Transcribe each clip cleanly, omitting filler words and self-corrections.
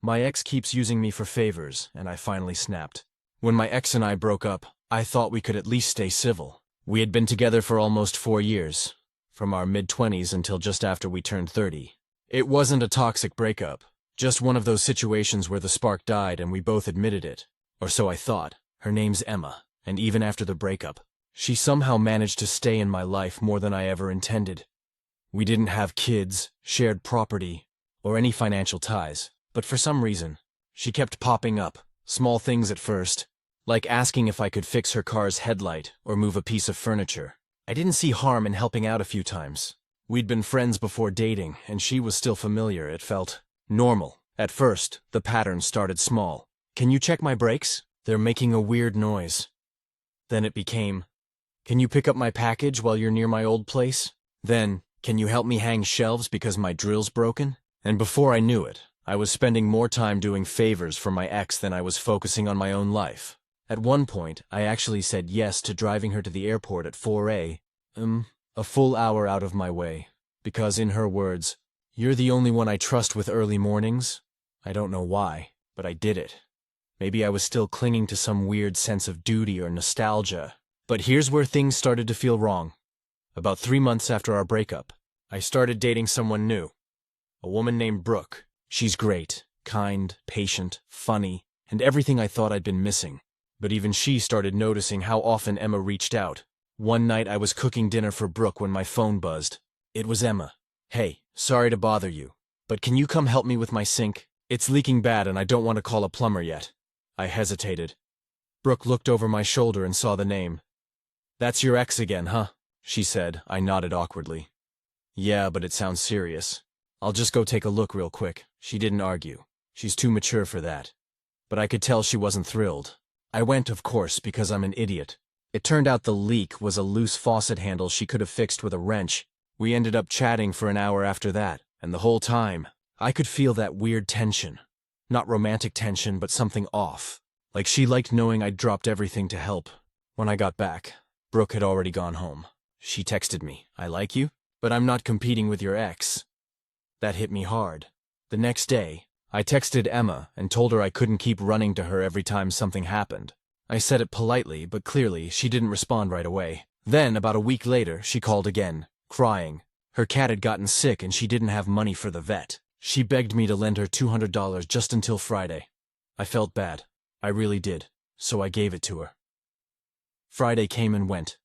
My ex keeps using me for favors, and I finally snapped. When my ex and I broke up, I thought we could at least stay civil. We had been together for almost 4 years, from our mid-20s until just after we turned 30. It wasn't a toxic breakup, just one of those situations where the spark died and we both admitted it. Or so I thought. Her name's Emma, and even after the breakup, she somehow managed to stay in my life more than I ever intended. We didn't have kids, shared property, or any financial ties, but for some reason, she kept popping up, small things at first, like asking if I could fix her car's headlight or move a piece of furniture. I didn't see harm in helping out a few times. We'd been friends before dating, and she was still familiar. It felt normal. At first, the pattern started small. Can you check my brakes? They're making a weird noise. Then it became, can you pick up my package while you're near my old place? Then, can you help me hang shelves because my drill's broken? And before I knew it, I was spending more time doing favors for my ex than I was focusing on my own life. At one point, I actually said yes to driving her to the airport at 4 a.m., a full hour out of my way, because in her words, "You're the only one I trust with early mornings." I don't know why, but I did it. Maybe I was still clinging to some weird sense of duty or nostalgia. But here's where things started to feel wrong. About 3 months after our breakup, I started dating someone new. A woman named Brooke. She's great, kind, patient, funny, and everything I thought I'd been missing. But even she started noticing how often Emma reached out. One night I was cooking dinner for Brooke when my phone buzzed. It was Emma. "Hey, sorry to bother you, but can you come help me with my sink? It's leaking bad and I don't want to call a plumber yet." I hesitated. Brooke looked over my shoulder and saw the name. "That's your ex again, huh?" she said. I nodded awkwardly. "Yeah, but it sounds serious. I'll just go take a look real quick." She didn't argue. She's too mature for that. But I could tell she wasn't thrilled. I went, of course, because I'm an idiot. It turned out the leak was a loose faucet handle she could have fixed with a wrench. We ended up chatting for an hour after that, and the whole time, I could feel that weird tension. Not romantic tension, but something off. Like she liked knowing I'd dropped everything to help. When I got back, Brooke had already gone home. She texted me, "I like you, but I'm not competing with your ex." That hit me hard. The next day, I texted Emma and told her I couldn't keep running to her every time something happened. I said it politely, but clearly she didn't respond right away. Then, about a week later, she called again, crying. Her cat had gotten sick and she didn't have money for the vet. She begged me to lend her $200 just until Friday. I felt bad. I really did. So I gave it to her. Friday came and went.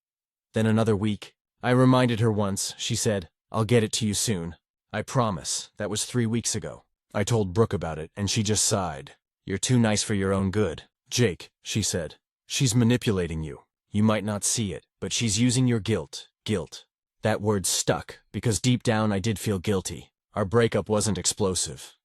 Then another week. I reminded her once. She said, "I'll get it to you soon." I promise. That was 3 weeks ago. I told Brooke about it, and she just sighed. "You're too nice for your own good. Jake," she said. "She's manipulating you. You might not see it, but she's using your guilt." Guilt. That word stuck, because deep down I did feel guilty. Our breakup wasn't explosive.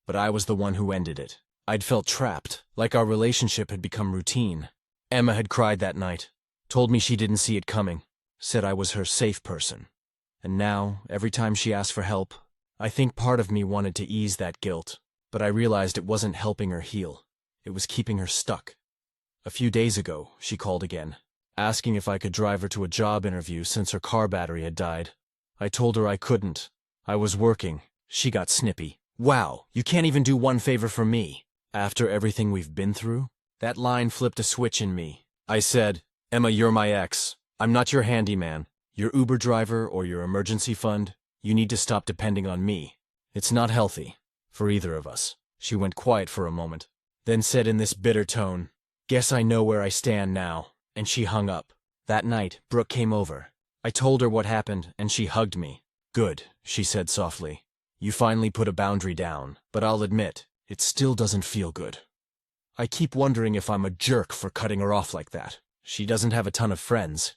But I was the one who ended it. I'd felt trapped, like our relationship had become routine. Emma had cried that night, told me she didn't see it coming, said I was her safe person. And now, every time she asked for help, I think part of me wanted to ease that guilt, but I realized it wasn't helping her heal. It was keeping her stuck. A few days ago, she called again, asking if I could drive her to a job interview since her car battery had died. I told her I couldn't. I was working. She got snippy. "Wow, you can't even do one favor for me." After everything we've been through, that line flipped a switch in me. I said, "Emma, you're my ex. I'm not your handyman, your Uber driver, or your emergency fund. You need to stop depending on me. It's not healthy for either of us." She went quiet for a moment, then said in this bitter tone, "Guess I know where I stand now," and she hung up. That night, Brooke came over. I told her what happened, and she hugged me. "Good," she said softly. "You finally put a boundary down, but I'll admit, it still doesn't feel good. I keep wondering if I'm a jerk for cutting her off like that. She doesn't have a ton of friends.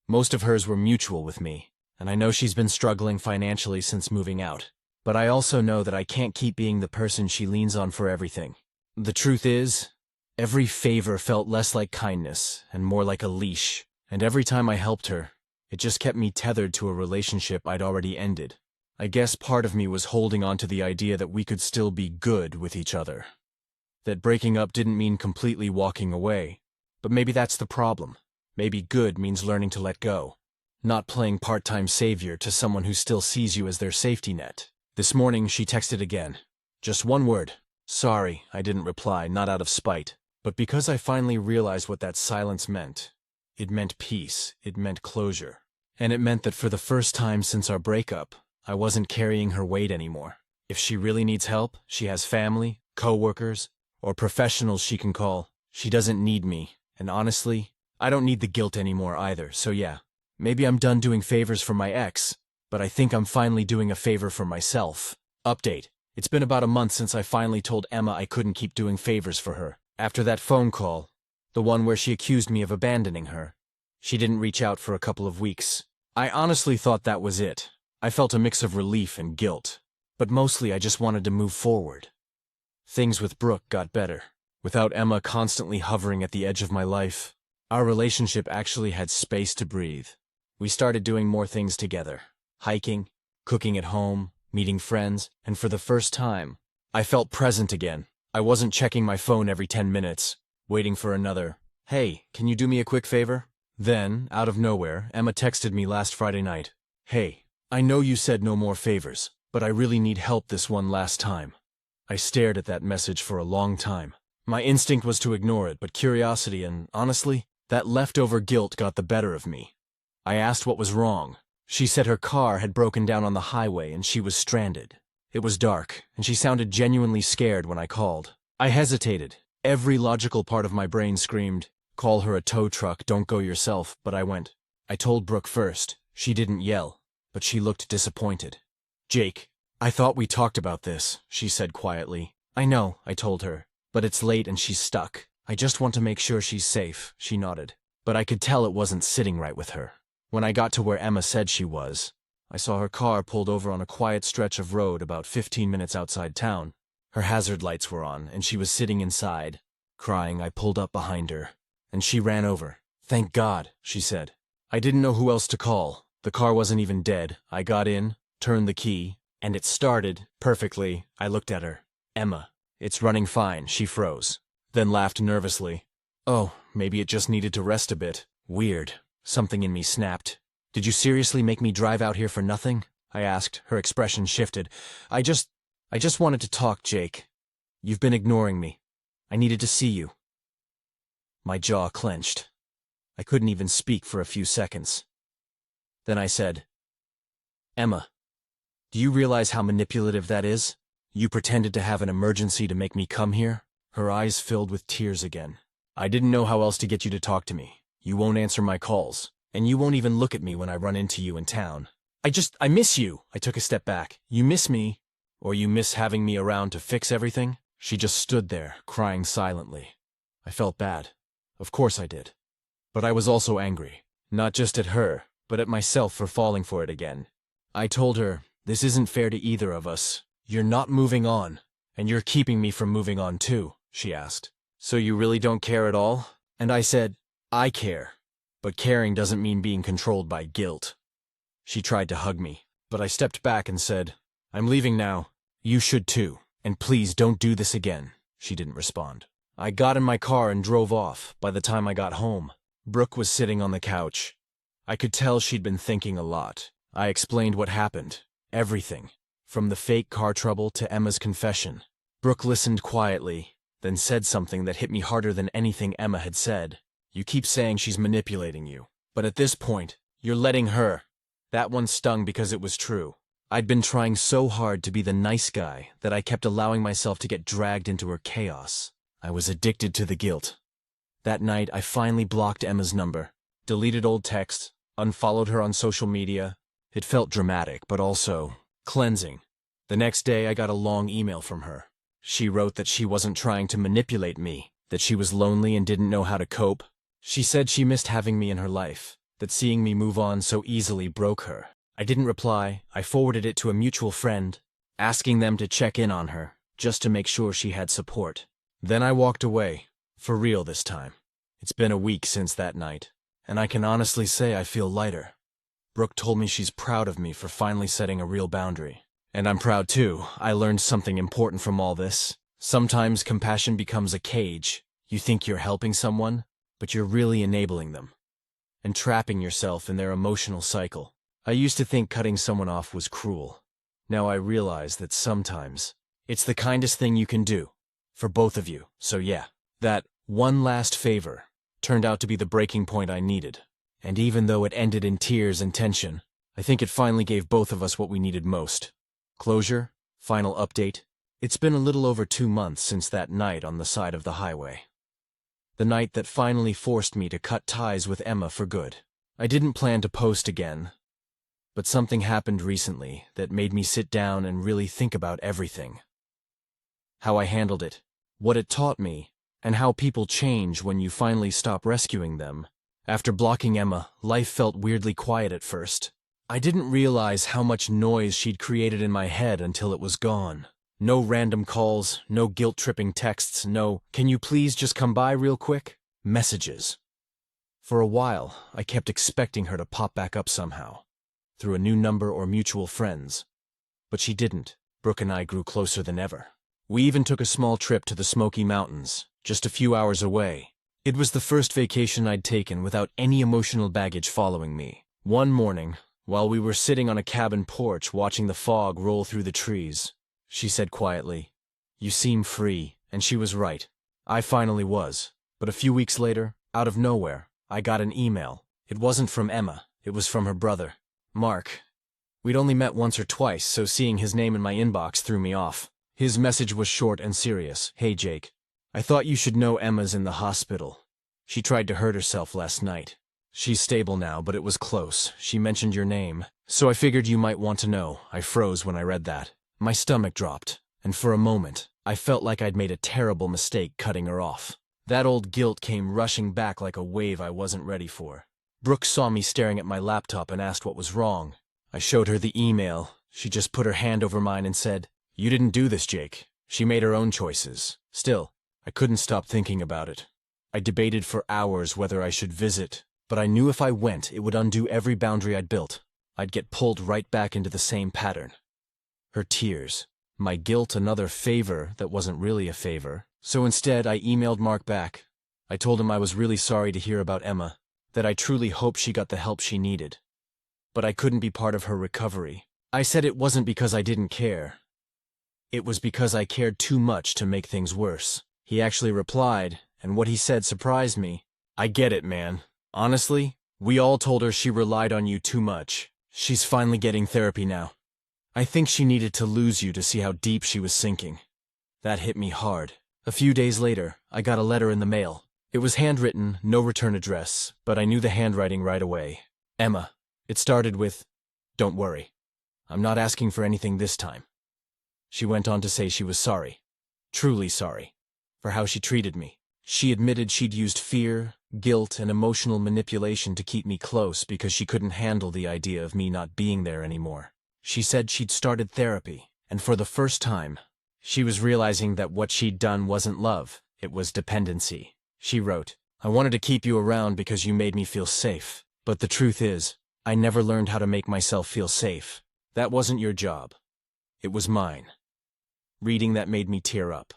Most of hers were mutual with me, and I know she's been struggling financially since moving out. But I also know that I can't keep being the person she leans on for everything. The truth is, every favor felt less like kindness and more like a leash, and every time I helped her, it just kept me tethered to a relationship I'd already ended. I guess part of me was holding on to the idea that we could still be good with each other. That breaking up didn't mean completely walking away, but maybe that's the problem. Maybe good means learning to let go, not playing part-time savior to someone who still sees you as their safety net. This morning, she texted again. Just one word. Sorry, I didn't reply, not out of spite, but because I finally realized what that silence meant. It meant peace, it meant closure, and it meant that for the first time since our breakup, I wasn't carrying her weight anymore. If she really needs help, she has family, co-workers, or professionals she can call. She doesn't need me, and honestly, I don't need the guilt anymore either, so yeah. Maybe I'm done doing favors for my ex, but I think I'm finally doing a favor for myself. Update. It's been about a month since I finally told Emma I couldn't keep doing favors for her. After that phone call, the one where she accused me of abandoning her, she didn't reach out for a couple of weeks. I honestly thought that was it. I felt a mix of relief and guilt, but mostly I just wanted to move forward. Things with Brooke got better. Without Emma constantly hovering at the edge of my life, our relationship actually had space to breathe. We started doing more things together. Hiking, cooking at home, meeting friends, and for the first time, I felt present again. I wasn't checking my phone every 10 minutes, waiting for another, "Hey, can you do me a quick favor?" Then, out of nowhere, Emma texted me last Friday night. "Hey, I know you said no more favors, but I really need help this one last time." I stared at that message for a long time. My instinct was to ignore it, but curiosity and, honestly, that leftover guilt got the better of me. I asked what was wrong. She said her car had broken down on the highway and she was stranded. It was dark, and she sounded genuinely scared when I called. I hesitated. Every logical part of my brain screamed, "Call her a tow truck, don't go yourself," but I went. I told Brooke first. She didn't yell, but she looked disappointed. "Jake, I thought we talked about this," she said quietly. "I know," I told her, "but it's late and she's stuck. I just want to make sure she's safe," she nodded. But I could tell it wasn't sitting right with her. When I got to where Emma said she was, I saw her car pulled over on a quiet stretch of road about 15 minutes outside town. Her hazard lights were on, and she was sitting inside. Crying, I pulled up behind her, and she ran over. "Thank God," she said. I didn't know who else to call. The car wasn't even dead. I got in, turned the key, and it started perfectly. I looked at her. "Emma, it's running fine," she froze, then laughed nervously. "Oh, maybe it just needed to rest a bit." Weird. Something in me snapped. "Did you seriously make me drive out here for nothing?" I asked. Her expression shifted. I just wanted to talk, Jake. You've been ignoring me. I needed to see you." My jaw clenched. I couldn't even speak for a few seconds. Then I said, "Emma, do you realize how manipulative that is? You pretended to have an emergency to make me come here?" Her eyes filled with tears again. "I didn't know how else to get you to talk to me. You won't answer my calls, and you won't even look at me when I run into you in town. I miss you." I took a step back. "You miss me? Or you miss having me around to fix everything?" She just stood there, crying silently. I felt bad. Of course I did. But I was also angry. Not just at her, but at myself for falling for it again. I told her, "This isn't fair to either of us. You're not moving on, and you're keeping me from moving on too," she asked. "So you really don't care at all?" And I said, "I care, but caring doesn't mean being controlled by guilt." She tried to hug me, but I stepped back and said, "I'm leaving now. You should too. And please don't do this again." She didn't respond. I got in my car and drove off. By the time I got home, Brooke was sitting on the couch. I could tell she'd been thinking a lot. I explained what happened. Everything. From the fake car trouble to Emma's confession. Brooke listened quietly, then said something that hit me harder than anything Emma had said. "You keep saying she's manipulating you, but at this point, you're letting her." That one stung because it was true. I'd been trying so hard to be the nice guy that I kept allowing myself to get dragged into her chaos. I was addicted to the guilt. That night, I finally blocked Emma's number, deleted old texts, unfollowed her on social media. It felt dramatic, but also cleansing. The next day, I got a long email from her. She wrote that she wasn't trying to manipulate me, that she was lonely and didn't know how to cope. She said she missed having me in her life, that seeing me move on so easily broke her. I didn't reply. I forwarded it to a mutual friend, asking them to check in on her, just to make sure she had support. Then I walked away, for real this time. It's been a week since that night, and I can honestly say I feel lighter. Brooke told me she's proud of me for finally setting a real boundary. And I'm proud too. I learned something important from all this. Sometimes compassion becomes a cage. You think you're helping someone, but you're really enabling them, and trapping yourself in their emotional cycle. I used to think cutting someone off was cruel. Now I realize that sometimes it's the kindest thing you can do. For both of you, so yeah. That one last favor turned out to be the breaking point I needed. And even though it ended in tears and tension, I think it finally gave both of us what we needed most. Closure, final update. It's been a little over 2 months since that night on the side of the highway. The night that finally forced me to cut ties with Emma for good. I didn't plan to post again, but something happened recently that made me sit down and really think about everything. How I handled it, what it taught me, and how people change when you finally stop rescuing them. After blocking Emma, life felt weirdly quiet at first. I didn't realize how much noise she'd created in my head until it was gone. No random calls, no guilt-tripping texts, no, "Can you please just come by real quick?" messages. For a while, I kept expecting her to pop back up somehow, through a new number or mutual friends. But she didn't. Brooke and I grew closer than ever. We even took a small trip to the Smoky Mountains, just a few hours away. It was the first vacation I'd taken without any emotional baggage following me. One morning, while we were sitting on a cabin porch watching the fog roll through the trees, she said quietly, "You seem free," and she was right. I finally was. But a few weeks later, out of nowhere, I got an email. It wasn't from Emma, it was from her brother, Mark. We'd only met once or twice, so seeing his name in my inbox threw me off. His message was short and serious. "Hey Jake, I thought you should know Emma's in the hospital. She tried to hurt herself last night. She's stable now, but it was close. She mentioned your name, so I figured you might want to know." I froze when I read that. My stomach dropped, and for a moment, I felt like I'd made a terrible mistake cutting her off. That old guilt came rushing back like a wave I wasn't ready for. Brooke saw me staring at my laptop and asked what was wrong. I showed her the email. She just put her hand over mine and said, "You didn't do this, Jake. She made her own choices." Still, I couldn't stop thinking about it. I debated for hours whether I should visit, but I knew if I went, it would undo every boundary I'd built. I'd get pulled right back into the same pattern. Her tears, my guilt, another favor that wasn't really a favor. So instead, I emailed Mark back. I told him I was really sorry to hear about Emma, that I truly hoped she got the help she needed. But I couldn't be part of her recovery. I said it wasn't because I didn't care. It was because I cared too much to make things worse. He actually replied, and what he said surprised me. "I get it, man. Honestly, we all told her she relied on you too much. She's finally getting therapy now. I think she needed to lose you to see how deep she was sinking." That hit me hard. A few days later, I got a letter in the mail. It was handwritten, no return address, but I knew the handwriting right away. Emma. It started with, "Don't worry. I'm not asking for anything this time." She went on to say she was sorry, truly sorry, for how she treated me. She admitted she'd used fear, guilt, and emotional manipulation to keep me close because she couldn't handle the idea of me not being there anymore. She said she'd started therapy, and for the first time, she was realizing that what she'd done wasn't love, it was dependency. She wrote, "I wanted to keep you around because you made me feel safe. But the truth is, I never learned how to make myself feel safe. That wasn't your job. It was mine." Reading that made me tear up.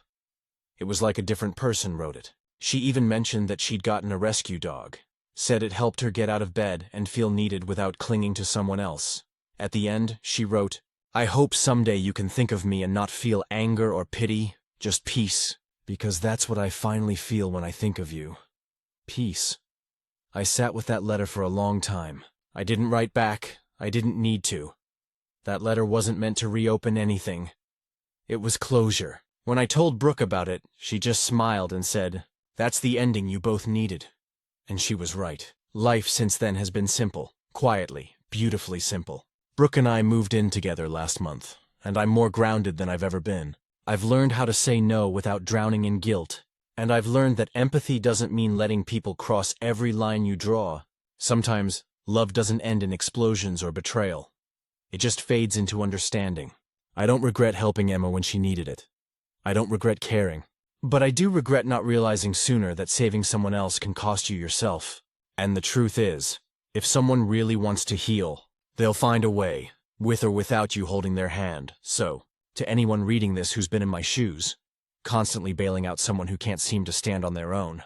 It was like a different person wrote it. She even mentioned that she'd gotten a rescue dog, said it helped her get out of bed and feel needed without clinging to someone else. At the end, she wrote, "I hope someday you can think of me and not feel anger or pity, just peace, because that's what I finally feel when I think of you. Peace." I sat with that letter for a long time. I didn't write back. I didn't need to. That letter wasn't meant to reopen anything. It was closure. When I told Brooke about it, she just smiled and said, "That's the ending you both needed." And she was right. Life since then has been simple, quietly, beautifully simple. Brooke and I moved in together last month, and I'm more grounded than I've ever been. I've learned how to say no without drowning in guilt, and I've learned that empathy doesn't mean letting people cross every line you draw. Sometimes, love doesn't end in explosions or betrayal. It just fades into understanding. I don't regret helping Emma when she needed it. I don't regret caring. But I do regret not realizing sooner that saving someone else can cost you yourself. And the truth is, if someone really wants to heal, they'll find a way, with or without you holding their hand. So, to anyone reading this who's been in my shoes, constantly bailing out someone who can't seem to stand on their own,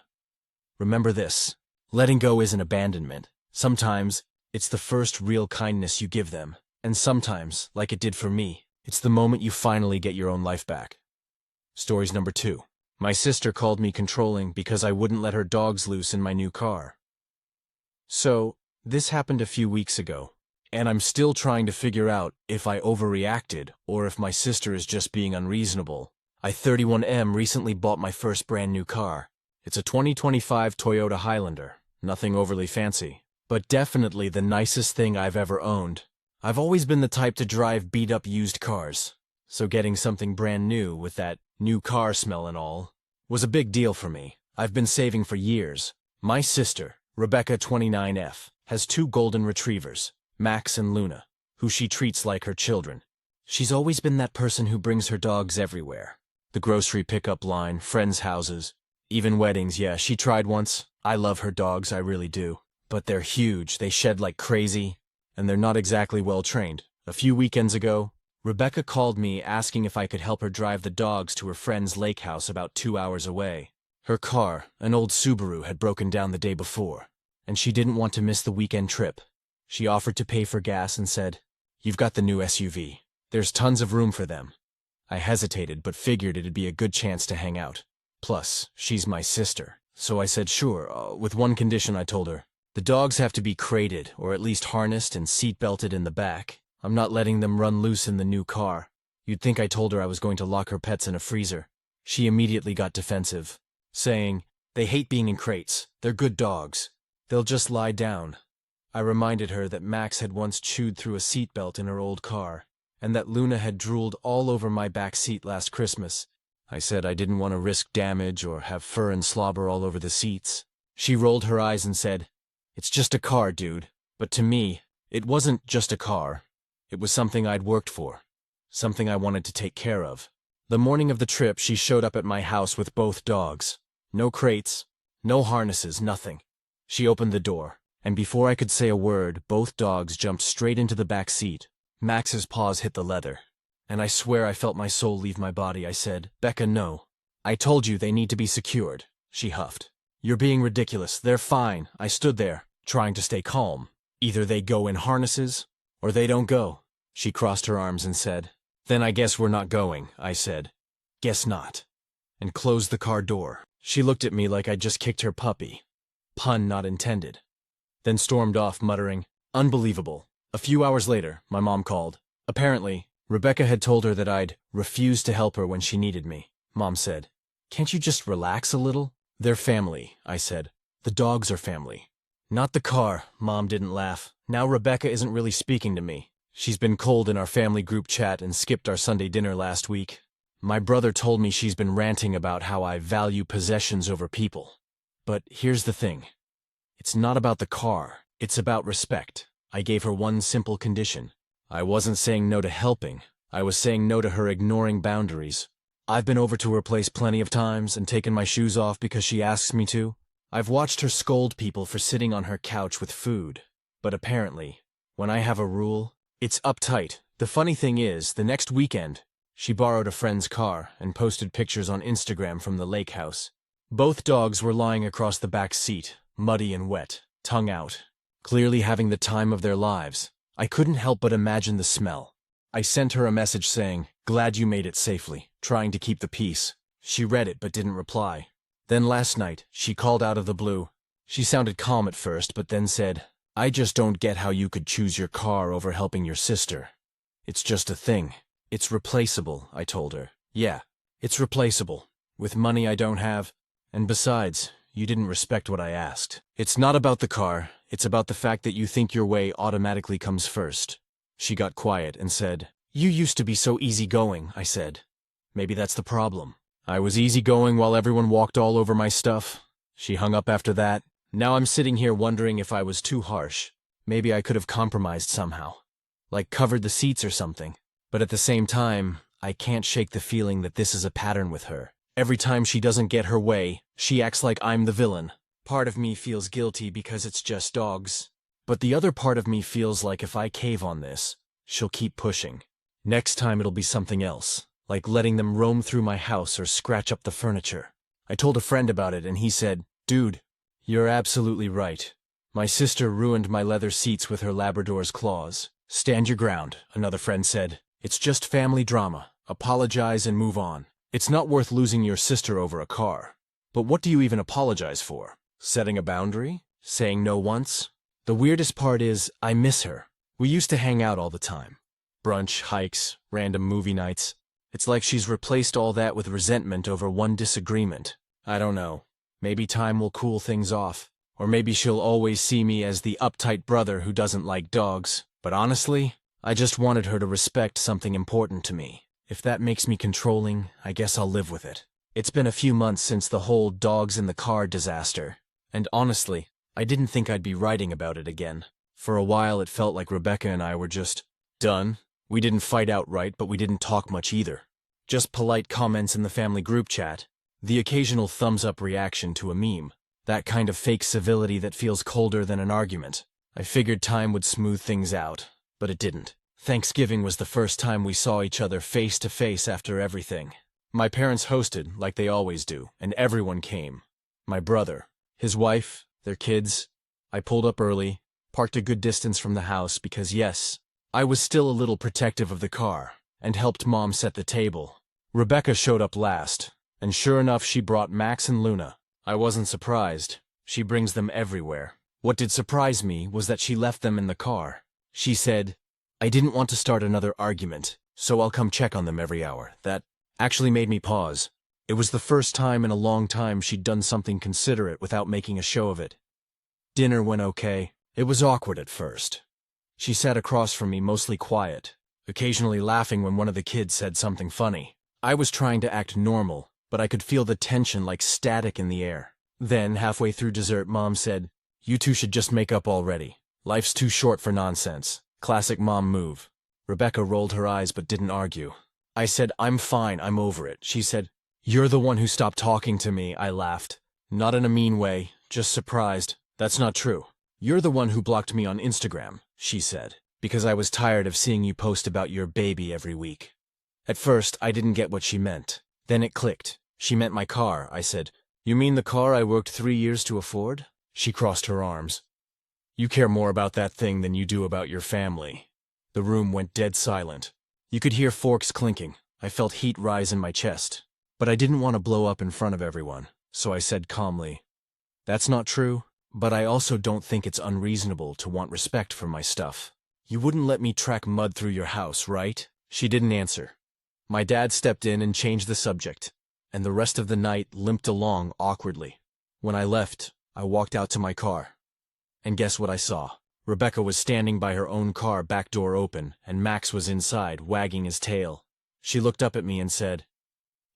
remember this: letting go isn't abandonment. Sometimes, it's the first real kindness you give them. And sometimes, like it did for me, it's the moment you finally get your own life back. Stories number 2. My sister called me controlling because I wouldn't let her dogs loose in my new car. So, this happened a few weeks ago, and I'm still trying to figure out if I overreacted or if my sister is just being unreasonable. I 31M recently bought my first brand new car. It's a 2025 Toyota Highlander. Nothing overly fancy, but definitely the nicest thing I've ever owned. I've always been the type to drive beat-up used cars, so getting something brand new with that new car smell and all was a big deal for me. I've been saving for years. My sister, Rebecca 29F, has two golden retrievers, Max and Luna, who she treats like her children. She's always been that person who brings her dogs everywhere. The grocery pickup line, friends' houses, even weddings. Yeah, she tried once. I love her dogs, I really do. But they're huge, they shed like crazy, and they're not exactly well trained. A few weekends ago, Rebecca called me asking if I could help her drive the dogs to her friend's lake house about 2 hours away. Her car, an old Subaru, had broken down the day before, and she didn't want to miss the weekend trip. She offered to pay for gas and said, "You've got the new SUV. There's tons of room for them." I hesitated but figured it'd be a good chance to hang out. Plus, she's my sister. So I said sure, with one condition. I told her. The dogs have to be crated, or at least harnessed and seat-belted in the back. I'm not letting them run loose in the new car. You'd think I told her I was going to lock her pets in a freezer. She immediately got defensive, saying, "They hate being in crates. They're good dogs. They'll just lie down." I reminded her that Max had once chewed through a seatbelt in her old car, and that Luna had drooled all over my back seat last Christmas. I said I didn't want to risk damage or have fur and slobber all over the seats. She rolled her eyes and said, "It's just a car, dude." But to me, it wasn't just a car. It was something I'd worked for, something I wanted to take care of. The morning of the trip, she showed up at my house with both dogs. No crates, no harnesses, nothing. She opened the door, and before I could say a word, both dogs jumped straight into the back seat. Max's paws hit the leather, and I swear I felt my soul leave my body. I said, "Becca, no. I told you they need to be secured." She huffed. "You're being ridiculous. They're fine." I stood there, trying to stay calm. Either they go in harnesses, or they don't go. She crossed her arms and said, "Then I guess we're not going." I said, "Guess not," and closed the car door. She looked at me like I'd just kicked her puppy. Pun not intended. Then stormed off, muttering, "Unbelievable." A few hours later, my mom called. Apparently, Rebecca had told her that I'd refused to help her when she needed me. Mom said, "Can't you just relax a little?" "They're family," I said. "The dogs are family." "Not the car." Mom didn't laugh. "Now Rebecca isn't really speaking to me. She's been cold in our family group chat and skipped our Sunday dinner last week. My brother told me she's been ranting about how I value possessions over people. But here's the thing. It's not about the car. It's about respect. I gave her one simple condition. I wasn't saying no to helping. I was saying no to her ignoring boundaries. I've been over to her place plenty of times and taken my shoes off because she asks me to. I've watched her scold people for sitting on her couch with food. But apparently, when I have a rule, it's uptight. The funny thing is, the next weekend, she borrowed a friend's car and posted pictures on Instagram from the lake house. Both dogs were lying across the back seat, muddy and wet, tongue out, clearly having the time of their lives. I couldn't help but imagine the smell. I sent her a message saying, "Glad you made it safely," trying to keep the peace. She read it but didn't reply. Then last night, she called out of the blue. She sounded calm at first, but then said, "I just don't get how you could choose your car over helping your sister. It's just a thing. It's replaceable," I told her. "Yeah, it's replaceable. With money I don't have. And besides, you didn't respect what I asked. It's not about the car. It's about the fact that you think your way automatically comes first." She got quiet and said, "You used to be so easygoing," I said. "Maybe that's the problem. I was easygoing while everyone walked all over my stuff." She hung up after that. Now I'm sitting here wondering if I was too harsh. Maybe I could have compromised somehow. Like covered the seats or something. But at the same time, I can't shake the feeling that this is a pattern with her. Every time she doesn't get her way, she acts like I'm the villain. Part of me feels guilty because it's just dogs. But the other part of me feels like if I cave on this, she'll keep pushing. Next time it'll be something else, like letting them roam through my house or scratch up the furniture. I told a friend about it and he said, "Dude, you're absolutely right. My sister ruined my leather seats with her Labrador's claws." "Stand your ground," another friend said. "It's just family drama. Apologize and move on." It's not worth losing your sister over a car. But what do you even apologize for? Setting a boundary? Saying no once? The weirdest part is, I miss her. We used to hang out all the time. Brunch, hikes, random movie nights. It's like she's replaced all that with resentment over one disagreement. I don't know. Maybe time will cool things off. Or maybe she'll always see me as the uptight brother who doesn't like dogs. But honestly, I just wanted her to respect something important to me. If that makes me controlling, I guess I'll live with it. It's been a few months since the whole dogs in the car disaster. And honestly, I didn't think I'd be writing about it again. For a while it felt like Rebecca and I were just done. We didn't fight outright, but we didn't talk much either. Just polite comments in the family group chat. The occasional thumbs-up reaction to a meme. That kind of fake civility that feels colder than an argument. I figured time would smooth things out, but it didn't. Thanksgiving was the first time we saw each other face to face after everything. My parents hosted, like they always do, and everyone came. My brother, his wife, their kids. I pulled up early, parked a good distance from the house because yes, I was still a little protective of the car, and helped Mom set the table. Rebecca showed up last, and sure enough she brought Max and Luna. I wasn't surprised. She brings them everywhere. What did surprise me was that she left them in the car. She said, I didn't want to start another argument, so I'll come check on them every hour. That actually made me pause. It was the first time in a long time she'd done something considerate without making a show of it. Dinner went okay. It was awkward at first. She sat across from me, mostly quiet, occasionally laughing when one of the kids said something funny. I was trying to act normal, but I could feel the tension like static in the air. Then, halfway through dessert, Mom said, You two should just make up already. Life's too short for nonsense. Classic mom move. Rebecca rolled her eyes but didn't argue. I said, I'm fine, I'm over it. She said, You're the one who stopped talking to me, I laughed. Not in a mean way, just surprised. That's not true. You're the one who blocked me on Instagram, she said, because I was tired of seeing you post about your baby every week. At first, I didn't get what she meant. Then it clicked. She meant my car. I said, You mean the car I worked 3 years to afford? She crossed her arms. You care more about that thing than you do about your family. The room went dead silent. You could hear forks clinking. I felt heat rise in my chest. But I didn't want to blow up in front of everyone, so I said calmly, That's not true, but I also don't think it's unreasonable to want respect for my stuff. You wouldn't let me track mud through your house, right? She didn't answer. My dad stepped in and changed the subject, and the rest of the night limped along awkwardly. When I left, I walked out to my car. And guess what I saw? Rebecca was standing by her own car, back door open, and Max was inside, wagging his tail. She looked up at me and said,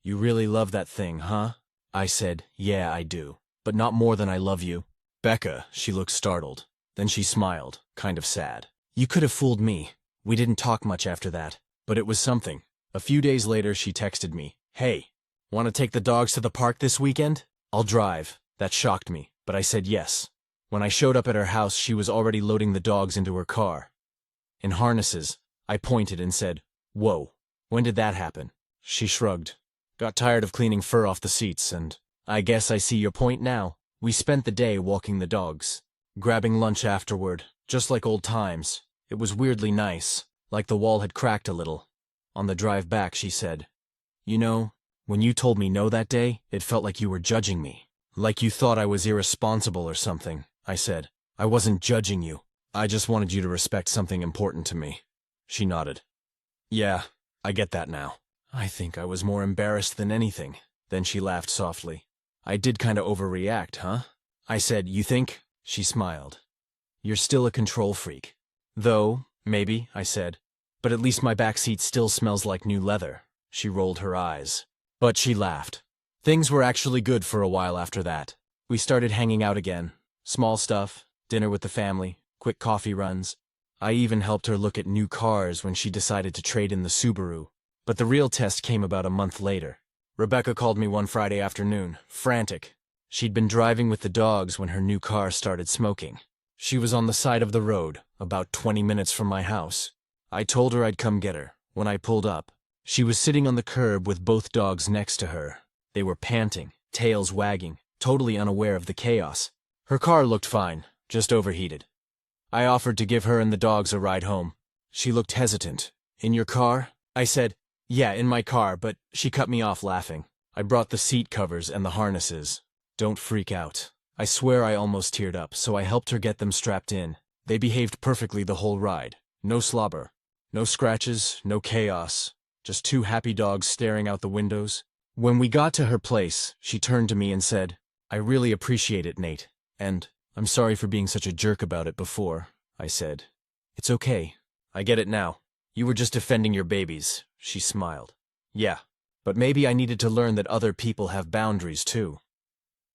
You really love that thing, huh? I said, Yeah, I do. But not more than I love you. Becca, she looked startled. Then she smiled, kind of sad. You could have fooled me. We didn't talk much after that. But it was something. A few days later, she texted me, Hey, want to take the dogs to the park this weekend? I'll drive. That shocked me, but I said yes. When I showed up at her house, she was already loading the dogs into her car. In harnesses, I pointed and said, Whoa, when did that happen? She shrugged. Got tired of cleaning fur off the seats, and I guess I see your point now. We spent the day walking the dogs, grabbing lunch afterward, just like old times. It was weirdly nice, like the wall had cracked a little. On the drive back, she said, You know, when you told me no that day, it felt like you were judging me. Like you thought I was irresponsible or something. I said, I wasn't judging you. I just wanted you to respect something important to me. She nodded. Yeah, I get that now. I think I was more embarrassed than anything. Then she laughed softly. I did kinda overreact, huh? I said, You think? She smiled. You're still a control freak. Though, maybe, I said. But at least my back seat still smells like new leather. She rolled her eyes. But she laughed. Things were actually good for a while after that. We started hanging out again. Small stuff, dinner with the family, quick coffee runs. I even helped her look at new cars when she decided to trade in the Subaru. But the real test came about a month later. Rebecca called me one Friday afternoon, frantic. She'd been driving with the dogs when her new car started smoking. She was on the side of the road, about 20 minutes from my house. I told her I'd come get her. When I pulled up, she was sitting on the curb with both dogs next to her. They were panting, tails wagging, totally unaware of the chaos. Her car looked fine, just overheated. I offered to give her and the dogs a ride home. She looked hesitant. In your car? I said, Yeah, in my car, but she cut me off laughing. I brought the seat covers and the harnesses. Don't freak out. I swear I almost teared up, so I helped her get them strapped in. They behaved perfectly the whole ride. No slobber. No scratches, no chaos. Just two happy dogs staring out the windows. When we got to her place, she turned to me and said, "I really appreciate it, Nate. And I'm sorry for being such a jerk about it before," I said. "It's okay. I get it now. You were just defending your babies," she smiled. "Yeah, but maybe I needed to learn that other people have boundaries too."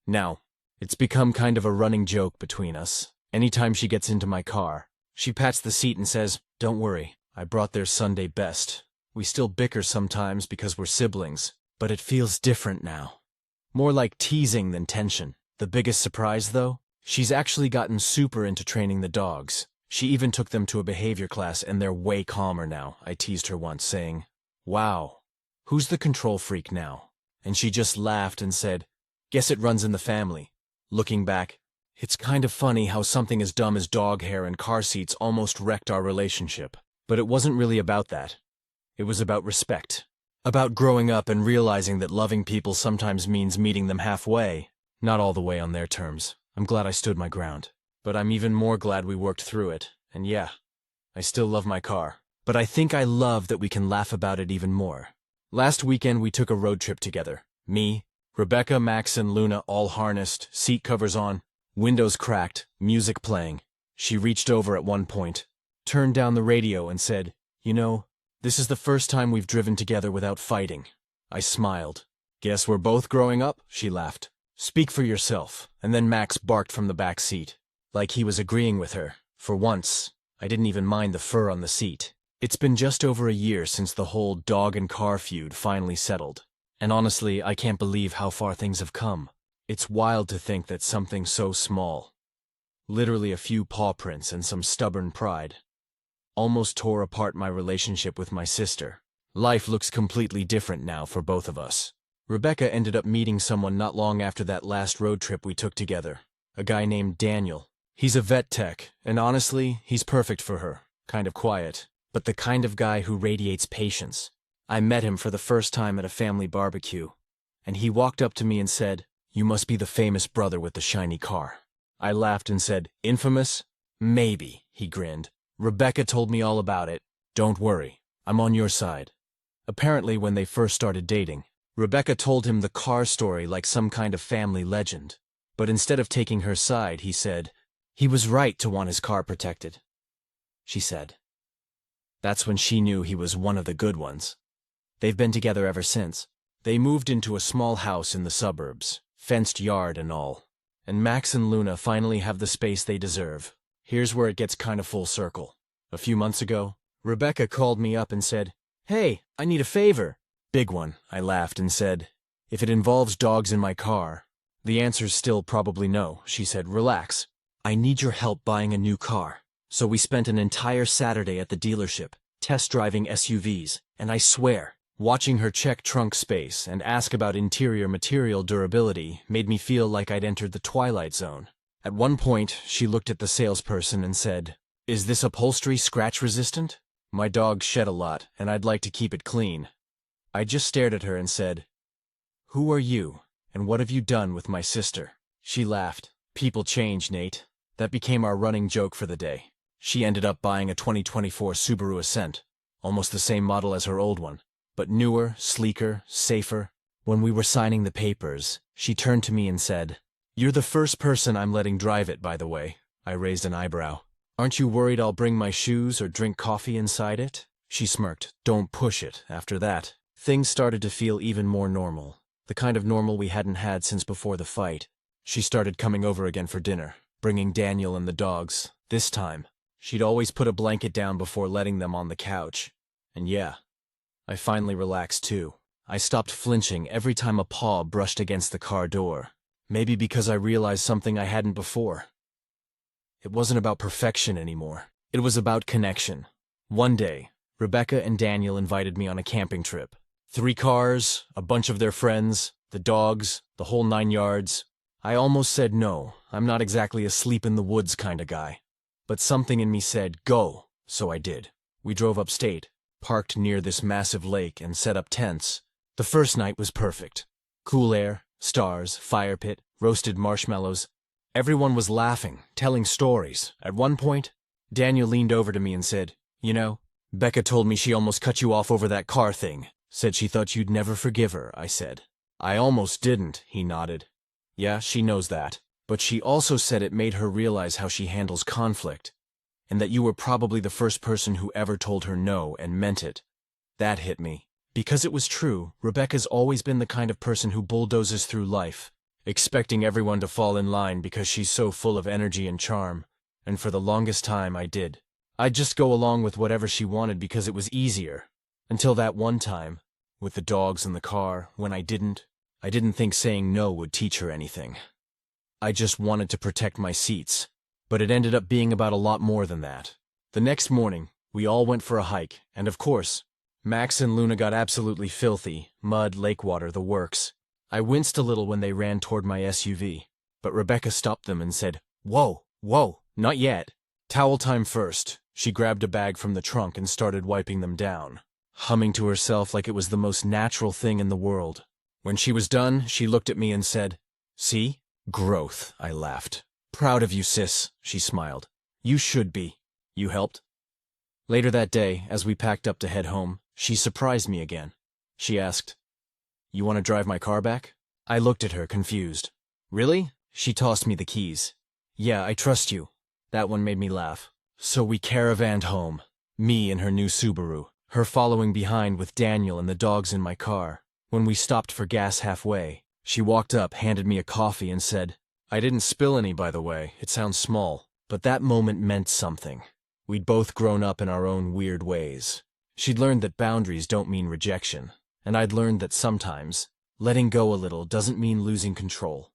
Now, it's become kind of a running joke between us. Anytime she gets into my car, she pats the seat and says, "Don't worry, I brought their Sunday best." We still bicker sometimes because we're siblings, but it feels different now. More like teasing than tension. The biggest surprise, though? She's actually gotten super into training the dogs. She even took them to a behavior class and they're way calmer now, I teased her once, saying, "Wow, who's the control freak now?" And she just laughed and said, "Guess it runs in the family." Looking back, it's kind of funny how something as dumb as dog hair and car seats almost wrecked our relationship. But it wasn't really about that. It was about respect. About growing up and realizing that loving people sometimes means meeting them halfway, not all the way on their terms. I'm glad I stood my ground. But I'm even more glad we worked through it. And yeah, I still love my car. But I think I love that we can laugh about it even more. Last weekend we took a road trip together. Me, Rebecca, Max, and Luna all harnessed, seat covers on, windows cracked, music playing. She reached over at one point, turned down the radio and said, "You know, this is the first time we've driven together without fighting." I smiled. "Guess we're both growing up?" She laughed. "Speak for yourself." And then Max barked from the back seat, like he was agreeing with her. For once, I didn't even mind the fur on the seat. It's been just over a year since the whole dog and car feud finally settled. And honestly, I can't believe how far things have come. It's wild to think that something so small, literally a few paw prints and some stubborn pride, almost tore apart my relationship with my sister. Life looks completely different now for both of us. Rebecca ended up meeting someone not long after that last road trip we took together. A guy named Daniel. He's a vet tech, and honestly, he's perfect for her. Kind of quiet, but the kind of guy who radiates patience. I met him for the first time at a family barbecue, and he walked up to me and said, "You must be the famous brother with the shiny car." I laughed and said, "Infamous? Maybe," he grinned. "Rebecca told me all about it. Don't worry, I'm on your side." Apparently, when they first started dating, Rebecca told him the car story like some kind of family legend. But instead of taking her side, he said, "He was right to want his car protected," she said. That's when she knew he was one of the good ones. They've been together ever since. They moved into a small house in the suburbs, fenced yard and all. And Max and Luna finally have the space they deserve. Here's where it gets kind of full circle. A few months ago, Rebecca called me up and said, "Hey, I need a favor." "Big one," I laughed and said. "If it involves dogs in my car." "The answer's still probably no," she said. "Relax. I need your help buying a new car." So we spent an entire Saturday at the dealership, test driving SUVs, and I swear, watching her check trunk space and ask about interior material durability made me feel like I'd entered the Twilight Zone. At one point, she looked at the salesperson and said, "Is this upholstery scratch resistant? My dog shed a lot, and I'd like to keep it clean." I just stared at her and said, "Who are you, and what have you done with my sister?" She laughed. "People change, Nate." That became our running joke for the day. She ended up buying a 2024 Subaru Ascent, almost the same model as her old one, but newer, sleeker, safer. When we were signing the papers, she turned to me and said, "You're the first person I'm letting drive it, by the way." I raised an eyebrow. "Aren't you worried I'll bring my shoes or drink coffee inside it?" She smirked. "Don't push it." After that, things started to feel even more normal, the kind of normal we hadn't had since before the fight. She started coming over again for dinner, bringing Daniel and the dogs. This time, she'd always put a blanket down before letting them on the couch. And yeah, I finally relaxed too. I stopped flinching every time a paw brushed against the car door. Maybe because I realized something I hadn't before. It wasn't about perfection anymore. It was about connection. One day, Rebecca and Daniel invited me on a camping trip. 3 cars, a bunch of their friends, the dogs, the whole 9 yards. I almost said no. I'm not exactly a sleep-in-the-woods kind of guy. But something in me said, go, so I did. We drove upstate, parked near this massive lake, and set up tents. The first night was perfect. Cool air, stars, fire pit, roasted marshmallows. Everyone was laughing, telling stories. At one point, Daniel leaned over to me and said, "You know, Becca told me she almost cut you off over that car thing. Said she thought you'd never forgive her," I said. "I almost didn't," he nodded. "Yeah, she knows that. But she also said it made her realize how she handles conflict, and that you were probably the first person who ever told her no and meant it." That hit me. Because it was true, Rebecca's always been the kind of person who bulldozes through life, expecting everyone to fall in line because she's so full of energy and charm, and for the longest time I did. I'd just go along with whatever she wanted because it was easier. Until that one time, with the dogs in the car, when I didn't think saying no would teach her anything. I just wanted to protect my seats. But it ended up being about a lot more than that. The next morning, we all went for a hike, and of course, Max and Luna got absolutely filthy, mud, lake water, the works. I winced a little when they ran toward my SUV, but Rebecca stopped them and said, "Whoa, whoa, not yet. Towel time first." She grabbed a bag from the trunk and started wiping them down, humming to herself like it was the most natural thing in the world. When she was done, she looked at me and said, "See? Growth," I laughed. "Proud of you, sis," she smiled. "You should be. You helped." Later that day, as we packed up to head home, she surprised me again. She asked, "You want to drive my car back?" I looked at her, confused. "Really?" She tossed me the keys. "Yeah, I trust you." That one made me laugh. So we caravanned home, me in her new Subaru, her following behind with Daniel and the dogs in my car. When we stopped for gas halfway, she walked up, handed me a coffee, and said, "I didn't spill any, by the way. It sounds small." But that moment meant something. We'd both grown up in our own weird ways. She'd learned that boundaries don't mean rejection, and I'd learned that sometimes letting go a little doesn't mean losing control.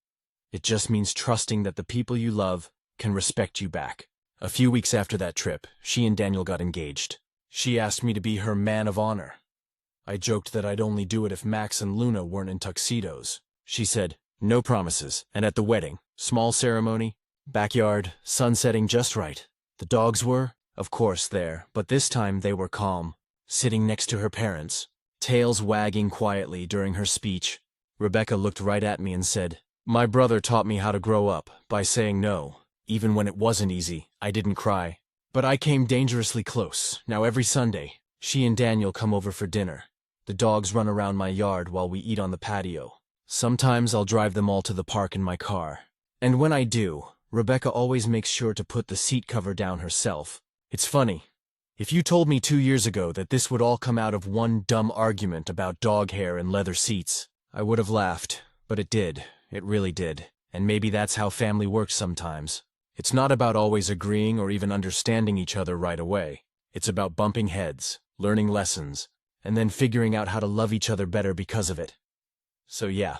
It just means trusting that the people you love can respect you back. A few weeks after that trip, she and Daniel got engaged. She asked me to be her man of honor. I joked that I'd only do it if Max and Luna weren't in tuxedos. She said, "No promises," and at the wedding, small ceremony, backyard, sun setting just right. The dogs were, of course, there, but this time they were calm, sitting next to her parents, tails wagging quietly during her speech. Rebecca looked right at me and said, "My brother taught me how to grow up, by saying no. Even when it wasn't easy, I didn't cry. But I came dangerously close. Now every Sunday, she and Daniel come over for dinner. The dogs run around my yard while we eat on the patio. Sometimes I'll drive them all to the park in my car. And when I do, Rebecca always makes sure to put the seat cover down herself. It's funny. If you told me 2 years ago that this would all come out of one dumb argument about dog hair and leather seats, I would have laughed. But it did. It really did. And maybe that's how family works sometimes. It's not about always agreeing or even understanding each other right away. It's about bumping heads, learning lessons, and then figuring out how to love each other better because of it. So yeah,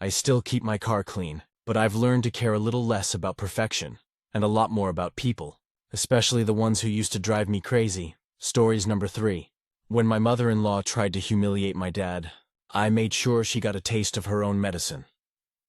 I still keep my car clean, but I've learned to care a little less about perfection, and a lot more about people, especially the ones who used to drive me crazy. Stories number 3. When my mother-in-law tried to humiliate my dad, I made sure she got a taste of her own medicine.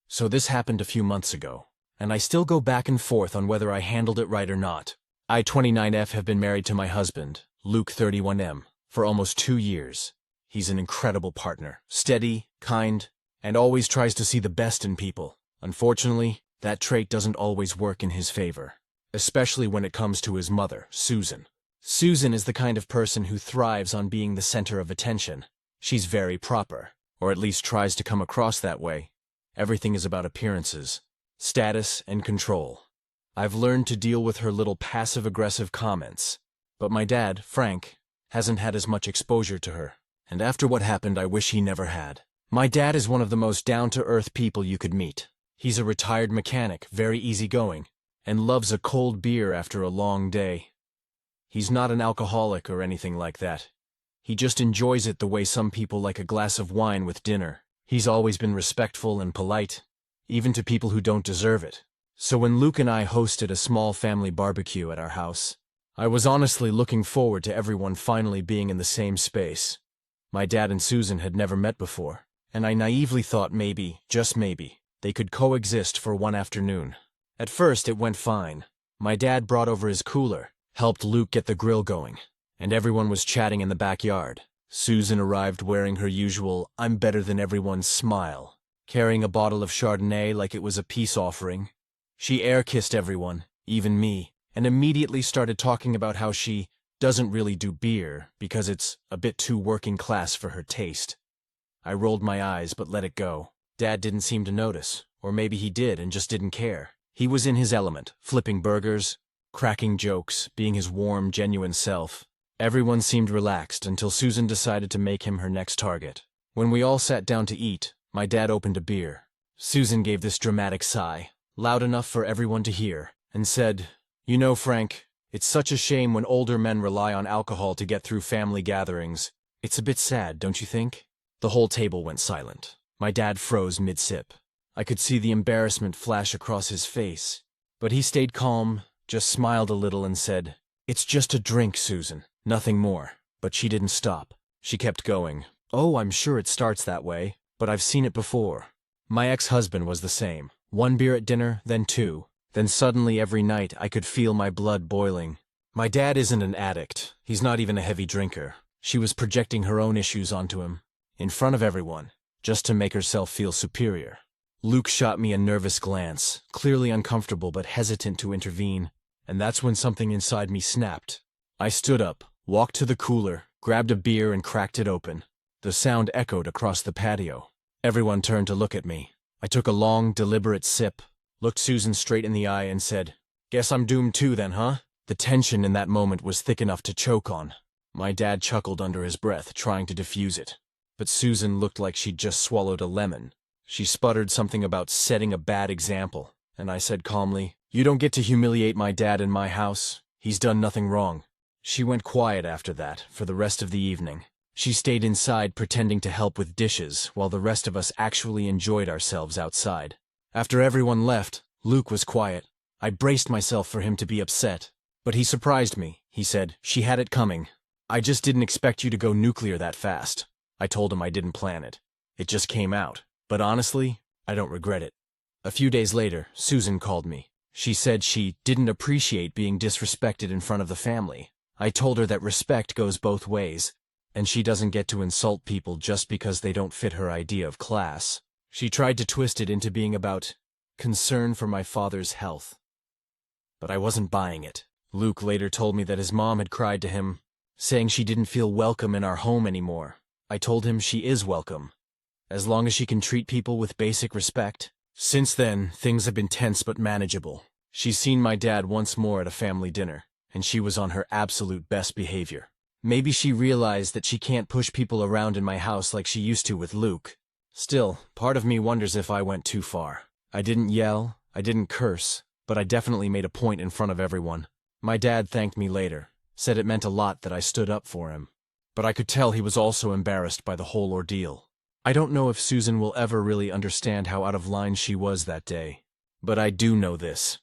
So this happened a few months ago, and I still go back and forth on whether I handled it right or not. I, 29F, have been married to my husband, Luke, 31M, for almost 2 years. He's an incredible partner, steady, kind, and always tries to see the best in people. Unfortunately, that trait doesn't always work in his favor, especially when it comes to his mother, Susan. Susan is the kind of person who thrives on being the center of attention. She's very proper, or at least tries to come across that way. Everything is about appearances, status, and control. I've learned to deal with her little passive-aggressive comments, but my dad, Frank, hasn't had as much exposure to her, and after what happened, I wish he never had. My dad is one of the most down-to-earth people you could meet. He's a retired mechanic, very easygoing, and loves a cold beer after a long day. He's not an alcoholic or anything like that. He just enjoys it the way some people like a glass of wine with dinner. He's always been respectful and polite, even to people who don't deserve it. So when Luke and I hosted a small family barbecue at our house, I was honestly looking forward to everyone finally being in the same space. My dad and Susan had never met before, and I naively thought maybe, just maybe, they could coexist for one afternoon. At first, it went fine. My dad brought over his cooler, helped Luke get the grill going, and everyone was chatting in the backyard. Susan arrived wearing her usual "I'm better than everyone" smile, carrying a bottle of Chardonnay like it was a peace offering. She air-kissed everyone, even me, and immediately started talking about how she doesn't really do beer because it's a bit too working class for her taste. I rolled my eyes but let it go. Dad didn't seem to notice, or maybe he did and just didn't care. He was in his element, flipping burgers, cracking jokes, being his warm, genuine self. Everyone seemed relaxed until Susan decided to make him her next target. When we all sat down to eat, my dad opened a beer. Susan gave this dramatic sigh, loud enough for everyone to hear, and said, "You know, Frank, it's such a shame when older men rely on alcohol to get through family gatherings. It's a bit sad, don't you think?" The whole table went silent. My dad froze mid-sip. I could see the embarrassment flash across his face, but he stayed calm, just smiled a little and said, "It's just a drink, Susan, nothing more." But she didn't stop. She kept going. "Oh, I'm sure it starts that way, but I've seen it before." My ex-husband was the same. One beer at dinner, then two. Then suddenly every night I could feel my blood boiling. My dad isn't an addict. He's not even a heavy drinker. She was projecting her own issues onto him, in front of everyone, just to make herself feel superior. Luke shot me a nervous glance, clearly uncomfortable but hesitant to intervene, and that's when something inside me snapped. I stood up, walked to the cooler, grabbed a beer and cracked it open. The sound echoed across the patio. Everyone turned to look at me. I took a long, deliberate sip, looked Susan straight in the eye and said, "Guess I'm doomed too then, huh?" The tension in that moment was thick enough to choke on. My dad chuckled under his breath, trying to diffuse it. But Susan looked like she'd just swallowed a lemon. She sputtered something about setting a bad example, and I said calmly, "You don't get to humiliate my dad in my house. He's done nothing wrong." She went quiet after that, for the rest of the evening. She stayed inside pretending to help with dishes, while the rest of us actually enjoyed ourselves outside. After everyone left, Luke was quiet. I braced myself for him to be upset. But he surprised me. He said, "She had it coming. I just didn't expect you to go nuclear that fast." I told him I didn't plan it. It just came out. But honestly, I don't regret it. A few days later, Susan called me. She said she didn't appreciate being disrespected in front of the family. I told her that respect goes both ways, and she doesn't get to insult people just because they don't fit her idea of class. She tried to twist it into being about concern for my father's health. But I wasn't buying it. Luke later told me that his mom had cried to him, saying she didn't feel welcome in our home anymore. I told him she is welcome, as long as she can treat people with basic respect. Since then, things have been tense but manageable. She's seen my dad once more at a family dinner, and she was on her absolute best behavior. Maybe she realized that she can't push people around in my house like she used to with Luke. Still, part of me wonders if I went too far. I didn't yell, I didn't curse, but I definitely made a point in front of everyone. My dad thanked me later, said it meant a lot that I stood up for him. But I could tell he was also embarrassed by the whole ordeal. I don't know if Susan will ever really understand how out of line she was that day. But I do know this.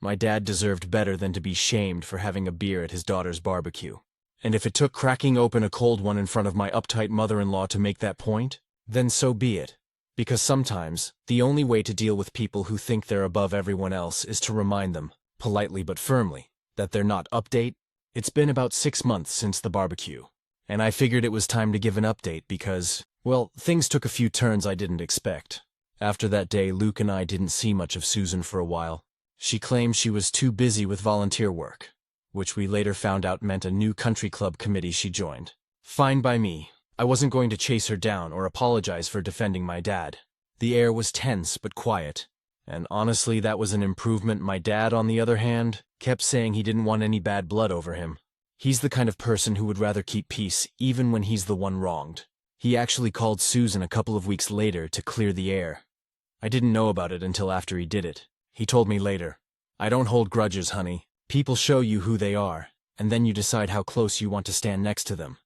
My dad deserved better than to be shamed for having a beer at his daughter's barbecue. And if it took cracking open a cold one in front of my uptight mother-in-law to make that point, then so be it. Because sometimes, the only way to deal with people who think they're above everyone else is to remind them, politely but firmly, that they're not. Update? It's been about 6 months since the barbecue. And I figured it was time to give an update because, well, things took a few turns I didn't expect. After that day, Luke and I didn't see much of Susan for a while. She claimed she was too busy with volunteer work, which we later found out meant a new country club committee she joined. Fine by me. I wasn't going to chase her down or apologize for defending my dad. The air was tense but quiet, and honestly that was an improvement. My dad, on the other hand, kept saying he didn't want any bad blood over him. He's the kind of person who would rather keep peace even when he's the one wronged. He actually called Susan a couple of weeks later to clear the air. I didn't know about it until after he did it. He told me later, "I don't hold grudges, honey. People show you who they are, and then you decide how close you want to stand next to them."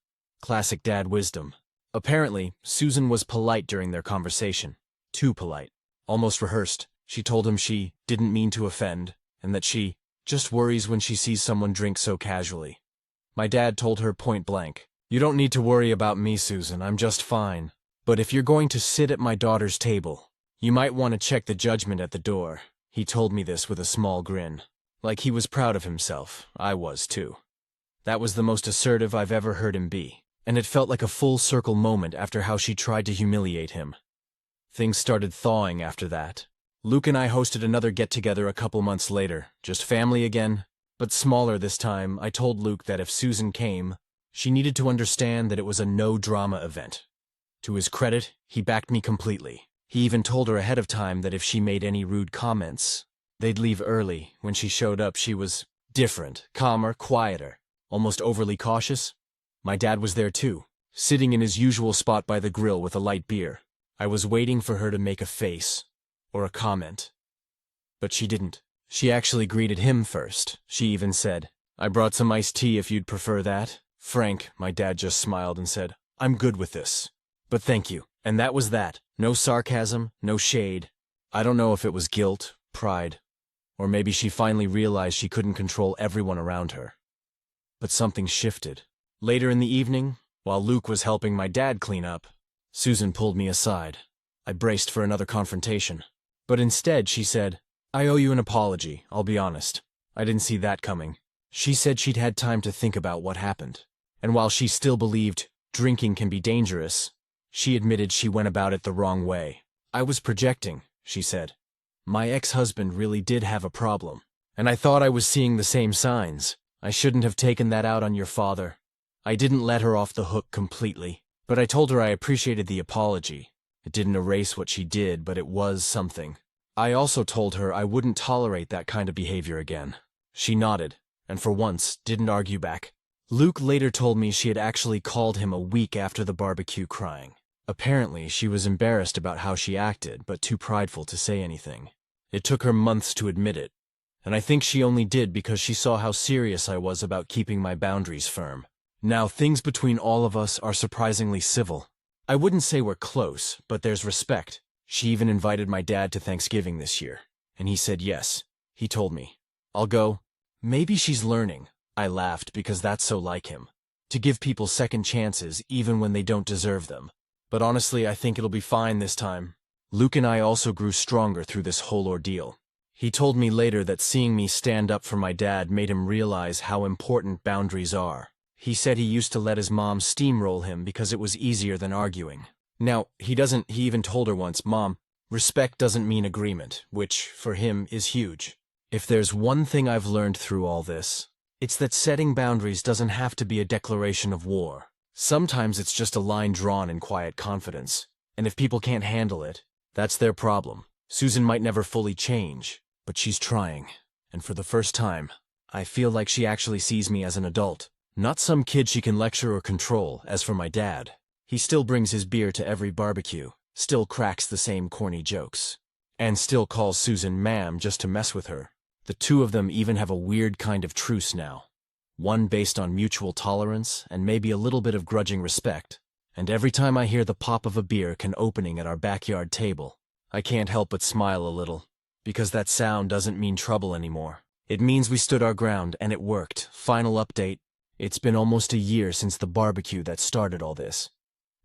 Classic dad wisdom. Apparently, Susan was polite during their conversation. Too polite. Almost rehearsed. She told him she didn't mean to offend, and that she just worries when she sees someone drink so casually. My dad told her point blank, "You don't need to worry about me, Susan. I'm just fine. But if you're going to sit at my daughter's table, you might want to check the judgment at the door." He told me this with a small grin. Like he was proud of himself. I was too. That was the most assertive I've ever heard him be, and it felt like a full circle moment after how she tried to humiliate him. Things started thawing after that. Luke and I hosted another get-together a couple months later, just family again, but smaller this time. I told Luke that if Susan came, she needed to understand that it was a no-drama event. To his credit, he backed me completely. He even told her ahead of time that if she made any rude comments, they'd leave early. When she showed up, she was different, calmer, quieter, almost overly cautious. My dad was there too, sitting in his usual spot by the grill with a light beer. I was waiting for her to make a face, or a comment. But she didn't. She actually greeted him first. She even said, "I brought some iced tea if you'd prefer that." "Frank," my dad just smiled and said, "I'm good with this. But thank you." And that was that. No sarcasm, no shade. I don't know if it was guilt, pride, or maybe she finally realized she couldn't control everyone around her. But something shifted. Later in the evening, while Luke was helping my dad clean up, Susan pulled me aside. I braced for another confrontation. But instead she said, "I owe you an apology, I'll be honest. I didn't see that coming." She said she'd had time to think about what happened. And while she still believed drinking can be dangerous, she admitted she went about it the wrong way. "I was projecting," she said. "My ex-husband really did have a problem, and I thought I was seeing the same signs. I shouldn't have taken that out on your father." I didn't let her off the hook completely, but I told her I appreciated the apology. It didn't erase what she did, but it was something. I also told her I wouldn't tolerate that kind of behavior again. She nodded, and for once, didn't argue back. Luke later told me she had actually called him a week after the barbecue crying. Apparently, she was embarrassed about how she acted, but too prideful to say anything. It took her months to admit it, and I think she only did because she saw how serious I was about keeping my boundaries firm. Now, things between all of us are surprisingly civil. I wouldn't say we're close, but there's respect. She even invited my dad to Thanksgiving this year, and he said yes. He told me, "I'll go." Maybe she's learning. I laughed because that's so like him, to give people second chances even when they don't deserve them. But honestly, I think it'll be fine this time. Luke and I also grew stronger through this whole ordeal. He told me later that seeing me stand up for my dad made him realize how important boundaries are. He said he used to let his mom steamroll him because it was easier than arguing. Now, he even told her once, "Mom, respect doesn't mean agreement," which, for him, is huge. If there's one thing I've learned through all this, it's that setting boundaries doesn't have to be a declaration of war. Sometimes it's just a line drawn in quiet confidence, and if people can't handle it, that's their problem. Susan might never fully change, but she's trying, and for the first time, I feel like she actually sees me as an adult, not some kid she can lecture or control. As for my dad, he still brings his beer to every barbecue, still cracks the same corny jokes, and still calls Susan ma'am just to mess with her. The two of them even have a weird kind of truce now. One based on mutual tolerance and maybe a little bit of grudging respect. And every time I hear the pop of a beer can opening at our backyard table, I can't help but smile a little. Because that sound doesn't mean trouble anymore. It means we stood our ground and it worked. Final update. It's been almost a year since the barbecue that started all this.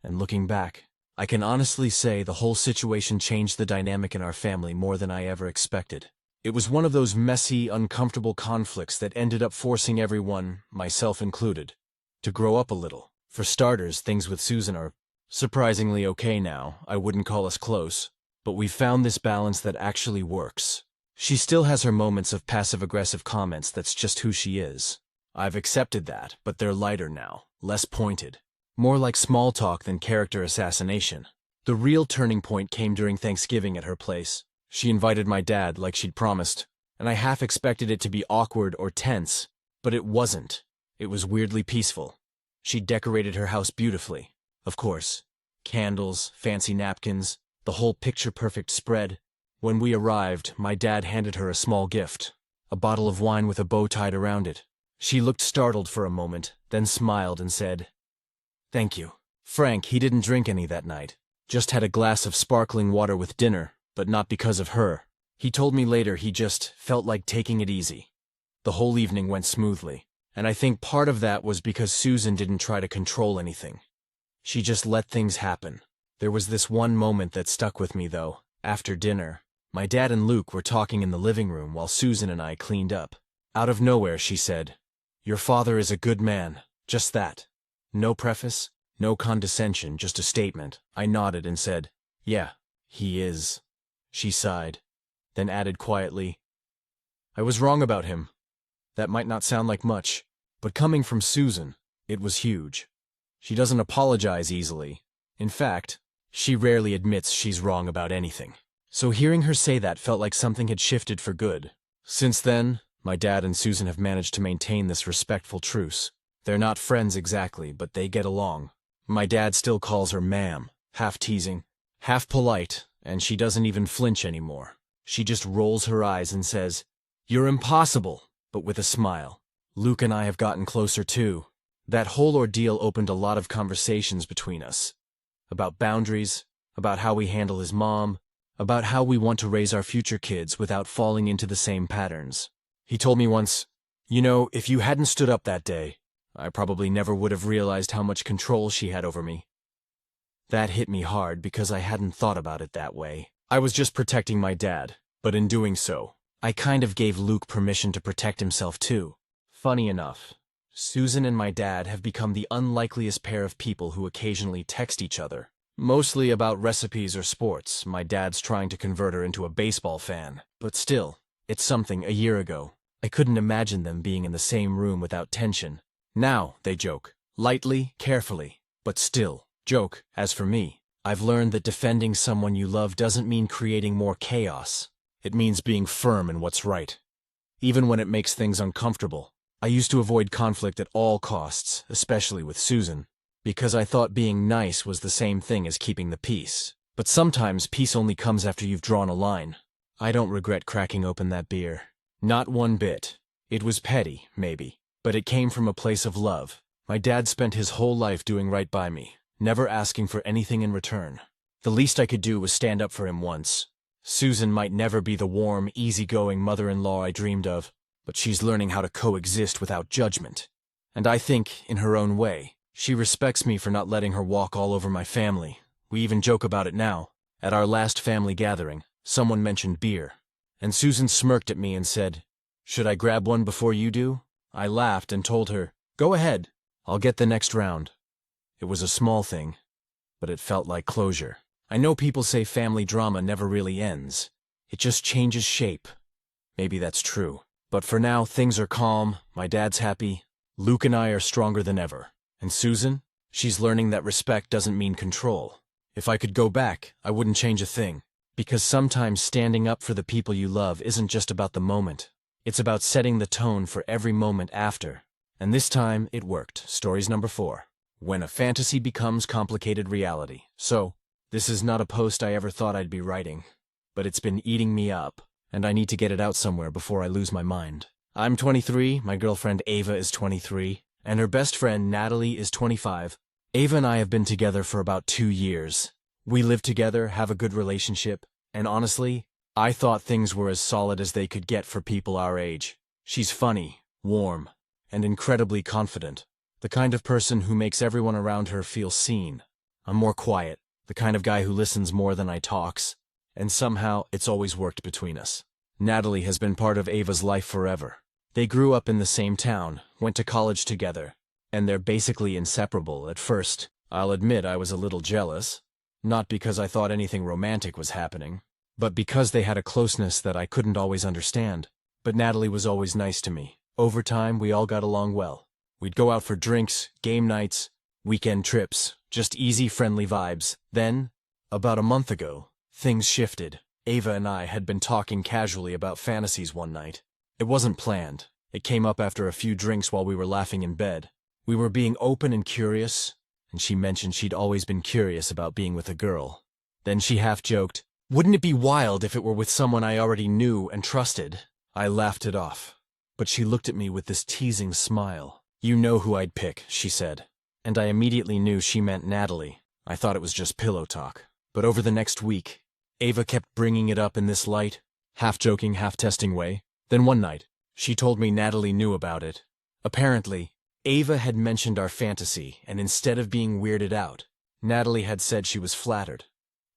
And looking back, I can honestly say the whole situation changed the dynamic in our family more than I ever expected. It was one of those messy, uncomfortable conflicts that ended up forcing everyone, myself included, to grow up a little. For starters, things with Susan are surprisingly okay now. I wouldn't call us close, but we've found this balance that actually works. She still has her moments of passive-aggressive comments. That's just who she is. I've accepted that, but they're lighter now, less pointed. More like small talk than character assassination. The real turning point came during Thanksgiving at her place. She invited my dad like she'd promised, and I half expected it to be awkward or tense, but it wasn't. It was weirdly peaceful. She decorated her house beautifully. Of course. Candles, fancy napkins, the whole picture-perfect spread. When we arrived, my dad handed her a small gift, a bottle of wine with a bow tied around it. She looked startled for a moment, then smiled and said, "Thank you." Frank, he didn't drink any that night, just had a glass of sparkling water with dinner, but not because of her. He told me later he just felt like taking it easy. The whole evening went smoothly, and I think part of that was because Susan didn't try to control anything. She just let things happen. There was this one moment that stuck with me, though. After dinner, my dad and Luke were talking in the living room while Susan and I cleaned up. Out of nowhere, she said, Your father is a good man. Just that. No preface, no condescension, just a statement. I nodded and said, "Yeah, he is." She sighed, then added quietly, "I was wrong about him. That might not sound like much, but coming from Susan, it was huge. She doesn't apologize easily. In fact, she rarely admits she's wrong about anything." So hearing her say that felt like something had shifted for good. Since then, my dad and Susan have managed to maintain this respectful truce. They're not friends exactly, but they get along. My dad still calls her ma'am, half teasing, half polite, and she doesn't even flinch anymore. She just rolls her eyes and says, "You're impossible," but with a smile. Luke and I have gotten closer too. That whole ordeal opened a lot of conversations between us. About boundaries, about how we handle his mom, about how we want to raise our future kids without falling into the same patterns. He told me once, "You know, if you hadn't stood up that day, I probably never would have realized how much control she had over me." That hit me hard because I hadn't thought about it that way. I was just protecting my dad, but in doing so, I kind of gave Luke permission to protect himself too. Funny enough, Susan and my dad have become the unlikeliest pair of people who occasionally text each other. Mostly about recipes or sports. My dad's trying to convert her into a baseball fan. But still, it's something. A year ago, I couldn't imagine them being in the same room without tension. Now, they joke. Lightly, carefully, but still, joke. As for me, I've learned that defending someone you love doesn't mean creating more chaos. It means being firm in what's right. Even when it makes things uncomfortable. I used to avoid conflict at all costs, especially with Susan, because I thought being nice was the same thing as keeping the peace. But sometimes peace only comes after you've drawn a line. I don't regret cracking open that beer. Not one bit. It was petty, maybe, but it came from a place of love. My dad spent his whole life doing right by me, never asking for anything in return. The least I could do was stand up for him once. Susan might never be the warm, easygoing mother-in-law I dreamed of, but she's learning how to coexist without judgment. And I think, in her own way, she respects me for not letting her walk all over my family. We even joke about it now. At our last family gathering, someone mentioned beer, and Susan smirked at me and said, "Should I grab one before you do?" I laughed and told her, "Go ahead, I'll get the next round." It was a small thing, but it felt like closure. I know people say family drama never really ends. It just changes shape. Maybe that's true. But for now, things are calm, my dad's happy, Luke and I are stronger than ever. And Susan? She's learning that respect doesn't mean control. If I could go back, I wouldn't change a thing. Because sometimes standing up for the people you love isn't just about the moment. It's about setting the tone for every moment after. And this time, it worked. Stories number 4. When a fantasy becomes complicated reality. So, this is not a post I ever thought I'd be writing. But it's been eating me up, and I need to get it out somewhere before I lose my mind. I'm 23, my girlfriend Ava is 23, and her best friend Natalie is 25. Ava and I have been together for about 2 years. We live together, have a good relationship, and honestly, I thought things were as solid as they could get for people our age. She's funny, warm, and incredibly confident. The kind of person who makes everyone around her feel seen. I'm more quiet, the kind of guy who listens more than I talks, and somehow it's always worked between us. Natalie has been part of Ava's life forever. They grew up in the same town, went to college together, and they're basically inseparable. At first, I'll admit I was a little jealous, not because I thought anything romantic was happening, but because they had a closeness that I couldn't always understand. But Natalie was always nice to me. Over time, we all got along well. We'd go out for drinks, game nights, weekend trips, just easy, friendly vibes. Then, about a month ago, things shifted. Ava and I had been talking casually about fantasies one night. It wasn't planned. It came up after a few drinks while we were laughing in bed. We were being open and curious, and she mentioned she'd always been curious about being with a girl. Then she half joked, "Wouldn't it be wild if it were with someone I already knew and trusted?" I laughed it off, but she looked at me with this teasing smile. "You know who I'd pick," she said. And I immediately knew she meant Natalie. I thought it was just pillow talk. But over the next week, Ava kept bringing it up in this light, half-joking, half-testing way. Then one night, she told me Natalie knew about it. Apparently, Ava had mentioned our fantasy, and instead of being weirded out, Natalie had said she was flattered.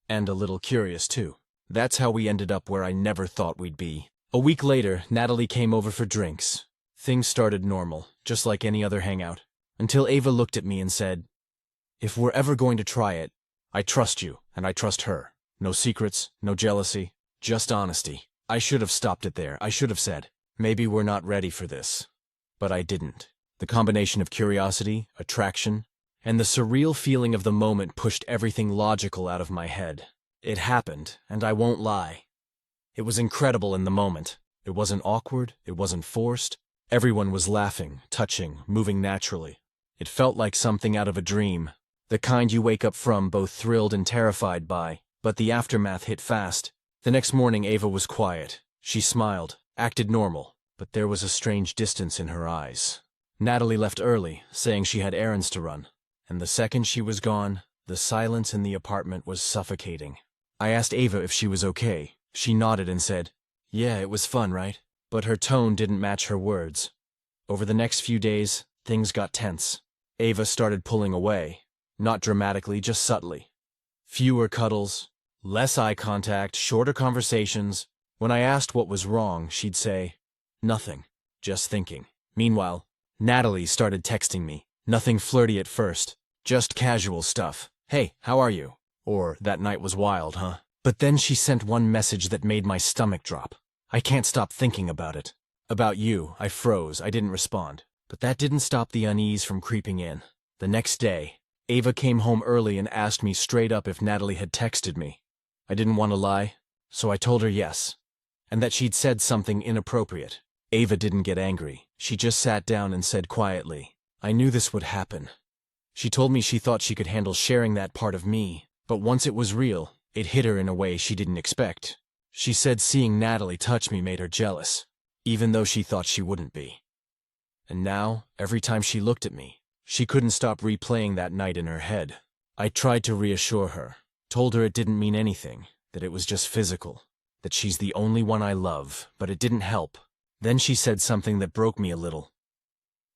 And a little curious, too. That's how we ended up where I never thought we'd be. A week later, Natalie came over for drinks. Things started normal, just like any other hangout, until Ava looked at me and said, "If we're ever going to try it, I trust you, and I trust her. No secrets, no jealousy, just honesty." I should have stopped it there. I should have said, "Maybe we're not ready for this." But I didn't. The combination of curiosity, attraction, and the surreal feeling of the moment pushed everything logical out of my head. It happened, and I won't lie. It was incredible in the moment. It wasn't awkward, it wasn't forced. Everyone was laughing, touching, moving naturally. It felt like something out of a dream, the kind you wake up from both thrilled and terrified by, but the aftermath hit fast. The next morning Ava was quiet. She smiled, acted normal, but there was a strange distance in her eyes. Natalie left early, saying she had errands to run, and the second she was gone, the silence in the apartment was suffocating. I asked Ava if she was okay. She nodded and said, "Yeah, it was fun, right?" But her tone didn't match her words. Over the next few days, things got tense. Ava started pulling away, not dramatically, just subtly. Fewer cuddles, less eye contact, shorter conversations. When I asked what was wrong, she'd say, "Nothing, just thinking." Meanwhile, Natalie started texting me. Nothing flirty at first, just casual stuff. "Hey, how are you?" Or, "That night was wild, huh?" But then she sent one message that made my stomach drop. "I can't stop thinking about it." "About you." I froze. I didn't respond. But that didn't stop the unease from creeping in. The next day, Ava came home early and asked me straight up if Natalie had texted me. I didn't want to lie, so I told her yes, and that she'd said something inappropriate. Ava didn't get angry. She just sat down and said quietly, "I knew this would happen." She told me she thought she could handle sharing that part of me, but once it was real, it hit her in a way she didn't expect. She said seeing Natalie touch me made her jealous, even though she thought she wouldn't be. And now, every time she looked at me, she couldn't stop replaying that night in her head. I tried to reassure her, told her it didn't mean anything, that it was just physical, that she's the only one I love, but it didn't help. Then she said something that broke me a little.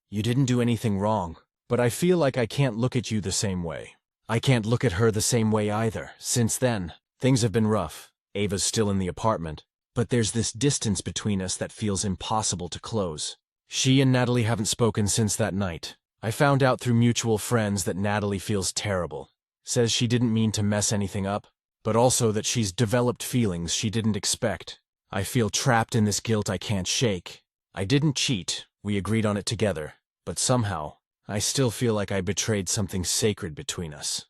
"You didn't do anything wrong, but I feel like I can't look at you the same way." I can't look at her the same way either. Since then, things have been rough. Ava's still in the apartment, but there's this distance between us that feels impossible to close. She and Natalie haven't spoken since that night. I found out through mutual friends that Natalie feels terrible. Says she didn't mean to mess anything up, but also that she's developed feelings she didn't expect. I feel trapped in this guilt I can't shake. I didn't cheat, we agreed on it together, but somehow, I still feel like I betrayed something sacred between us.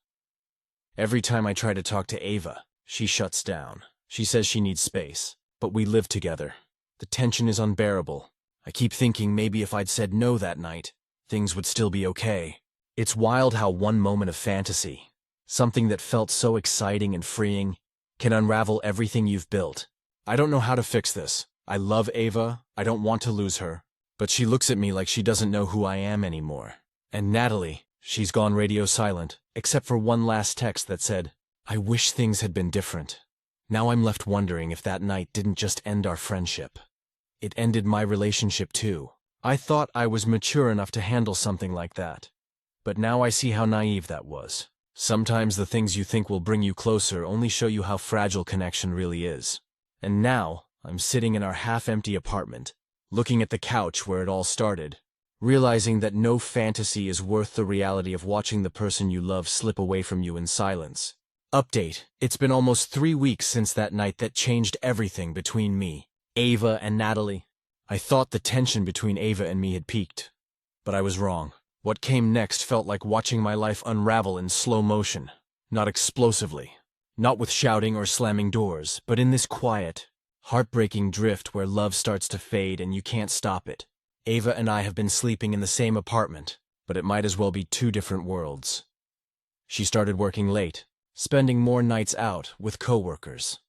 Every time I try to talk to Ava, she shuts down. She says she needs space, but we live together. The tension is unbearable. I keep thinking maybe if I'd said no that night, things would still be okay. It's wild how one moment of fantasy, something that felt so exciting and freeing, can unravel everything you've built. I don't know how to fix this. I love Ava, I don't want to lose her, but she looks at me like she doesn't know who I am anymore. And Natalie, she's gone radio silent, except for one last text that said, "I wish things had been different." Now I'm left wondering if that night didn't just end our friendship. It ended my relationship too. I thought I was mature enough to handle something like that. But now I see how naive that was. Sometimes the things you think will bring you closer only show you how fragile connection really is. And now, I'm sitting in our half-empty apartment, looking at the couch where it all started, realizing that no fantasy is worth the reality of watching the person you love slip away from you in silence. Update: it's been almost 3 weeks since that night that changed everything between me, Ava, and Natalie. I thought the tension between Ava and me had peaked, but I was wrong. What came next felt like watching my life unravel in slow motion, not explosively, not with shouting or slamming doors, but in this quiet, heartbreaking drift where love starts to fade and you can't stop it. Ava and I have been sleeping in the same apartment, but it might as well be 2 different worlds. She started working late, spending more nights out with coworkers.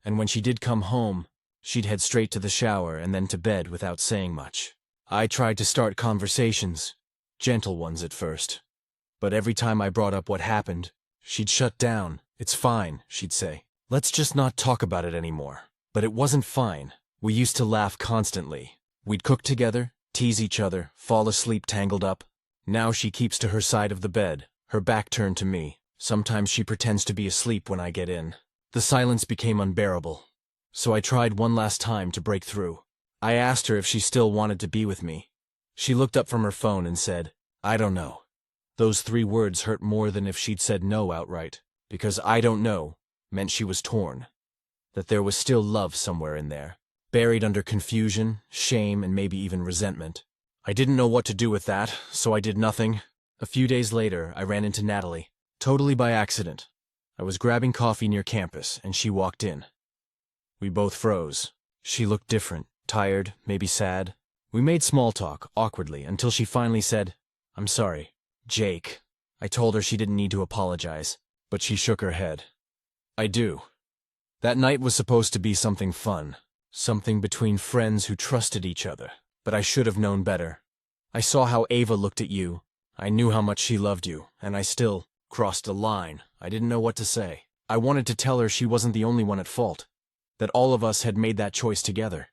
And when she did come home, she'd head straight to the shower and then to bed without saying much. I tried to start conversations, gentle ones at first, but every time I brought up what happened, she'd shut down. "It's fine," she'd say. "Let's just not talk about it anymore." But it wasn't fine. We used to laugh constantly. We'd cook together, tease each other, fall asleep tangled up. Now she keeps to her side of the bed, her back turned to me. Sometimes she pretends to be asleep when I get in. The silence became unbearable. So I tried one last time to break through. I asked her if she still wanted to be with me. She looked up from her phone and said, "I don't know." Those 3 words hurt more than if she'd said no outright, because "I don't know" meant she was torn, that there was still love somewhere in there, buried under confusion, shame, and maybe even resentment. I didn't know what to do with that, so I did nothing. A few days later, I ran into Natalie, totally by accident. I was grabbing coffee near campus, and she walked in. We both froze. She looked different, tired, maybe sad. We made small talk, awkwardly, until she finally said, "I'm sorry, Jake." I told her she didn't need to apologize, but she shook her head. "I do. That night was supposed to be something fun, something between friends who trusted each other, but I should have known better. I saw how Ava looked at you. I knew how much she loved you, and I still crossed a line. I didn't know what to say. I wanted to tell her she wasn't the only one at fault, that all of us had made that choice together.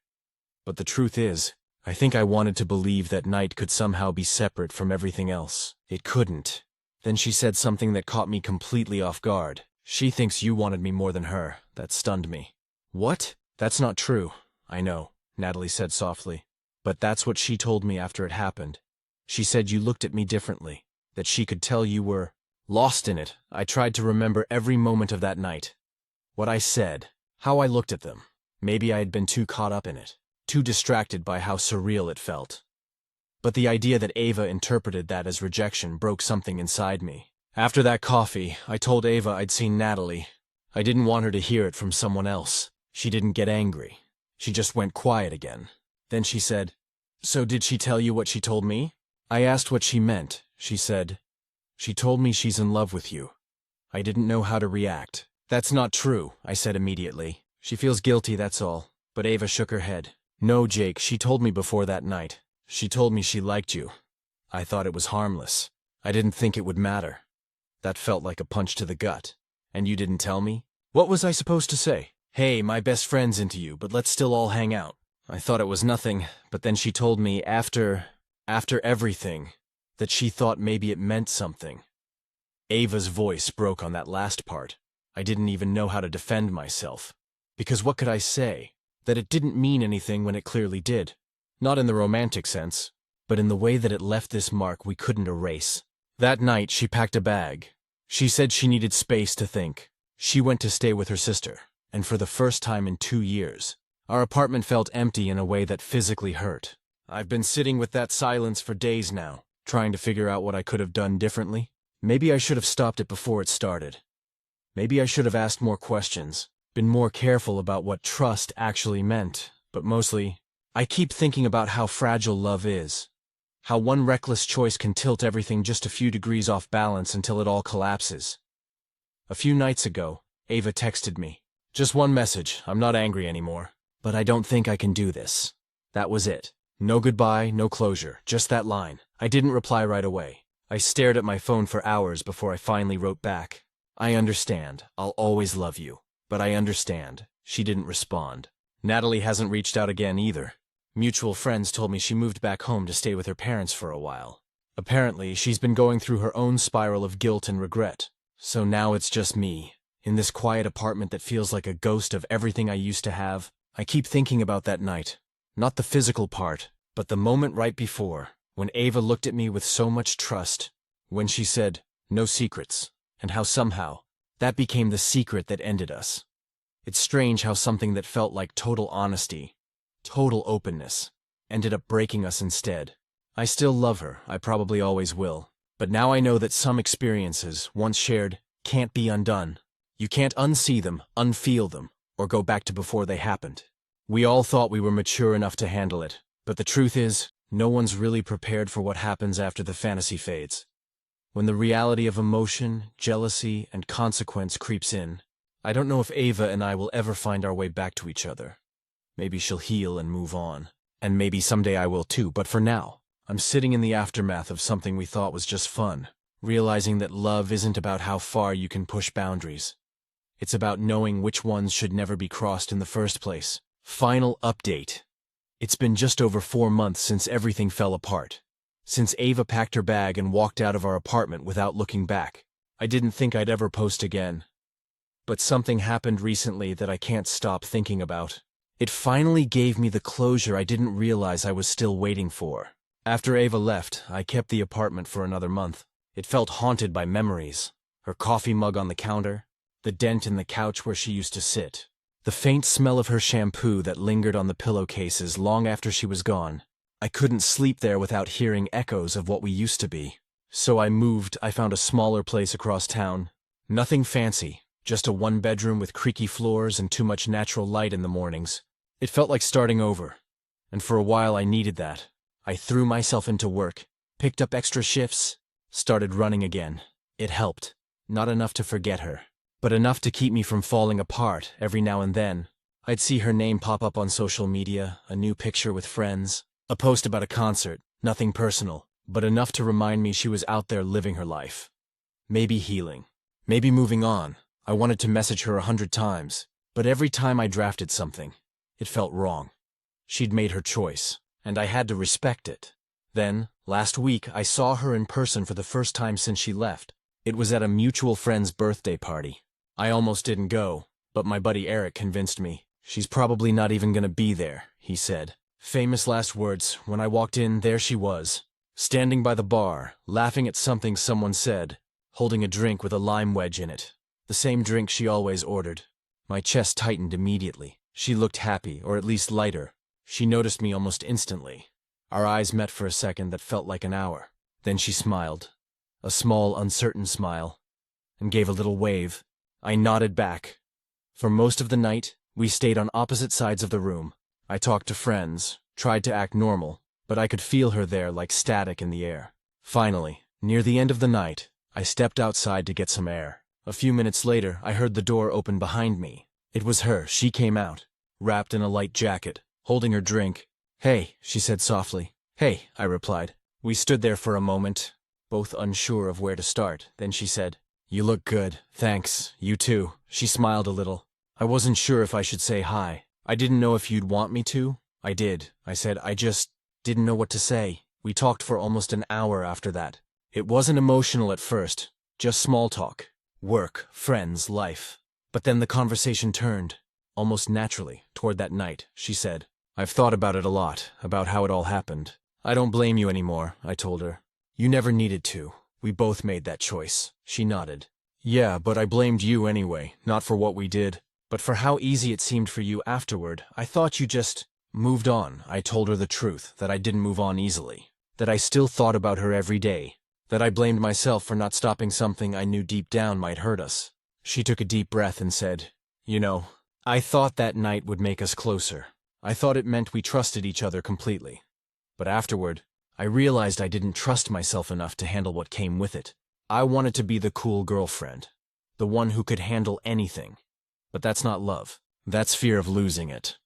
But the truth is, I think I wanted to believe that night could somehow be separate from everything else. It couldn't. Then she said something that caught me completely off guard. "She thinks you wanted me more than her." That stunned me. "What? That's not true." "I know," Natalie said softly. "But that's what she told me after it happened. She said you looked at me differently, that she could tell you were lost in it." I tried to remember every moment of that night. What I said, how I looked at them. Maybe I had been too caught up in it, too distracted by how surreal it felt. But the idea that Ava interpreted that as rejection broke something inside me. After that coffee, I told Ava I'd seen Natalie. I didn't want her to hear it from someone else. She didn't get angry. She just went quiet again. Then she said, "So did she tell you what she told me?" I asked what she meant. She said, "She told me she's in love with you." I didn't know how to react. "That's not true," I said immediately. "She feels guilty, that's all." But Ava shook her head. "No, Jake, she told me before that night. She told me she liked you. I thought it was harmless. I didn't think it would matter." That felt like a punch to the gut. "And you didn't tell me?" What was I supposed to say? "Hey, my best friend's into you, but let's still all hang out." I thought it was nothing, but then she told me after everything, that she thought maybe it meant something. Ava's voice broke on that last part. I didn't even know how to defend myself. Because what could I say? That it didn't mean anything when it clearly did. Not in the romantic sense, but in the way that it left this mark we couldn't erase. That night, she packed a bag. She said she needed space to think. She went to stay with her sister, and for the first time in 2 years, our apartment felt empty in a way that physically hurt. I've been sitting with that silence for days now, trying to figure out what I could have done differently. Maybe I should have stopped it before it started. Maybe I should have asked more questions, been more careful about what trust actually meant, but mostly, I keep thinking about how fragile love is. How one reckless choice can tilt everything just a few degrees off balance until it all collapses. A few nights ago, Ava texted me. "Just one message, I'm not angry anymore, but I don't think I can do this." That was it. No goodbye, no closure, just that line. I didn't reply right away. I stared at my phone for hours before I finally wrote back. "I understand, I'll always love you, but I understand." She didn't respond. Natalie hasn't reached out again either. Mutual friends told me she moved back home to stay with her parents for a while. Apparently, she's been going through her own spiral of guilt and regret. So now it's just me, in this quiet apartment that feels like a ghost of everything I used to have. I keep thinking about that night. Not the physical part, but the moment right before, when Ava looked at me with so much trust, when she said, "No secrets," and how somehow, that became the secret that ended us. It's strange how something that felt like total honesty, total openness, ended up breaking us instead. I still love her, I probably always will, but now I know that some experiences, once shared, can't be undone. You can't unsee them, unfeel them, or go back to before they happened. We all thought we were mature enough to handle it, but the truth is, no one's really prepared for what happens after the fantasy fades. When the reality of emotion, jealousy, and consequence creeps in, I don't know if Ava and I will ever find our way back to each other. Maybe she'll heal and move on, and maybe someday I will too, but for now, I'm sitting in the aftermath of something we thought was just fun, realizing that love isn't about how far you can push boundaries. It's about knowing which ones should never be crossed in the first place. Final update. It's been just over 4 months since everything fell apart. Since Ava packed her bag and walked out of our apartment without looking back. I didn't think I'd ever post again. But something happened recently that I can't stop thinking about. It finally gave me the closure I didn't realize I was still waiting for. After Ava left, I kept the apartment for another month. It felt haunted by memories. Her coffee mug on the counter, the dent in the couch where she used to sit, the faint smell of her shampoo that lingered on the pillowcases long after she was gone. I couldn't sleep there without hearing echoes of what we used to be. So I moved. I found a smaller place across town. Nothing fancy, just a one-bedroom with creaky floors and too much natural light in the mornings. It felt like starting over, and for a while I needed that. I threw myself into work, picked up extra shifts, started running again. It helped. Not enough to forget her, but enough to keep me from falling apart every now and then. I'd see her name pop up on social media, a new picture with friends, a post about a concert, nothing personal, but enough to remind me she was out there living her life. Maybe healing. Maybe moving on. I wanted to message her 100 times, but every time I drafted something, it felt wrong. She'd made her choice, and I had to respect it. Then, last week, I saw her in person for the first time since she left. It was at a mutual friend's birthday party. I almost didn't go, but my buddy Eric convinced me. She's probably not even gonna be there, he said. Famous last words. When I walked in, there she was, standing by the bar, laughing at something someone said, holding a drink with a lime wedge in it. The same drink she always ordered. My chest tightened immediately. She looked happy, or at least lighter. She noticed me almost instantly. Our eyes met for a second that felt like an hour. Then she smiled. A small, uncertain smile, and gave a little wave. I nodded back. For most of the night, we stayed on opposite sides of the room. I talked to friends, tried to act normal, but I could feel her there like static in the air. Finally, near the end of the night, I stepped outside to get some air. A few minutes later, I heard the door open behind me. It was her. She came out, wrapped in a light jacket, holding her drink. "Hey," she said softly. "Hey," I replied. We stood there for a moment, both unsure of where to start. Then she said, "You look good." "Thanks, you too." She smiled a little. I wasn't sure if I should say hi. "I didn't know if you'd want me to." "I did," I said. "I just didn't know what to say." We talked for almost an hour after that. It wasn't emotional at first, just small talk. Work, friends, life. But then the conversation turned, almost naturally, toward that night. She said, "I've thought about it a lot, about how it all happened. I don't blame you anymore," I told her. "You never needed to. We both made that choice." She nodded. "Yeah, but I blamed you anyway, not for what we did, but for how easy it seemed for you afterward. I thought you just moved on." I told her the truth, that I didn't move on easily, that I still thought about her every day, that I blamed myself for not stopping something I knew deep down might hurt us. She took a deep breath and said, "You know, I thought that night would make us closer. I thought it meant we trusted each other completely. But afterward, I realized I didn't trust myself enough to handle what came with it. I wanted to be the cool girlfriend, the one who could handle anything. But that's not love. That's fear of losing it."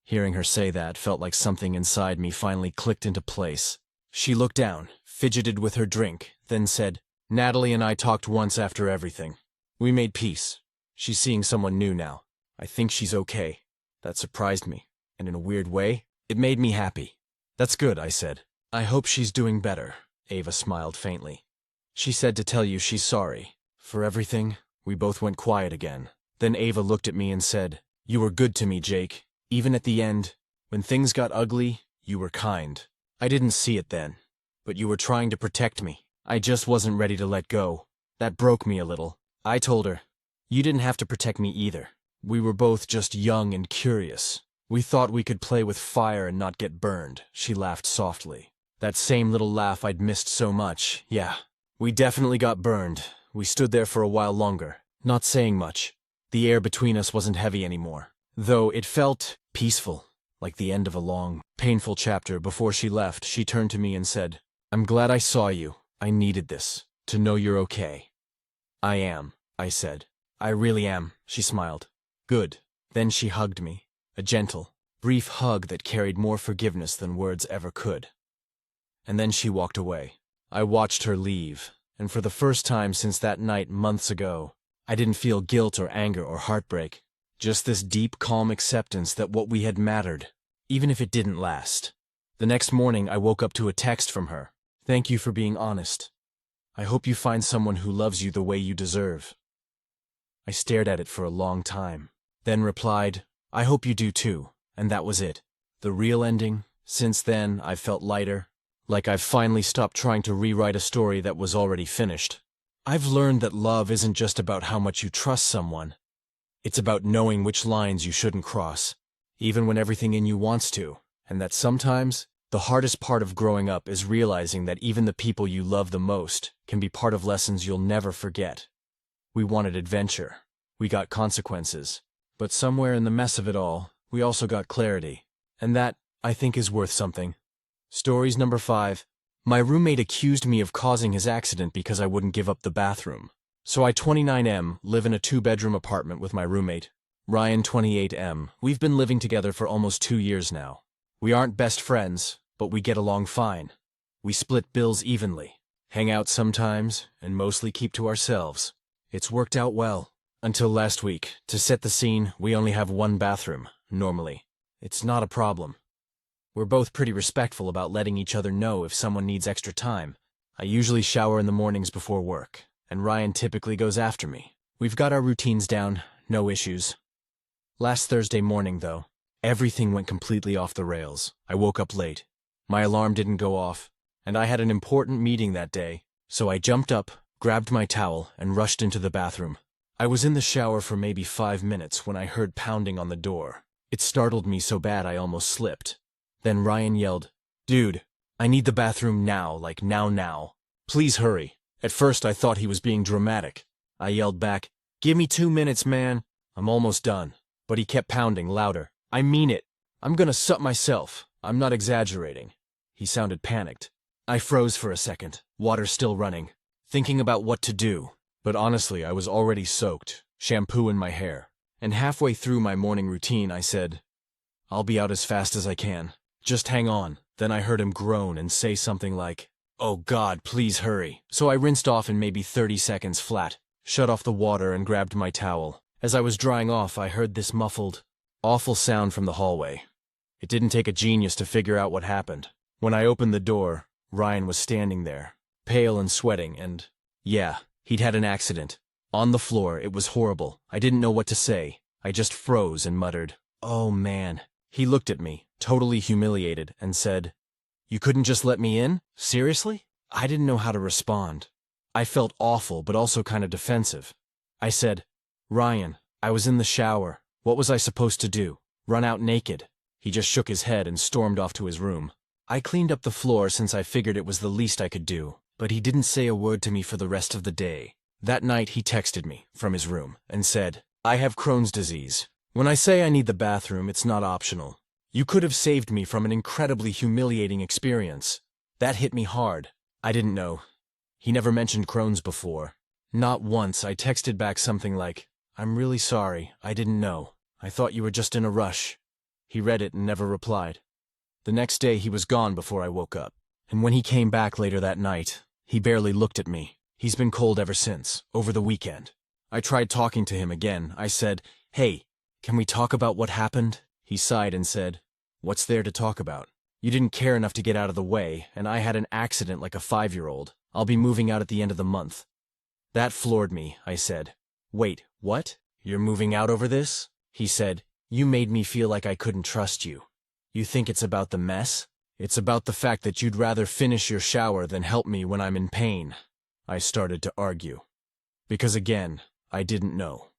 Hearing her say that felt like something inside me finally clicked into place. She looked down, fidgeted with her drink, then said, "Natalie and I talked once after everything. We made peace. She's seeing someone new now. I think she's okay." That surprised me, and in a weird way, it made me happy. "That's good," I said. "I hope she's doing better." Ava smiled faintly. "She said to tell you she's sorry for everything." We both went quiet again. Then Ava looked at me and said, "You were good to me, Jake. Even at the end, when things got ugly, you were kind. I didn't see it then, but you were trying to protect me. I just wasn't ready to let go. That broke me a little." I told her, "You didn't have to protect me either. We were both just young and curious. We thought we could play with fire and not get burned." She laughed softly. That same little laugh I'd missed so much. Yeah, we definitely got burned. We stood there for a while longer, not saying much. The air between us wasn't heavy anymore, though it felt peaceful, like the end of a long, painful chapter. Before she left, she turned to me and said, "I'm glad I saw you. I needed this, to know you're okay." "I am," I said. "I really am," she smiled. "Good." Then she hugged me, a gentle, brief hug that carried more forgiveness than words ever could. And then she walked away. I watched her leave, and for the first time since that night months ago, I didn't feel guilt or anger or heartbreak, just this deep, calm acceptance that what we had mattered, even if it didn't last. The next morning, I woke up to a text from her. "Thank you for being honest. I hope you find someone who loves you the way you deserve." I stared at it for a long time, then replied, "I hope you do too." And that was it. The real ending. Since then, I've felt lighter, like I've finally stopped trying to rewrite a story that was already finished. I've learned that love isn't just about how much you trust someone. It's about knowing which lines you shouldn't cross, even when everything in you wants to, and that sometimes, the hardest part of growing up is realizing that even the people you love the most can be part of lessons you'll never forget. We wanted adventure. We got consequences. But somewhere in the mess of it all, we also got clarity. And that, I think, is worth something. Stories number 5. My roommate accused me of causing his accident because I wouldn't give up the bathroom. So I, 29M, live in a 2-bedroom apartment with my roommate, Ryan, 28M. We've been living together for almost 2 years now. We aren't best friends, but we get along fine. We split bills evenly, hang out sometimes, and mostly keep to ourselves. It's worked out well. Until last week. To set the scene, we only have one bathroom, normally. It's not a problem. We're both pretty respectful about letting each other know if someone needs extra time. I usually shower in the mornings before work, and Ryan typically goes after me. We've got our routines down, no issues. Last Thursday morning, though, everything went completely off the rails. I woke up late. My alarm didn't go off, and I had an important meeting that day, so I jumped up, grabbed my towel, and rushed into the bathroom. I was in the shower for maybe 5 minutes when I heard pounding on the door. It startled me so bad I almost slipped. Then Ryan yelled, "Dude, I need the bathroom now, like now. Please hurry." At first I thought he was being dramatic. I yelled back, "Give me 2 minutes, man. I'm almost done." But he kept pounding louder. "I mean it. I'm gonna sup myself. I'm not exaggerating." He sounded panicked. I froze for a second, water still running, thinking about what to do. But honestly, I was already soaked, shampoo in my hair. And halfway through my morning routine, I said, "I'll be out as fast as I can. Just hang on." Then I heard him groan and say something like, "Oh God, please hurry." So I rinsed off in maybe 30 seconds flat, shut off the water and grabbed my towel. As I was drying off, I heard this muffled, awful sound from the hallway. It didn't take a genius to figure out what happened. When I opened the door, Ryan was standing there, pale and sweating, and, yeah, he'd had an accident. On the floor, it was horrible. I didn't know what to say. I just froze and muttered, "Oh man." He looked at me, totally humiliated, and said, "You couldn't just let me in? Seriously?" I didn't know how to respond. I felt awful, but also kind of defensive. I said, "Ryan, I was in the shower. What was I supposed to do? Run out naked?" He just shook his head and stormed off to his room. I cleaned up the floor since I figured it was the least I could do, but he didn't say a word to me for the rest of the day. That night he texted me from his room and said, "I have Crohn's disease. When I say I need the bathroom, it's not optional. You could have saved me from an incredibly humiliating experience." That hit me hard. I didn't know. He never mentioned Crohn's before. Not once. I texted back something like, "I'm really sorry. I didn't know. I thought you were just in a rush." He read it and never replied. The next day he was gone before I woke up. And when he came back later that night, he barely looked at me. He's been cold ever since, over the weekend. I tried talking to him again. I said, "Hey, can we talk about what happened?" He sighed and said, "What's there to talk about? You didn't care enough to get out of the way, and I had an accident like a 5-year-old. I'll be moving out at the end of the month." That floored me. I said, "Wait, what? You're moving out over this?" He said, "You made me feel like I couldn't trust you. You think it's about the mess? It's about the fact that you'd rather finish your shower than help me when I'm in pain." I started to argue. Because again, I didn't know.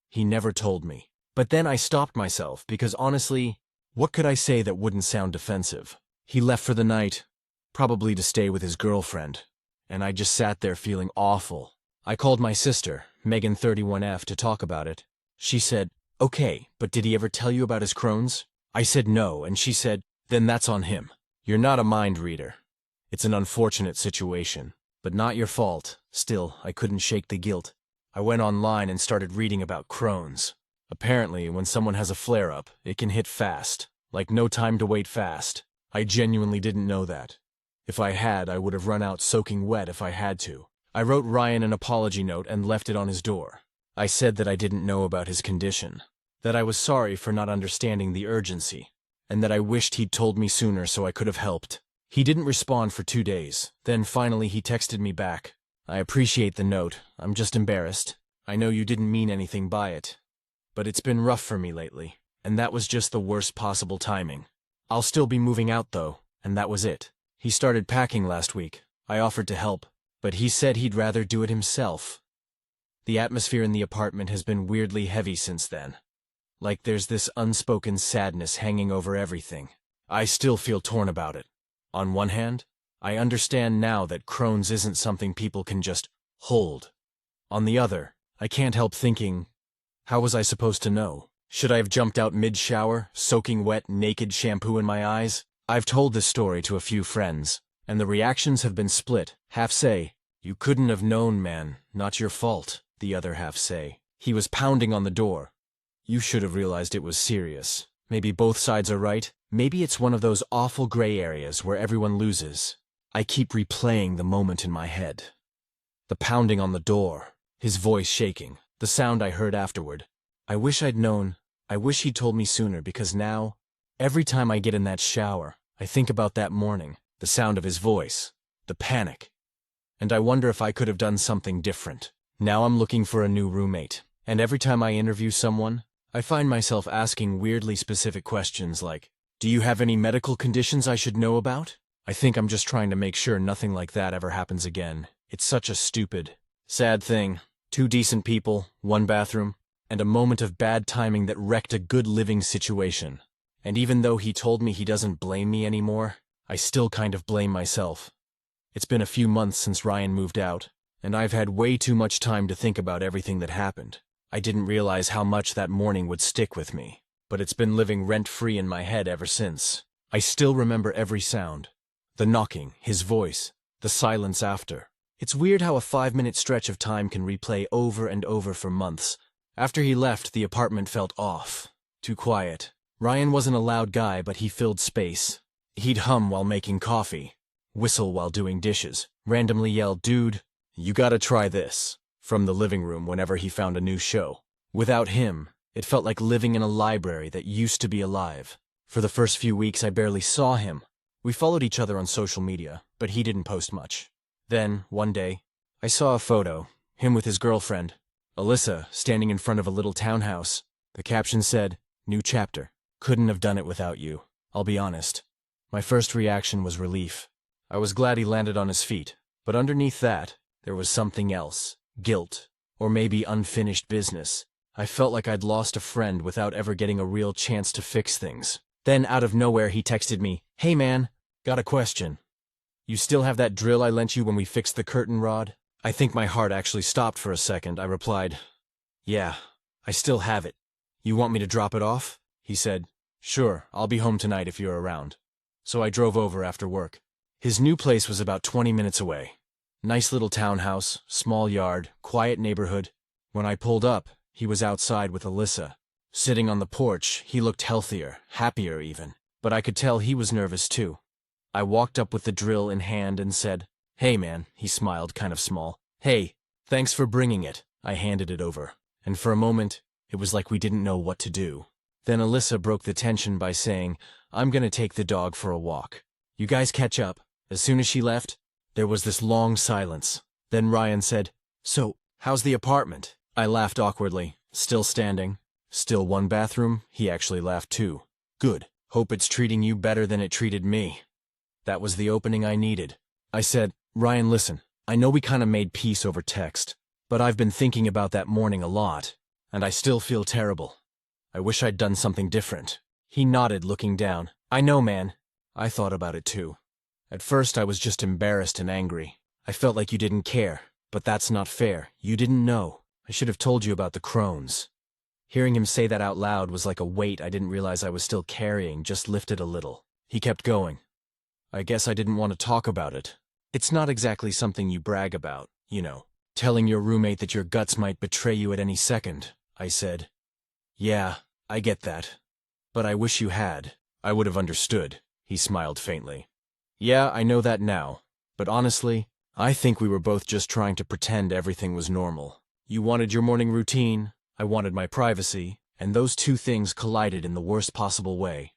He never told me. But then I stopped myself because honestly, what could I say that wouldn't sound defensive? He left for the night, probably to stay with his girlfriend, and I just sat there feeling awful. I called my sister, Megan 31F, to talk about it. She said, "Okay, but did he ever tell you about his Crohn's?" I said no, and she said, "Then that's on him. You're not a mind reader. It's an unfortunate situation, but not your fault." Still, I couldn't shake the guilt. I went online and started reading about Crohn's. Apparently, when someone has a flare-up, it can hit fast, like no time to wait fast. I genuinely didn't know that. If I had, I would have run out soaking wet if I had to. I wrote Ryan an apology note and left it on his door. I said that I didn't know about his condition, that I was sorry for not understanding the urgency, and that I wished he'd told me sooner so I could have helped. He didn't respond for 2 days. Then finally he texted me back. "I appreciate the note. I'm just embarrassed. I know you didn't mean anything by it. But it's been rough for me lately. and that was just the worst possible timing. I'll still be moving out though, and that was it. He started packing last week. I offered to help, but he said he'd rather do it himself. The atmosphere in the apartment has been weirdly heavy since then. Like there's this unspoken sadness hanging over everything. I still feel torn about it. On one hand, I understand now that Crohn's isn't something people can just hold. On the other, I can't help thinking, how was I supposed to know? Should I have jumped out mid-shower, soaking wet, naked shampoo in my eyes? I've told this story to a few friends, and the reactions have been split. Half say, "You couldn't have known, man, not your fault." The other half say, "He was pounding on the door. You should have realized it was serious." Maybe both sides are right. Maybe it's one of those awful gray areas where everyone loses. I keep replaying the moment in my head. The pounding on the door, his voice shaking, the sound I heard afterward. I wish I'd known. I wish he'd told me sooner, because now, every time I get in that shower, I think about that morning, the sound of his voice, the panic. And I wonder if I could have done something different. Now I'm looking for a new roommate, and every time I interview someone, I find myself asking weirdly specific questions like, "Do you have any medical conditions I should know about?" I think I'm just trying to make sure nothing like that ever happens again. It's such a stupid, sad thing. 2 decent people, 1 bathroom, and a moment of bad timing that wrecked a good living situation. And even though he told me he doesn't blame me anymore, I still kind of blame myself. It's been a few months since Ryan moved out, and I've had way too much time to think about everything that happened. I didn't realize how much that morning would stick with me, but it's been living rent-free in my head ever since. I still remember every sound. The knocking, his voice, the silence after. It's weird how a 5-minute stretch of time can replay over and over for months. After he left, the apartment felt off. Too quiet. Ryan wasn't a loud guy, but he filled space. He'd hum while making coffee, whistle while doing dishes, randomly yell, "Dude, you gotta try this," from the living room whenever he found a new show. Without him, it felt like living in a library that used to be alive. For the first few weeks, I barely saw him. We followed each other on social media, but he didn't post much. Then, one day, I saw a photo, him with his girlfriend, Alyssa, standing in front of a little townhouse. The caption said, "New chapter. Couldn't have done it without you." I'll be honest. My first reaction was relief. I was glad he landed on his feet, but underneath that, there was something else. Guilt, or maybe unfinished business. I felt like I'd lost a friend without ever getting a real chance to fix things. Then, out of nowhere, he texted me, "Hey man, got a question. You still have that drill I lent you when we fixed the curtain rod?" I think my heart actually stopped for a second. I replied, "Yeah, I still have it. You want me to drop it off?" He said, "Sure, I'll be home tonight if you're around." So I drove over after work. His new place was about 20 minutes away. Nice little townhouse, small yard, quiet neighborhood. When I pulled up, he was outside with Alyssa. Sitting on the porch, he looked healthier, happier even. But I could tell he was nervous too. I walked up with the drill in hand and said, "Hey man," he smiled, kind of small. "Hey, thanks for bringing it." I handed it over. And for a moment, it was like we didn't know what to do. Then Alyssa broke the tension by saying, "I'm gonna take the dog for a walk. You guys catch up." As soon as she left, there was this long silence. Then Ryan said, "So, how's the apartment?" I laughed awkwardly. "Still standing. Still 1 bathroom." He actually laughed too. "Good. Hope it's treating you better than it treated me." That was the opening I needed. I said, "Ryan, listen, I know we kinda made peace over text, but I've been thinking about that morning a lot, and I still feel terrible. I wish I'd done something different." He nodded, looking down. "I know, man. I thought about it too. At first I was just embarrassed and angry. I felt like you didn't care, but that's not fair. You didn't know. I should have told you about the Crohn's." Hearing him say that out loud was like a weight I didn't realize I was still carrying, just lifted a little. He kept going. "I guess I didn't want to talk about it. It's not exactly something you brag about, you know, telling your roommate that your guts might betray you at any second," I said. "Yeah, I get that. But I wish you had. I would have understood." He smiled faintly. "Yeah, I know that now. But honestly, I think we were both just trying to pretend everything was normal. You wanted your morning routine, I wanted my privacy, and those two things collided in the worst possible way."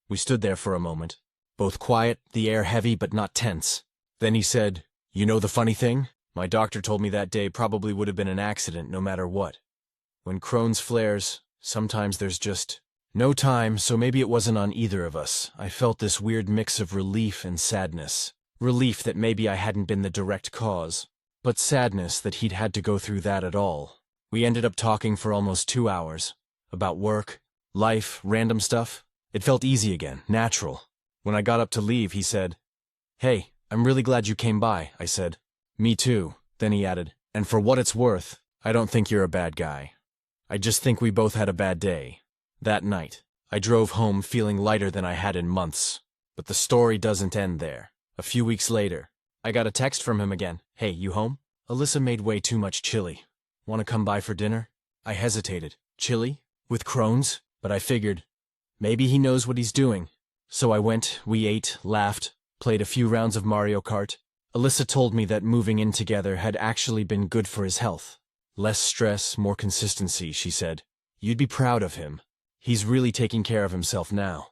We stood there for a moment, both quiet, the air heavy but not tense. Then he said, "You know the funny thing? My doctor told me that day probably would have been an accident no matter what. When Crohn's flares, sometimes there's just No time, so maybe it wasn't on either of us. I felt this weird mix of relief and sadness. Relief that maybe I hadn't been the direct cause, but sadness that he'd had to go through that at all. We ended up talking for almost 2 hours. About work, life, random stuff. It felt easy again, natural. When I got up to leave, he said, "Hey, I'm really glad you came by," I said. "Me too," then he added, "and for what it's worth, I don't think you're a bad guy. I just think we both had a bad day." That night, I drove home feeling lighter than I had in months. But the story doesn't end there. A few weeks later, I got a text from him again. "Hey, you home? Alyssa made way too much chili. Want to come by for dinner?" I hesitated. Chili? With Crohn's? But I figured, maybe he knows what he's doing. So I went, we ate, laughed, played a few rounds of Mario Kart. Alyssa told me that moving in together had actually been good for his health. Less stress, more consistency, she said. You'd be proud of him. He's really taking care of himself now.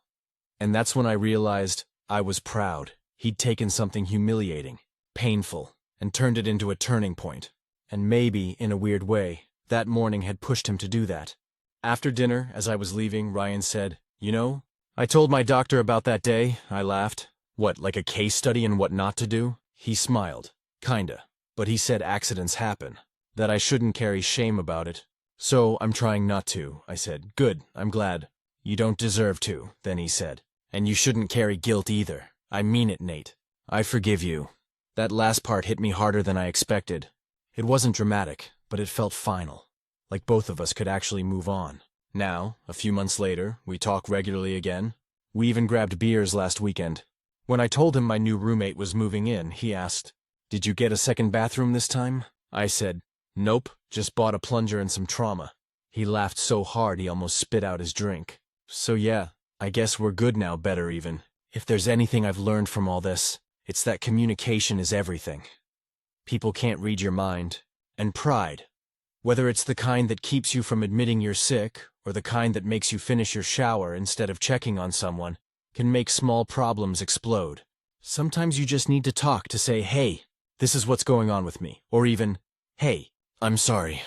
And that's when I realized I was proud. He'd taken something humiliating, painful, and turned it into a turning point. And maybe, in a weird way, that morning had pushed him to do that. After dinner, as I was leaving, Ryan said, "You know, I told my doctor about that day." I laughed. "What, like a case study in what not to do?" He smiled. "Kinda. But he said accidents happen. That I shouldn't carry shame about it. So I'm trying not to," I said. "Good, I'm glad." "You don't deserve to," then he said. "And you shouldn't carry guilt either. I mean it, Nate. I forgive you." That last part hit me harder than I expected. It wasn't dramatic, but it felt final. Like both of us could actually move on. Now, a few months later, we talk regularly again. We even grabbed beers last weekend. When I told him my new roommate was moving in, he asked, "Did you get a second bathroom this time?" I said, "Nope, just bought a plunger and some trauma." He laughed so hard he almost spit out his drink. So yeah, I guess we're good now, better even. If there's anything I've learned from all this, it's that communication is everything. People can't read your mind. And pride, whether it's the kind that keeps you from admitting you're sick, or the kind that makes you finish your shower instead of checking on someone, can make small problems explode. Sometimes you just need to talk to say, "Hey, this is what's going on with me," or even, "Hey, I'm sorry.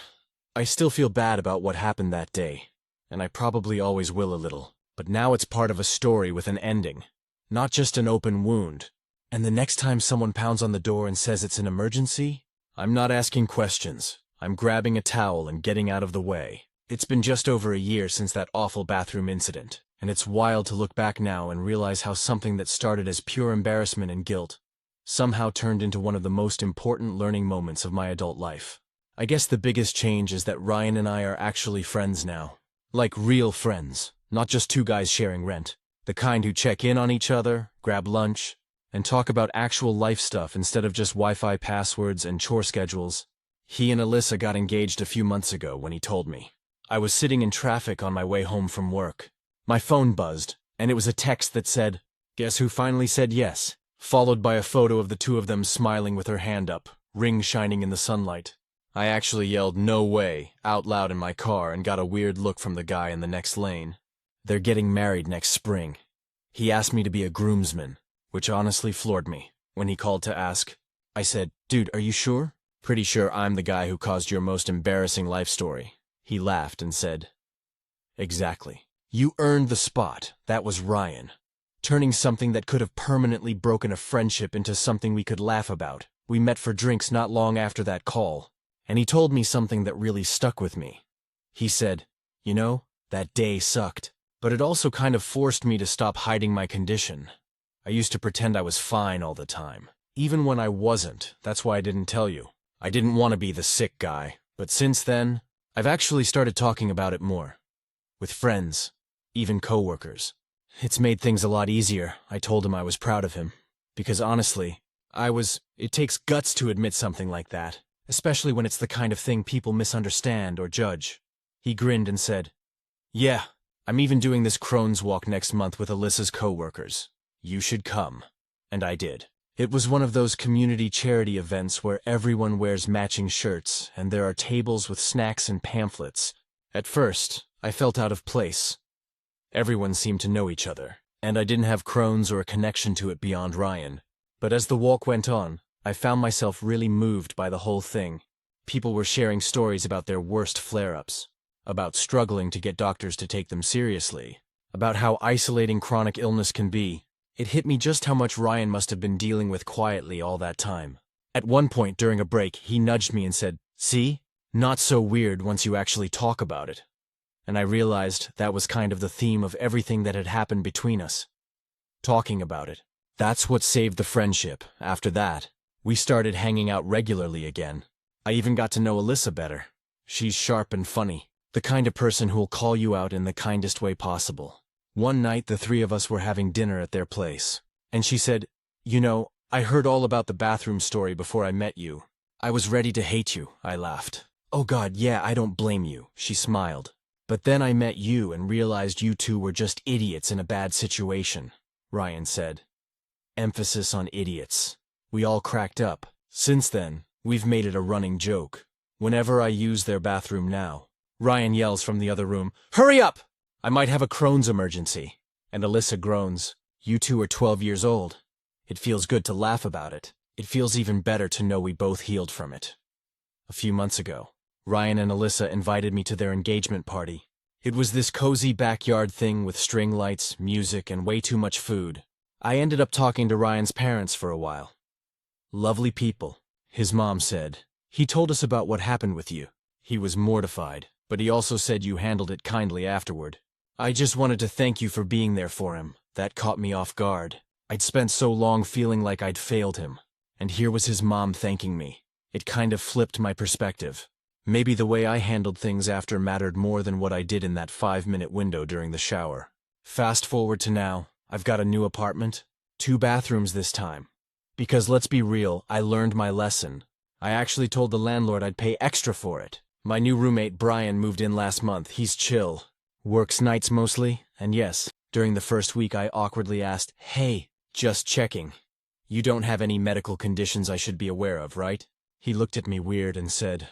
I still feel bad about what happened that day, and I probably always will a little, but now it's part of a story with an ending, not just an open wound. And the next time someone pounds on the door and says it's an emergency, I'm not asking questions. I'm grabbing a towel and getting out of the way." It's been just over a year since that awful bathroom incident, and it's wild to look back now and realize how something that started as pure embarrassment and guilt somehow turned into one of the most important learning moments of my adult life. I guess the biggest change is that Ryan and I are actually friends now. Like real friends, not just two guys sharing rent. The kind who check in on each other, grab lunch, and talk about actual life stuff instead of just Wi-Fi passwords and chore schedules. He and Alyssa got engaged a few months ago when he told me. I was sitting in traffic on my way home from work. My phone buzzed, and it was a text that said, "Guess who finally said yes?" Followed by a photo of the two of them smiling with her hand up, ring shining in the sunlight. I actually yelled, "No way," out loud in my car and got a weird look from the guy in the next lane. They're getting married next spring. He asked me to be a groomsman, which honestly floored me. When he called to ask, I said, "Dude, are you sure?" "Pretty sure I'm the guy who caused your most embarrassing life story." He laughed and said, "Exactly. You earned the spot. That was Ryan. Turning something that could have permanently broken a friendship into something we could laugh about. We met for drinks not long after that call, and he told me something that really stuck with me. He said, "You know, that day sucked, but it also kind of forced me to stop hiding my condition. I used to pretend I was fine all the time, even when I wasn't. That's why I didn't tell you. I didn't want to be the sick guy. But since then, I've actually started talking about it more. With friends, even coworkers. It's made things a lot easier." I told him I was proud of him. Because honestly, it takes guts to admit something like that, especially when it's the kind of thing people misunderstand or judge. He grinned and said, "Yeah, I'm even doing this Crohn's walk next month with Alyssa's coworkers. You should come." And I did. It was one of those community charity events where everyone wears matching shirts and there are tables with snacks and pamphlets. At first, I felt out of place. Everyone seemed to know each other, and I didn't have Crohn's or a connection to it beyond Ryan. But as the walk went on, I found myself really moved by the whole thing. People were sharing stories about their worst flare-ups. about struggling to get doctors to take them seriously, about how isolating chronic illness can be. It hit me just how much Ryan must have been dealing with quietly all that time. At one point during a break, he nudged me and said, "See? Not so weird once you actually talk about it." And I realized that was kind of the theme of everything that had happened between us. Talking about it. That's what saved the friendship. After that, we started hanging out regularly again. I even got to know Alyssa better. She's sharp and funny, the kind of person who'll call you out in the kindest way possible. One night, the three of us were having dinner at their place, and she said, "You know, I heard all about the bathroom story before I met you. I was ready to hate you," I laughed. "Oh God, yeah, I don't blame you," she smiled. "But then I met you and realized you two were just idiots in a bad situation," Ryan said. Emphasis on idiots. We all cracked up. Since then, we've made it a running joke. Whenever I use their bathroom now, Ryan yells from the other room, "Hurry up! I might have a Crohn's emergency." And Alyssa groans, "You two are 12 years old." It feels good to laugh about it. It feels even better to know we both healed from it. A few months ago, Ryan and Alyssa invited me to their engagement party. It was this cozy backyard thing with string lights, music, and way too much food. I ended up talking to Ryan's parents for a while. Lovely people, his mom said. He told us about what happened with you. He was mortified, but he also said you handled it kindly afterward. I just wanted to thank you for being there for him. That caught me off guard. I'd spent so long feeling like I'd failed him. And here was his mom thanking me. It kind of flipped my perspective. Maybe the way I handled things after mattered more than what I did in that 5-minute window during the shower. Fast forward to now, I've got a new apartment, 2 bathrooms this time. Because let's be real, I learned my lesson. I actually told the landlord I'd pay extra for it. My new roommate Brian moved in last month. He's chill. Works nights mostly, and yes, during the first week I awkwardly asked, "Hey, just checking. You don't have any medical conditions I should be aware of, right?" He looked at me weird and said,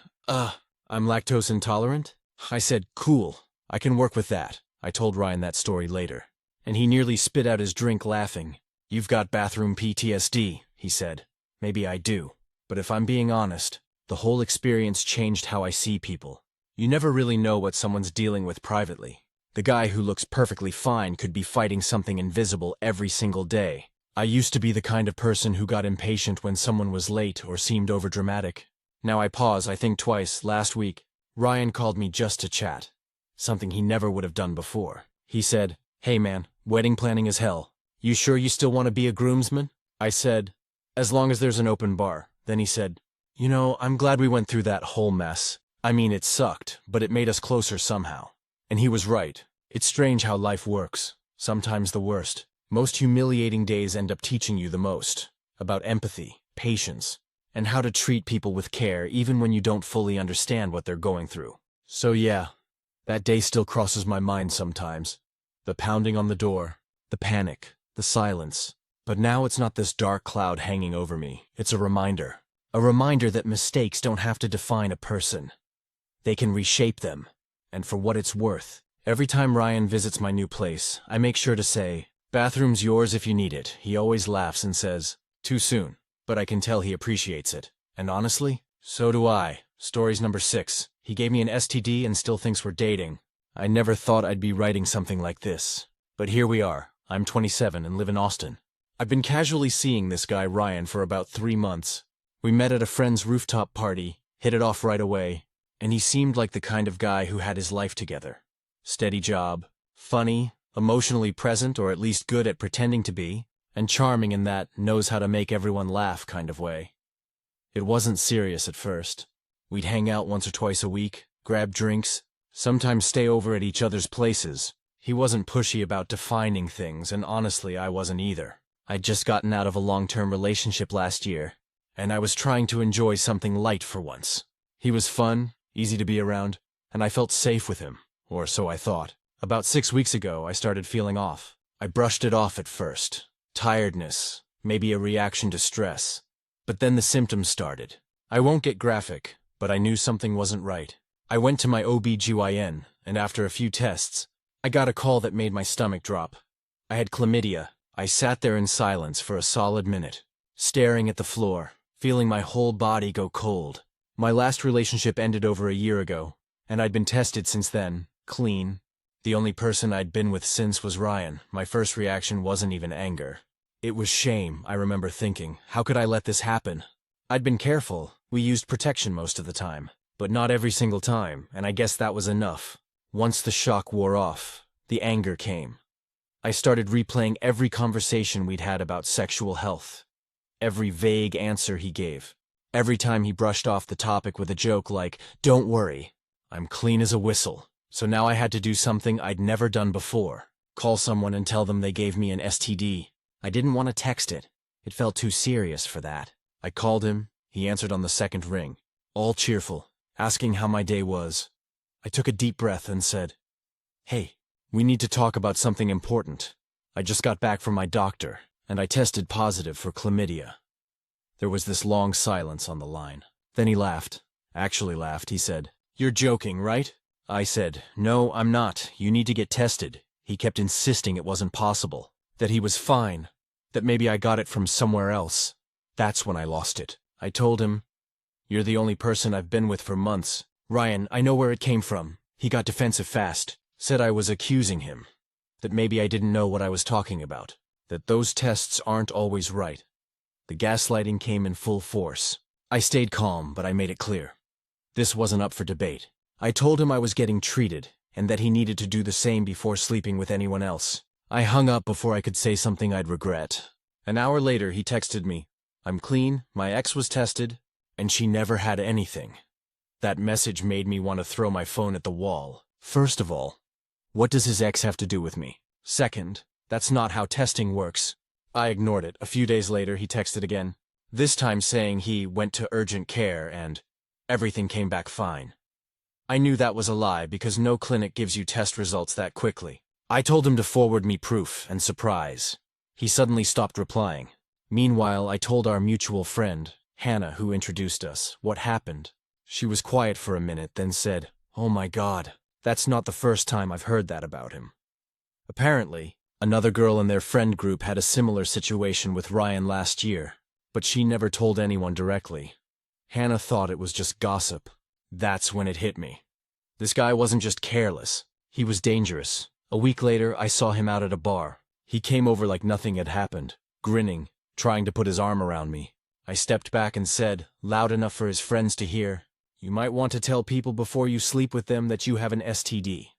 I'm lactose intolerant?" I said, "Cool, I can work with that." I told Ryan that story later, and he nearly spit out his drink laughing. "You've got bathroom PTSD, he said. Maybe I do, but if I'm being honest, the whole experience changed how I see people. You never really know what someone's dealing with privately. The guy who looks perfectly fine could be fighting something invisible every single day. I used to be the kind of person who got impatient when someone was late or seemed overdramatic. Now I pause, I think twice. Last week, Ryan called me just to chat. Something he never would have done before. He said, "Hey man, wedding planning is hell. You sure you still want to be a groomsman?" I said, "As long as there's an open bar." Then he said, "You know, I'm glad we went through that whole mess. I mean, it sucked, but it made us closer somehow." And he was right. It's strange how life works. Sometimes the worst, most humiliating days end up teaching you the most. About empathy, patience, and how to treat people with care even when you don't fully understand what they're going through. So yeah, that day still crosses my mind sometimes. The pounding on the door, the panic, the silence. But now it's not this dark cloud hanging over me. It's a reminder. A reminder that mistakes don't have to define a person. They can reshape them. And for what it's worth, every time Ryan visits my new place, I make sure to say, "Bathroom's yours if you need it." He always laughs and says, "Too soon." But I can tell he appreciates it. And honestly, so do I. Stories number 6. He gave me an STD and still thinks we're dating. I never thought I'd be writing something like this. But here we are. I'm 27 and live in Austin. I've been casually seeing this guy Ryan for about 3 months. We met at a friend's rooftop party, hit it off right away, and he seemed like the kind of guy who had his life together. Steady job, funny, emotionally present or at least good at pretending to be, and charming in that knows how to make everyone laugh kind of way. It wasn't serious at first. We'd hang out once or twice a week, grab drinks, sometimes stay over at each other's places. He wasn't pushy about defining things, and honestly, I wasn't either. I'd just gotten out of a long-term relationship last year, and I was trying to enjoy something light for once. He was fun, easy to be around, and I felt safe with him, or so I thought. About 6 weeks ago, I started feeling off. I brushed it off at first. Tiredness, maybe a reaction to stress. But then the symptoms started. I won't get graphic, but I knew something wasn't right. I went to my OB/GYN, and after a few tests, I got a call that made my stomach drop. I had chlamydia. I sat there in silence for a solid minute, staring at the floor, feeling my whole body go cold. My last relationship ended over a year ago, And I'd been tested since then, clean. The only person I'd been with since was Ryan. My first reaction wasn't even anger. It was shame, I remember thinking. How could I let this happen? I'd been careful. We used protection most of the time. But not every single time, and I guess that was enough. Once the shock wore off, the anger came. I started replaying every conversation we'd had about sexual health. Every vague answer he gave. Every time he brushed off the topic with a joke like, "Don't worry, I'm clean as a whistle." So now I had to do something I'd never done before. Call someone and tell them they gave me an STD. I didn't want to text it. It felt too serious for that. I called him. He answered on the second ring, all cheerful, asking how my day was. I took a deep breath and said, "Hey, we need to talk about something important. I just got back from my doctor, and I tested positive for chlamydia." There was this long silence on the line. Then he laughed. Actually laughed, he said, "You're joking, right?" I said, "No, I'm not. You need to get tested." He kept insisting it wasn't possible, that he was fine, that maybe I got it from somewhere else. That's when I lost it. I told him, "You're the only person I've been with for months. Ryan, I know where it came from." He got defensive fast, said I was accusing him, that maybe I didn't know what I was talking about, that those tests aren't always right. The gaslighting came in full force. I stayed calm, but I made it clear. This wasn't up for debate. I told him I was getting treated, and that he needed to do the same before sleeping with anyone else. I hung up before I could say something I'd regret. An hour later, he texted me, "I'm clean, my ex was tested, and she never had anything." That message made me want to throw my phone at the wall. First of all, what does his ex have to do with me? Second, that's not how testing works. I ignored it. A few days later, he texted again, this time saying he went to urgent care and everything came back fine. I knew that was a lie because no clinic gives you test results that quickly. I told him to forward me proof, and surprise, he suddenly stopped replying. Meanwhile, I told our mutual friend, Hannah, who introduced us, what happened. She was quiet for a minute, then said, "Oh my God, that's not the first time I've heard that about him." Apparently, another girl in their friend group had a similar situation with Ryan last year, but she never told anyone directly. Hannah thought it was just gossip. That's when it hit me. This guy wasn't just careless, he was dangerous. A week later, I saw him out at a bar. He came over like nothing had happened, grinning, trying to put his arm around me. I stepped back and said, loud enough for his friends to hear, "You might want to tell people before you sleep with them that you have an STD."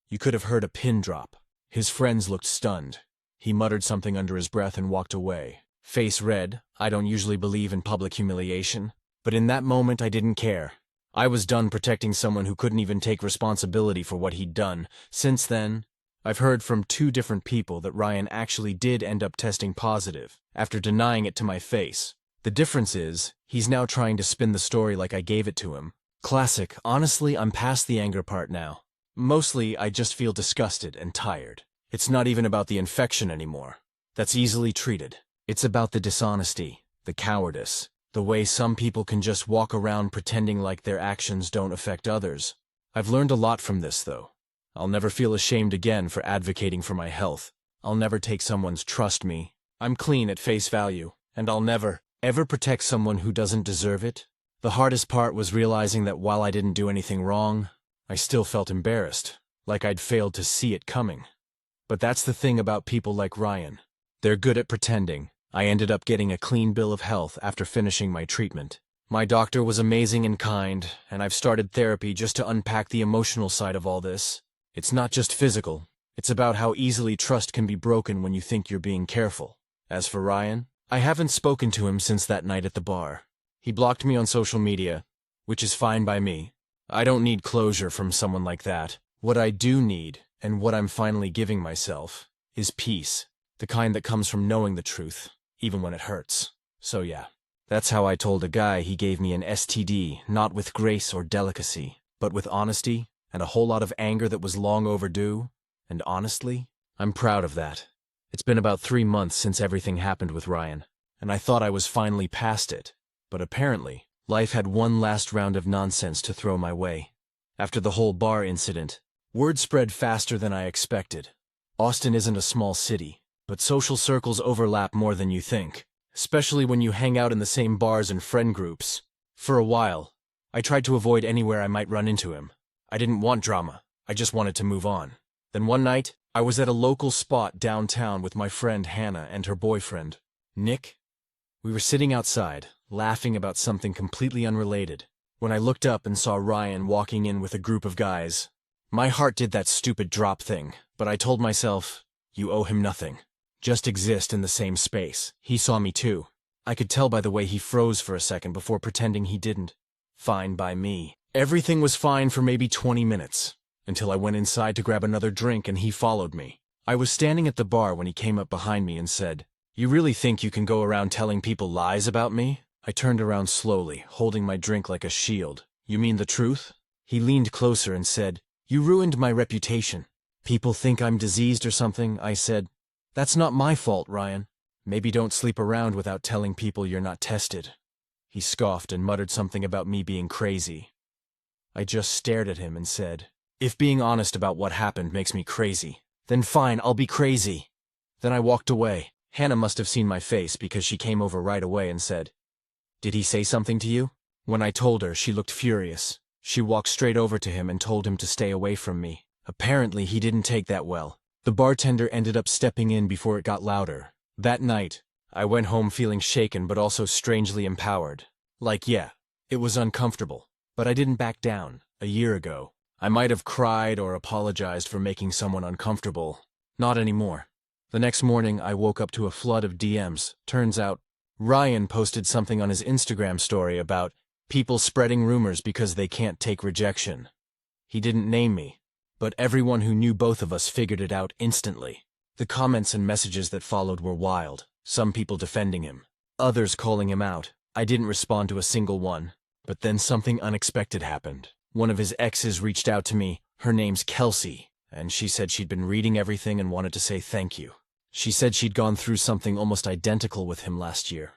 You could have heard a pin drop. His friends looked stunned. He muttered something under his breath and walked away. Face red. I don't usually believe in public humiliation, but in that moment I didn't care. I was done protecting someone who couldn't even take responsibility for what he'd done. Since then, I've heard from 2 different people that Ryan actually did end up testing positive, after denying it to my face. The difference is, he's now trying to spin the story like I gave it to him. Classic. Honestly, I'm past the anger part now. Mostly, I just feel disgusted and tired. It's not even about the infection anymore. That's easily treated. It's about the dishonesty, the cowardice, the way some people can just walk around pretending like their actions don't affect others. I've learned a lot from this, though. I'll never feel ashamed again for advocating for my health. I'll never take someone's "trust me, I'm clean" at face value, and I'll never, ever protect someone who doesn't deserve it. The hardest part was realizing that while I didn't do anything wrong, I still felt embarrassed, like I'd failed to see it coming. But that's the thing about people like Ryan. They're good at pretending. I ended up getting a clean bill of health after finishing my treatment. My doctor was amazing and kind, and I've started therapy just to unpack the emotional side of all this. It's not just physical. It's about how easily trust can be broken when you think you're being careful. As for Ryan, I haven't spoken to him since that night at the bar. He blocked me on social media, which is fine by me. I don't need closure from someone like that. What I do need, and what I'm finally giving myself, is peace. The kind that comes from knowing the truth, even when it hurts. So yeah, that's how I told a guy he gave me an STD, not with grace or delicacy, but with honesty and a whole lot of anger that was long overdue. And honestly, I'm proud of that. It's been about 3 months since everything happened with Ryan, and I thought I was finally past it. But apparently, life had one last round of nonsense to throw my way. After the whole bar incident, word spread faster than I expected. Austin isn't a small city, but social circles overlap more than you think, especially when you hang out in the same bars and friend groups. For a while, I tried to avoid anywhere I might run into him. I didn't want drama. I just wanted to move on. Then one night, I was at a local spot downtown with my friend Hannah and her boyfriend, Nick. We were sitting outside, laughing about something completely unrelated, when I looked up and saw Ryan walking in with a group of guys. My heart did that stupid drop thing, but I told myself, you owe him nothing. Just exist in the same space. He saw me too. I could tell by the way he froze for a second before pretending he didn't. Fine by me. Everything was fine for maybe 20 minutes, until I went inside to grab another drink and he followed me. I was standing at the bar when he came up behind me and said, "You really think you can go around telling people lies about me?" I turned around slowly, holding my drink like a shield. "You mean the truth?" He leaned closer and said, "You ruined my reputation. People think I'm diseased or something," I said. "That's not my fault, Ryan. Maybe don't sleep around without telling people you're not tested." He scoffed and muttered something about me being crazy. I just stared at him and said, "If being honest about what happened makes me crazy, then fine, I'll be crazy." Then I walked away. Hannah must have seen my face because she came over right away and said, "Did he say something to you?" When I told her, she looked furious. She walked straight over to him and told him to stay away from me. Apparently, he didn't take that well. The bartender ended up stepping in before it got louder. That night, I went home feeling shaken but also strangely empowered. Yeah, it was uncomfortable, but I didn't back down. A year ago, I might have cried or apologized for making someone uncomfortable. Not anymore. The next morning, I woke up to a flood of DMs. Turns out, Ryan posted something on his Instagram story about people spreading rumors because they can't take rejection. He didn't name me, but everyone who knew both of us figured it out instantly. The comments and messages that followed were wild, some people defending him, others calling him out. I didn't respond to a single one, but then something unexpected happened. One of his exes reached out to me. Her name's Kelsey, and she said she'd been reading everything and wanted to say thank you. She said she'd gone through something almost identical with him last year,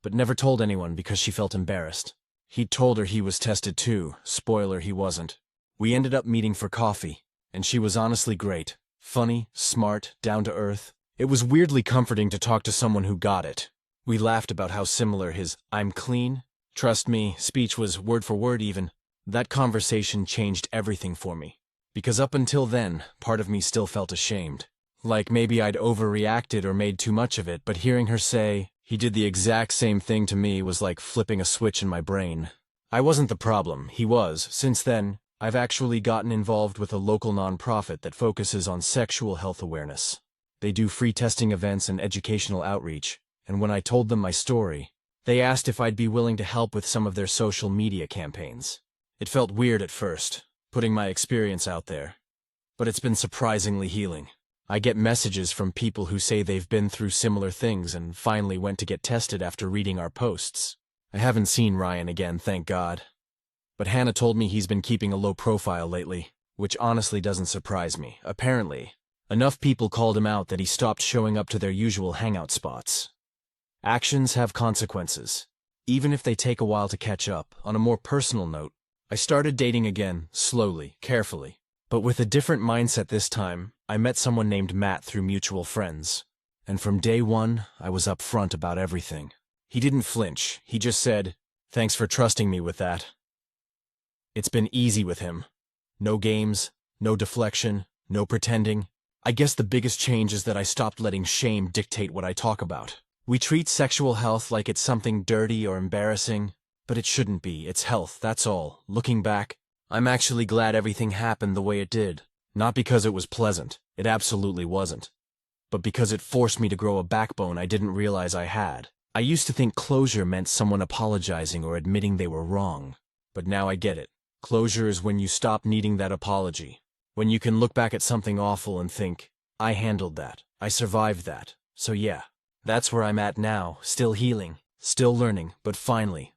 but never told anyone because she felt embarrassed. He'd told her he was tested too. Spoiler, he wasn't. We ended up meeting for coffee, and she was honestly great. Funny, smart, down to earth. It was weirdly comforting to talk to someone who got it. We laughed about how similar his "I'm clean, trust me" speech was, word for word even. That conversation changed everything for me, because up until then, part of me still felt ashamed. Like maybe I'd overreacted or made too much of it, but hearing her say, "He did the exact same thing to me," was like flipping a switch in my brain. I wasn't the problem, he was. Since then, I've actually gotten involved with a local nonprofit that focuses on sexual health awareness. They do free testing events and educational outreach, and when I told them my story, they asked if I'd be willing to help with some of their social media campaigns. It felt weird at first, putting my experience out there, but it's been surprisingly healing. I get messages from people who say they've been through similar things and finally went to get tested after reading our posts. I haven't seen Ryan again, thank God. But Hannah told me he's been keeping a low profile lately, which honestly doesn't surprise me. Apparently, enough people called him out that he stopped showing up to their usual hangout spots. Actions have consequences, even if they take a while to catch up. On a more personal note, I started dating again, slowly, carefully. But with a different mindset this time. I met someone named Matt through mutual friends. And from day one, I was upfront about everything. He didn't flinch. He just said, "Thanks for trusting me with that." It's been easy with him. No games, no deflection, no pretending. I guess the biggest change is that I stopped letting shame dictate what I talk about. We treat sexual health like it's something dirty or embarrassing, but it shouldn't be. It's health, that's all. Looking back, I'm actually glad everything happened the way it did. Not because it was pleasant, it absolutely wasn't, but because it forced me to grow a backbone I didn't realize I had. I used to think closure meant someone apologizing or admitting they were wrong, but now I get it. Closure is when you stop needing that apology, when you can look back at something awful and think, I handled that, I survived that. So yeah, that's where I'm at now, still healing, still learning, but finally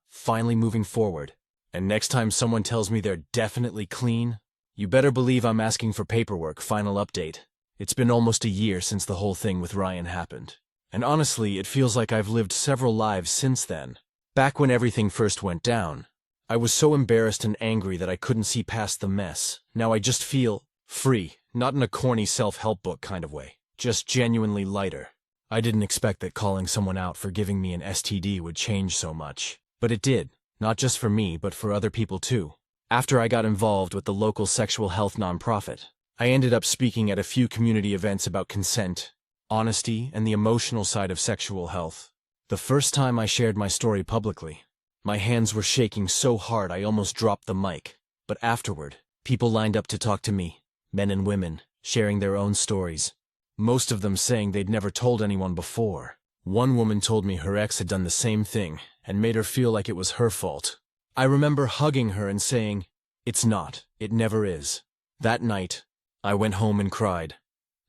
moving forward. And next time someone tells me they're definitely clean, you better believe I'm asking for paperwork. Final update. It's been almost a year since the whole thing with Ryan happened. And honestly, it feels like I've lived several lives since then. Back when everything first went down, I was so embarrassed and angry that I couldn't see past the mess. Now I just feel free, not in a corny self-help book kind of way, just genuinely lighter. I didn't expect that calling someone out for giving me an STD would change so much. But it did, not just for me, but for other people too. After I got involved with the local sexual health nonprofit, I ended up speaking at a few community events about consent, honesty, and the emotional side of sexual health. The first time I shared my story publicly, my hands were shaking so hard I almost dropped the mic. But afterward, people lined up to talk to me, men and women, sharing their own stories. Most of them saying they'd never told anyone before. One woman told me her ex had done the same thing and made her feel like it was her fault. I remember hugging her and saying, "It's not, it never is." That night, I went home and cried.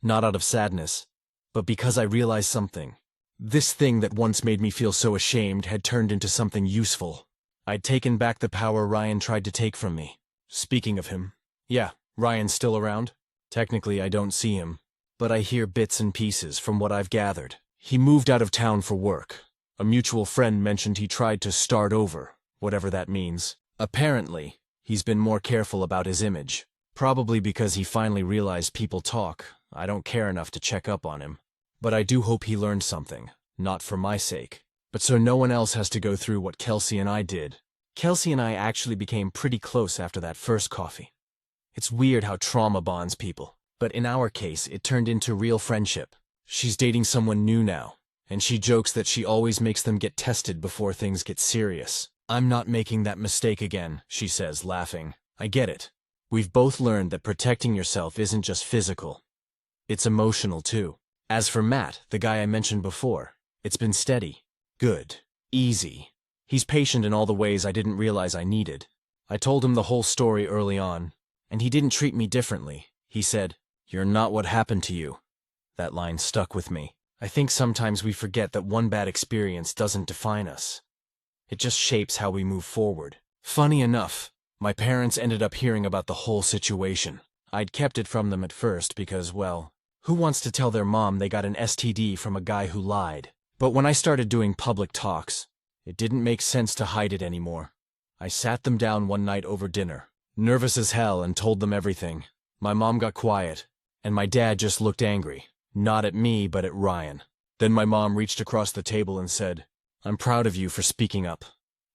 Not out of sadness, but because I realized something. This thing that once made me feel so ashamed had turned into something useful. I'd taken back the power Ryan tried to take from me. Speaking of him, yeah, Ryan's still around. Technically, I don't see him, but I hear bits and pieces from what I've gathered. He moved out of town for work. A mutual friend mentioned he tried to start over, whatever that means. Apparently, he's been more careful about his image. Probably because he finally realized people talk. I don't care enough to check up on him. But I do hope he learned something, not for my sake, but so no one else has to go through what Kelsey and I did. Kelsey and I actually became pretty close after that first coffee. It's weird how trauma bonds people, but in our case, it turned into real friendship. She's dating someone new now, and she jokes that she always makes them get tested before things get serious. "I'm not making that mistake again," she says, laughing. I get it. We've both learned that protecting yourself isn't just physical. It's emotional too. As for Matt, the guy I mentioned before, it's been steady, good, easy. He's patient in all the ways I didn't realize I needed. I told him the whole story early on, and he didn't treat me differently. He said, "You're not what happened to you." That line stuck with me. I think sometimes we forget that one bad experience doesn't define us. It just shapes how we move forward. Funny enough, my parents ended up hearing about the whole situation. I'd kept it from them at first because, well, who wants to tell their mom they got an STD from a guy who lied? But when I started doing public talks, it didn't make sense to hide it anymore. I sat them down one night over dinner, nervous as hell, and told them everything. My mom got quiet, and my dad just looked angry. Not at me, but at Ryan. Then my mom reached across the table and said, "I'm proud of you for speaking up."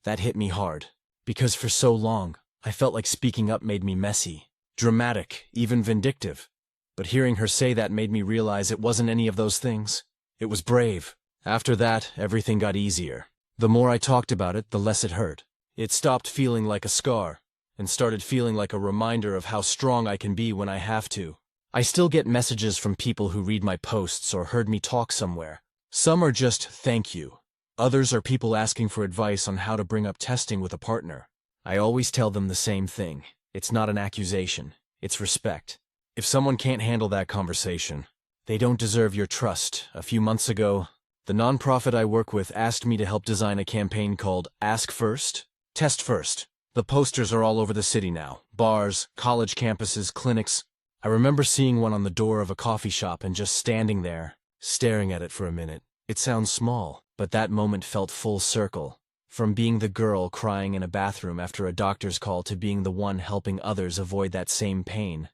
That hit me hard, because for so long, I felt like speaking up made me messy, dramatic, even vindictive. But hearing her say that made me realize it wasn't any of those things. It was brave. After that, everything got easier. The more I talked about it, the less it hurt. It stopped feeling like a scar, and started feeling like a reminder of how strong I can be when I have to. I still get messages from people who read my posts or heard me talk somewhere. Some are just "thank you." Others are people asking for advice on how to bring up testing with a partner. I always tell them the same thing. It's not an accusation. It's respect. If someone can't handle that conversation, they don't deserve your trust. A few months ago, the nonprofit I work with asked me to help design a campaign called Ask First, Test First. The posters are all over the city now. Bars, college campuses, clinics. I remember seeing one on the door of a coffee shop and just standing there, staring at it for a minute. It sounds small, but that moment felt full circle. From being the girl crying in a bathroom after a doctor's call to being the one helping others avoid that same pain.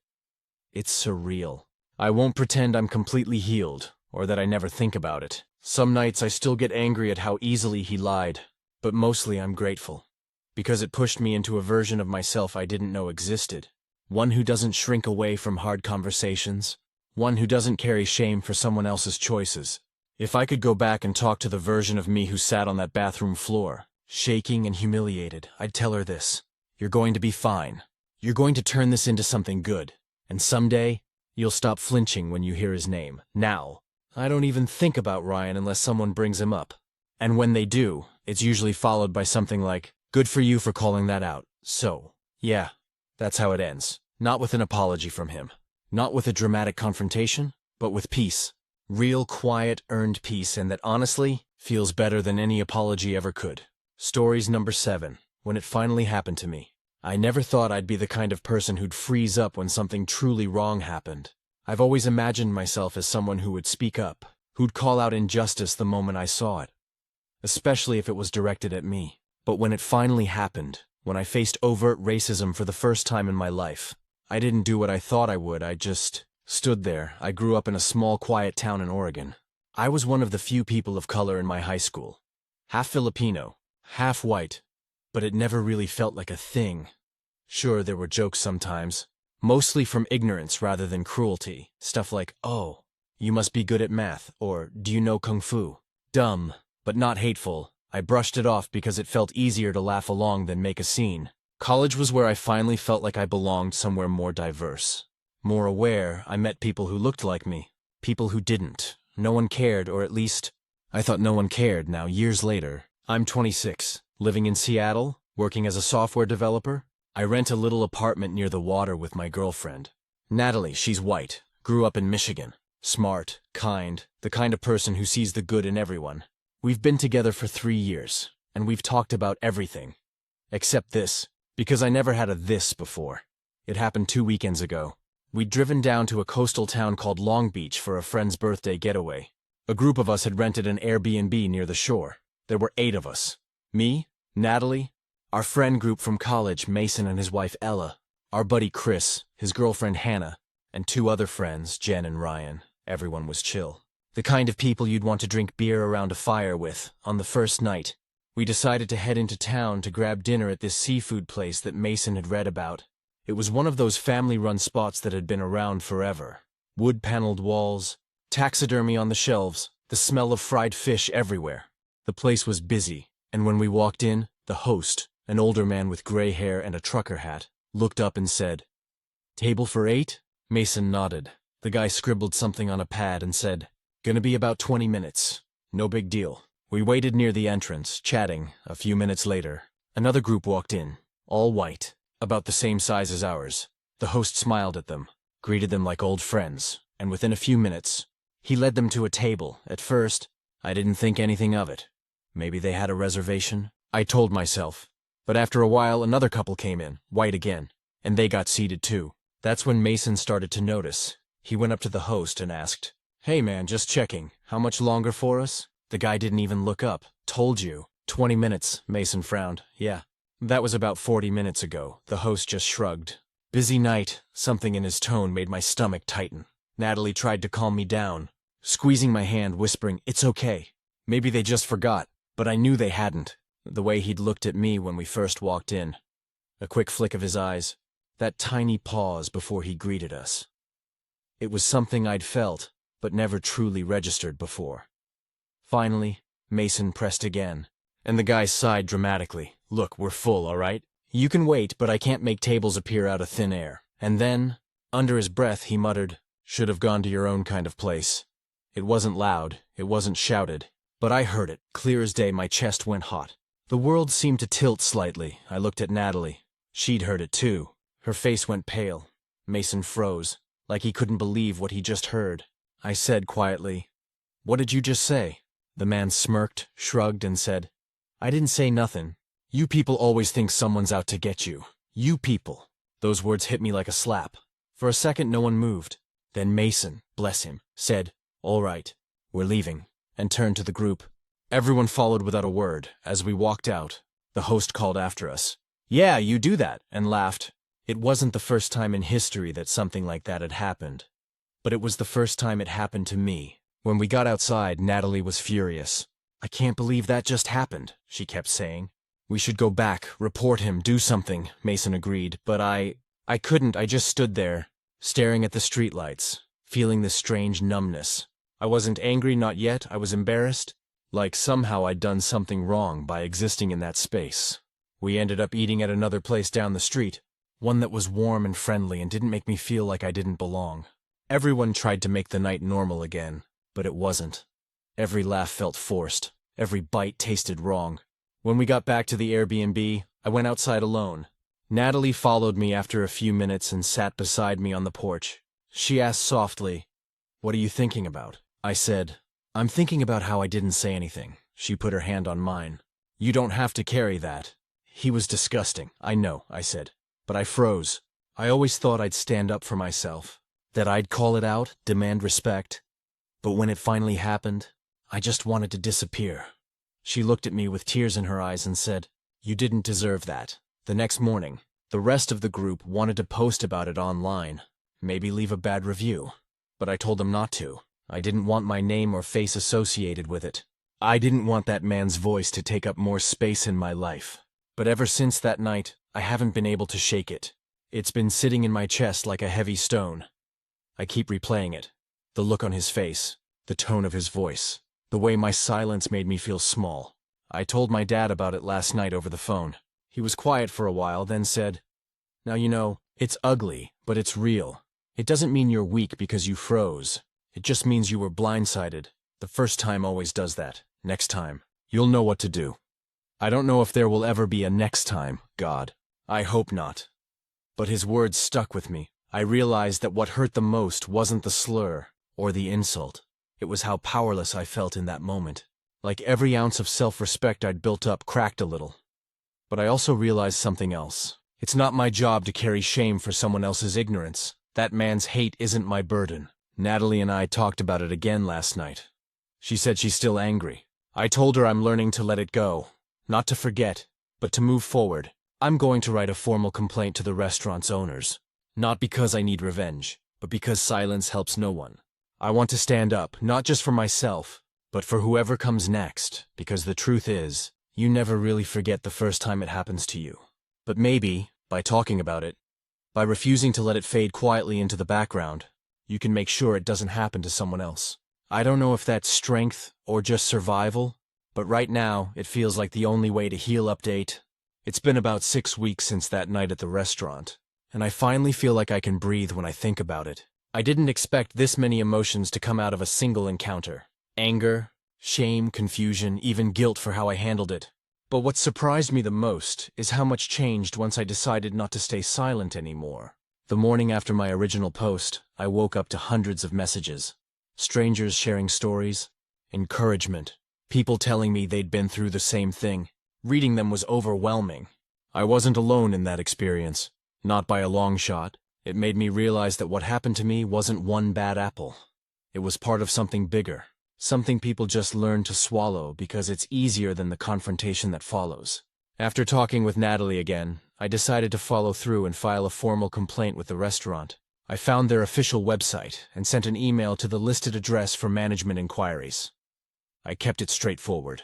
It's surreal. I won't pretend I'm completely healed, or that I never think about it. Some nights I still get angry at how easily he lied, but mostly I'm grateful. Because it pushed me into a version of myself I didn't know existed. One who doesn't shrink away from hard conversations. One who doesn't carry shame for someone else's choices. If I could go back and talk to the version of me who sat on that bathroom floor, shaking and humiliated, I'd tell her this: "You're going to be fine. You're going to turn this into something good. And someday, you'll stop flinching when you hear his name." Now, I don't even think about Ryan unless someone brings him up. And when they do, it's usually followed by something like, "Good for you for calling that out." So, yeah, that's how it ends. Not with an apology from him. Not with a dramatic confrontation, but with peace. Real, quiet, earned peace, and that honestly feels better than any apology ever could. Stories number 7, when it finally happened to me. I never thought I'd be the kind of person who'd freeze up when something truly wrong happened. I've always imagined myself as someone who would speak up, who'd call out injustice the moment I saw it, especially if it was directed at me. But when it finally happened, when I faced overt racism for the first time in my life, I didn't do what I thought I would. I just stood there. I grew up in a small, quiet town in Oregon. I was one of the few people of color in my high school. Half Filipino, half white, but it never really felt like a thing. Sure, there were jokes sometimes, mostly from ignorance rather than cruelty. Stuff like, oh, you must be good at math, or do you know kung fu? Dumb, but not hateful. I brushed it off because it felt easier to laugh along than make a scene. College was where I finally felt like I belonged somewhere more diverse. More aware, I met people who looked like me, people who didn't. No one cared, or at least, I thought no one cared. Now, years later, I'm 26, living in Seattle, working as a software developer. I rent a little apartment near the water with my girlfriend. Natalie, she's white, grew up in Michigan. Smart, kind, the kind of person who sees the good in everyone. We've been together for 3 years, and we've talked about everything. Except this, because I never had a this before. It happened 2 weekends ago. We'd driven down to a coastal town called Long Beach for a friend's birthday getaway. A group of us had rented an Airbnb near the shore. There were 8 of us. Me, Natalie, our friend group from college, Mason and his wife Ella, our buddy Chris, his girlfriend Hannah, and 2 other friends, Jen and Ryan. Everyone was chill. The kind of people you'd want to drink beer around a fire with. On the first night, we decided to head into town to grab dinner at this seafood place that Mason had read about. It was one of those family-run spots that had been around forever. Wood-paneled walls, taxidermy on the shelves, the smell of fried fish everywhere. The place was busy, and when we walked in, the host, an older man with gray hair and a trucker hat, looked up and said, "Table for 8? Mason nodded. The guy scribbled something on a pad and said, "Gonna be about 20 minutes. No big deal." We waited near the entrance, chatting. A few minutes later, another group walked in, all white, about the same size as ours. The host smiled at them, greeted them like old friends, and within a few minutes, he led them to a table. At first, I didn't think anything of it. Maybe they had a reservation, I told myself. But after a while, another couple came in, white again, and they got seated too. That's when Mason started to notice. He went up to the host and asked, "Hey man, just checking. How much longer for us?" The guy didn't even look up. "Told you. 20 minutes, Mason frowned. "Yeah. That was about 40 minutes ago." The host just shrugged. "Busy night." Something in his tone made my stomach tighten. Natalie tried to calm me down, squeezing my hand, whispering, "It's okay. Maybe they just forgot." But I knew they hadn't. The way he'd looked at me when we first walked in. A quick flick of his eyes. That tiny pause before he greeted us. It was something I'd felt, but never truly registered before. Finally, Mason pressed again, and the guy sighed dramatically. "Look, we're full, all right? You can wait, but I can't make tables appear out of thin air." And then, under his breath, he muttered, "Should have gone to your own kind of place." It wasn't loud, it wasn't shouted, but I heard it, clear as day. My chest went hot. The world seemed to tilt slightly. I looked at Natalie. She'd heard it too. Her face went pale. Mason froze, like he couldn't believe what he just heard. I said quietly, "What did you just say?" The man smirked, shrugged, and said, "I didn't say nothing. You people always think someone's out to get you. You people." Those words hit me like a slap. For a second, no one moved. Then Mason, bless him, said, "All right, we're leaving," and turned to the group. Everyone followed without a word. As we walked out, the host called after us, "Yeah, you do that," and laughed. It wasn't the first time in history that something like that had happened, but it was the first time it happened to me. When we got outside, Natalie was furious. "I can't believe that just happened," she kept saying. "We should go back, report him, do something," Mason agreed, but I couldn't. I just stood there, staring at the streetlights, feeling this strange numbness. I wasn't angry, not yet. I was embarrassed, like somehow I'd done something wrong by existing in that space. We ended up eating at another place down the street, one that was warm and friendly and didn't make me feel like I didn't belong. Everyone tried to make the night normal again, but it wasn't. Every laugh felt forced. Every bite tasted wrong. When we got back to the Airbnb, I went outside alone. Natalie followed me after a few minutes and sat beside me on the porch. She asked softly, "What are you thinking about?" I said, "I'm thinking about how I didn't say anything." She put her hand on mine. "You don't have to carry that." "He was disgusting." "I know," I said, but I froze. I always thought I'd stand up for myself, that I'd call it out, demand respect. But when it finally happened, I just wanted to disappear. She looked at me with tears in her eyes and said, "You didn't deserve that." The next morning, the rest of the group wanted to post about it online, maybe leave a bad review. But I told them not to. I didn't want my name or face associated with it. I didn't want that man's voice to take up more space in my life. But ever since that night, I haven't been able to shake it. It's been sitting in my chest like a heavy stone. I keep replaying it. The look on his face, the tone of his voice, the way my silence made me feel small. I told my dad about it last night over the phone. He was quiet for a while, then said, "Now you know, it's ugly, but it's real. It doesn't mean you're weak because you froze. It just means you were blindsided. The first time always does that. Next time, you'll know what to do." I don't know if there will ever be a next time, God. I hope not. But his words stuck with me. I realized that what hurt the most wasn't the slur or the insult. It was how powerless I felt in that moment. Like every ounce of self-respect I'd built up cracked a little. But I also realized something else. It's not my job to carry shame for someone else's ignorance. That man's hate isn't my burden. Natalie and I talked about it again last night. She said she's still angry. I told her I'm learning to let it go. Not to forget, but to move forward. I'm going to write a formal complaint to the restaurant's owners. Not because I need revenge, but because silence helps no one. I want to stand up, not just for myself, but for whoever comes next, because the truth is, you never really forget the first time it happens to you. But maybe, by talking about it, by refusing to let it fade quietly into the background, you can make sure it doesn't happen to someone else. I don't know if that's strength or just survival, but right now, it feels like the only way to heal. Update. It's been about 6 weeks since that night at the restaurant, and I finally feel like I can breathe when I think about it. I didn't expect this many emotions to come out of a single encounter. Anger, shame, confusion, even guilt for how I handled it. But what surprised me the most is how much changed once I decided not to stay silent anymore. The morning after my original post, I woke up to hundreds of messages. Strangers sharing stories, encouragement, people telling me they'd been through the same thing. Reading them was overwhelming. I wasn't alone in that experience. Not by a long shot. It made me realize that what happened to me wasn't one bad apple. It was part of something bigger. Something people just learn to swallow because it's easier than the confrontation that follows. After talking with Natalie again, I decided to follow through and file a formal complaint with the restaurant. I found their official website and sent an email to the listed address for management inquiries. I kept it straightforward.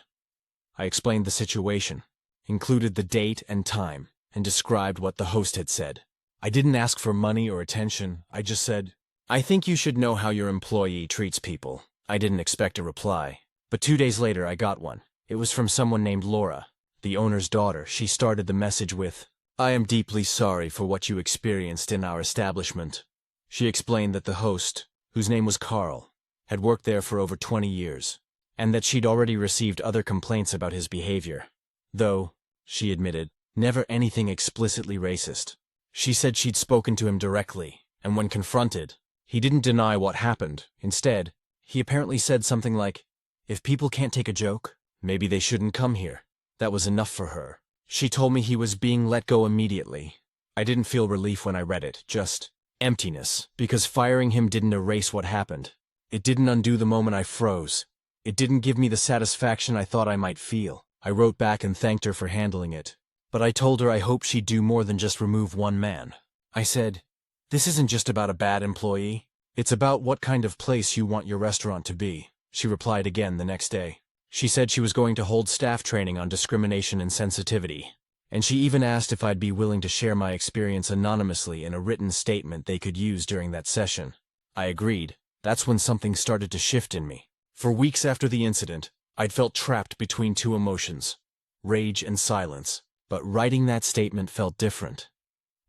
I explained the situation, included the date and time, and described what the host had said. I didn't ask for money or attention. I just said, "I think you should know how your employee treats people." I didn't expect a reply, but 2 days later I got one. It was from someone named Laura, the owner's daughter. She started the message with, "I am deeply sorry for what you experienced in our establishment." She explained that the host, whose name was Carl, had worked there for over 20 years, and that she'd already received other complaints about his behavior. Though, she admitted, never anything explicitly racist. She said she'd spoken to him directly, and when confronted, he didn't deny what happened. Instead, he apparently said something like, "If people can't take a joke, maybe they shouldn't come here." That was enough for her. She told me he was being let go immediately. I didn't feel relief when I read it, just emptiness, because firing him didn't erase what happened. It didn't undo the moment I froze. It didn't give me the satisfaction I thought I might feel. I wrote back and thanked her for handling it. But I told her I hoped she'd do more than just remove one man. I said, "This isn't just about a bad employee. It's about what kind of place you want your restaurant to be." She replied again the next day. She said she was going to hold staff training on discrimination and sensitivity. And she even asked if I'd be willing to share my experience anonymously in a written statement they could use during that session. I agreed. That's when something started to shift in me. For weeks after the incident, I'd felt trapped between two emotions, rage and silence. But writing that statement felt different.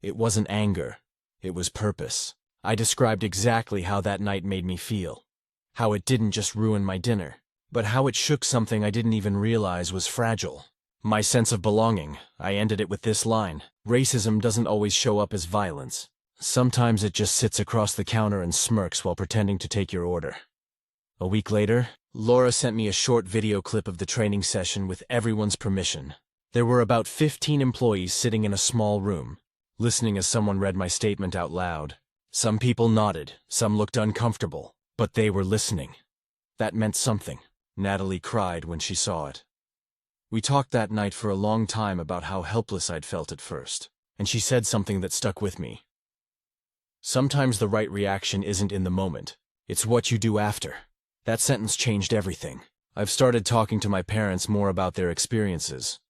It wasn't anger. It was purpose. I described exactly how that night made me feel. How it didn't just ruin my dinner, but how it shook something I didn't even realize was fragile. My sense of belonging. I ended it with this line: "Racism doesn't always show up as violence. Sometimes it just sits across the counter and smirks while pretending to take your order." A week later, Laura sent me a short video clip of the training session with everyone's permission. There were about 15 employees sitting in a small room, listening as someone read my statement out loud. Some people nodded, some looked uncomfortable, but they were listening. That meant something. Natalie cried when she saw it. We talked that night for a long time about how helpless I'd felt at first, and she said something that stuck with me. "Sometimes the right reaction isn't in the moment, it's what you do after." That sentence changed everything. I've started talking to my parents more about their experiences,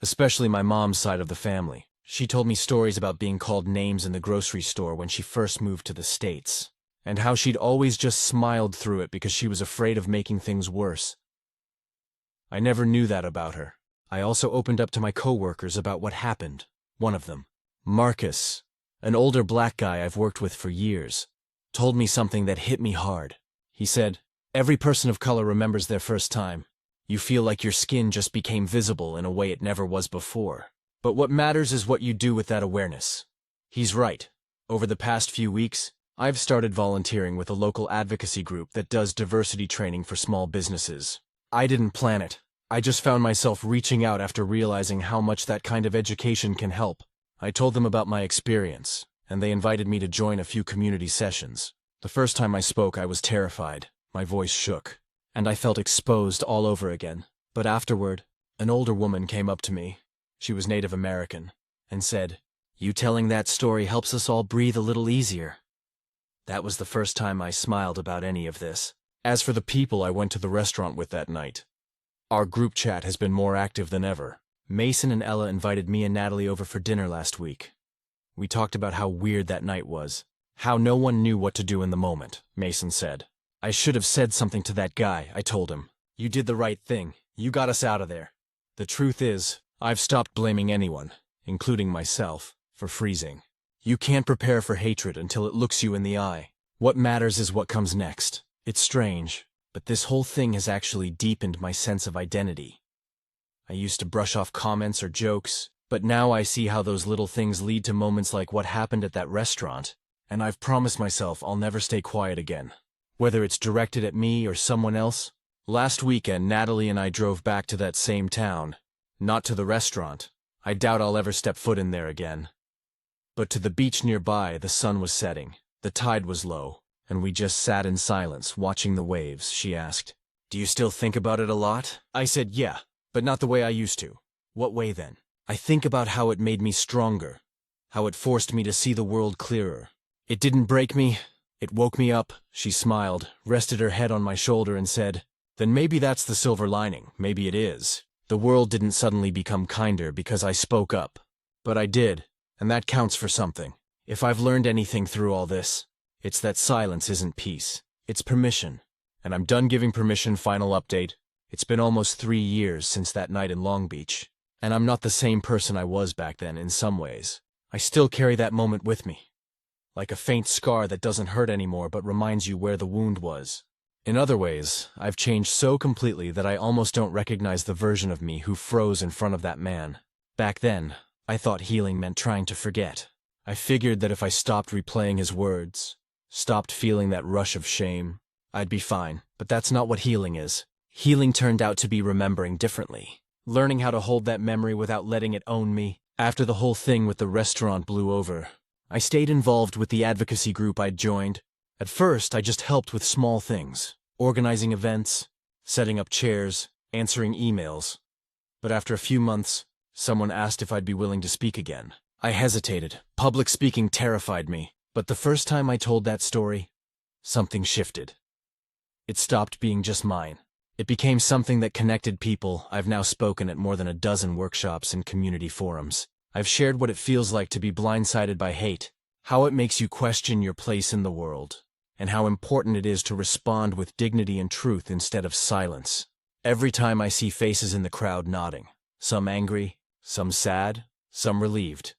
especially my mom's side of the family. She told me stories about being called names in the grocery store when she first moved to the States, and how she'd always just smiled through it because she was afraid of making things worse. I never knew that about her. I also opened up to my coworkers about what happened. One of them, Marcus, an older black guy I've worked with for years, told me something that hit me hard. He said, "Every person of color remembers their first time. You feel like your skin just became visible in a way it never was before. But what matters is what you do with that awareness." He's right. Over the past few weeks, I've started volunteering with a local advocacy group that does diversity training for small businesses. I didn't plan it. I just found myself reaching out after realizing how much that kind of education can help. I told them about my experience, and they invited me to join a few community sessions. The first time I spoke, I was terrified. My voice shook, and I felt exposed all over again. But afterward, an older woman came up to me. She was Native American, and said, "You telling that story helps us all breathe a little easier." That was the first time I smiled about any of this. As for the people I went to the restaurant with that night, our group chat has been more active than ever. Mason and Ella invited me and Natalie over for dinner last week. We talked about how weird that night was, how no one knew what to do in the moment, Mason said. "I should have said something to that guy," I told him. "You did the right thing. You got us out of there." The truth is, I've stopped blaming anyone, including myself, for freezing. You can't prepare for hatred until it looks you in the eye. What matters is what comes next. It's strange, but this whole thing has actually deepened my sense of identity. I used to brush off comments or jokes, but now I see how those little things lead to moments like what happened at that restaurant, and I've promised myself I'll never stay quiet again. Whether it's directed at me or someone else. Last weekend, Natalie and I drove back to that same town. Not to the restaurant. I doubt I'll ever step foot in there again. But to the beach nearby, the sun was setting. The tide was low, and we just sat in silence, watching the waves. She asked, "Do you still think about it a lot?" I said, "Yeah, but not the way I used to." "What way then?" "I think about how it made me stronger, how it forced me to see the world clearer. It didn't break me, it woke me up." She smiled, rested her head on my shoulder and said, "Then maybe that's the silver lining. Maybe it is. The world didn't suddenly become kinder because I spoke up. But I did, and that counts for something. If I've learned anything through all this, it's that silence isn't peace. It's permission. And I'm done giving permission." Final update. It's been almost 3 years since that night in Long Beach, and I'm not the same person I was back then in some ways. I still carry that moment with me, like a faint scar that doesn't hurt anymore but reminds you where the wound was. In other ways, I've changed so completely that I almost don't recognize the version of me who froze in front of that man. Back then, I thought healing meant trying to forget. I figured that if I stopped replaying his words, stopped feeling that rush of shame, I'd be fine. But that's not what healing is. Healing turned out to be remembering differently, learning how to hold that memory without letting it own me. After the whole thing with the restaurant blew over, I stayed involved with the advocacy group I'd joined. At first, I just helped with small things, organizing events, setting up chairs, answering emails. But after a few months, someone asked if I'd be willing to speak again. I hesitated. Public speaking terrified me. But the first time I told that story, something shifted. It stopped being just mine. It became something that connected people. I've now spoken at more than a dozen workshops and community forums. I've shared what it feels like to be blindsided by hate, how it makes you question your place in the world, and how important it is to respond with dignity and truth instead of silence. Every time I see faces in the crowd nodding, some angry, some sad, some relieved,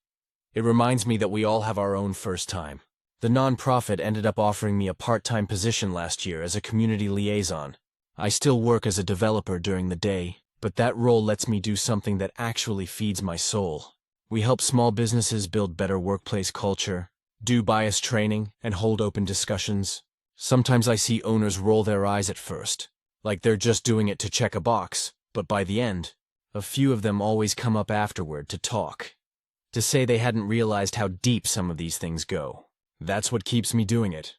it reminds me that we all have our own first time. The nonprofit ended up offering me a part-time position last year as a community liaison. I still work as a developer during the day, but that role lets me do something that actually feeds my soul. We help small businesses build better workplace culture, do bias training, and hold open discussions. Sometimes I see owners roll their eyes at first, like they're just doing it to check a box, but by the end, a few of them always come up afterward to talk, to say they hadn't realized how deep some of these things go. That's what keeps me doing it.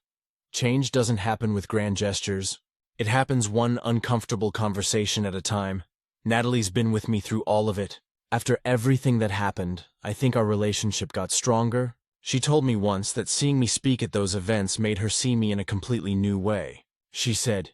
Change doesn't happen with grand gestures. It happens one uncomfortable conversation at a time. Natalie's been with me through all of it. After everything that happened, I think our relationship got stronger. She told me once that seeing me speak at those events made her see me in a completely new way. She said,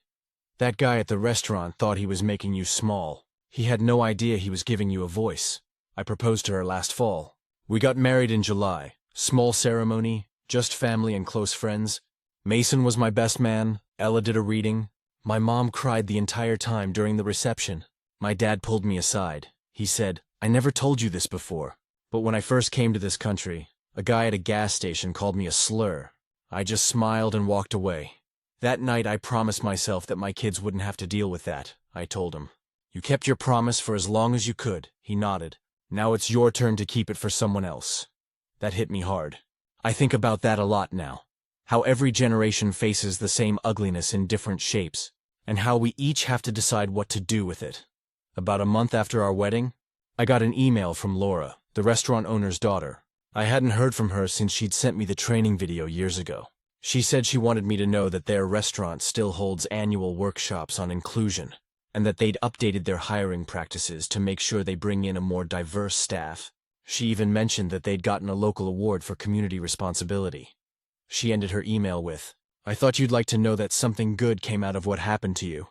"That guy at the restaurant thought he was making you small. He had no idea he was giving you a voice." I proposed to her last fall. We got married in July. Small ceremony, just family and close friends. Mason was my best man. Ella did a reading. My mom cried the entire time during the reception. My dad pulled me aside. He said, "I never told you this before, but when I first came to this country, a guy at a gas station called me a slur. I just smiled and walked away. That night I promised myself that my kids wouldn't have to deal with that," I told him. "You kept your promise for as long as you could," he nodded. "Now it's your turn to keep it for someone else." That hit me hard. I think about that a lot now. How every generation faces the same ugliness in different shapes, and how we each have to decide what to do with it. About a month after our wedding, I got an email from Laura, the restaurant owner's daughter. I hadn't heard from her since she'd sent me the training video years ago. She said she wanted me to know that their restaurant still holds annual workshops on inclusion, and that they'd updated their hiring practices to make sure they bring in a more diverse staff. She even mentioned that they'd gotten a local award for community responsibility. She ended her email with, "I thought you'd like to know that something good came out of what happened to you."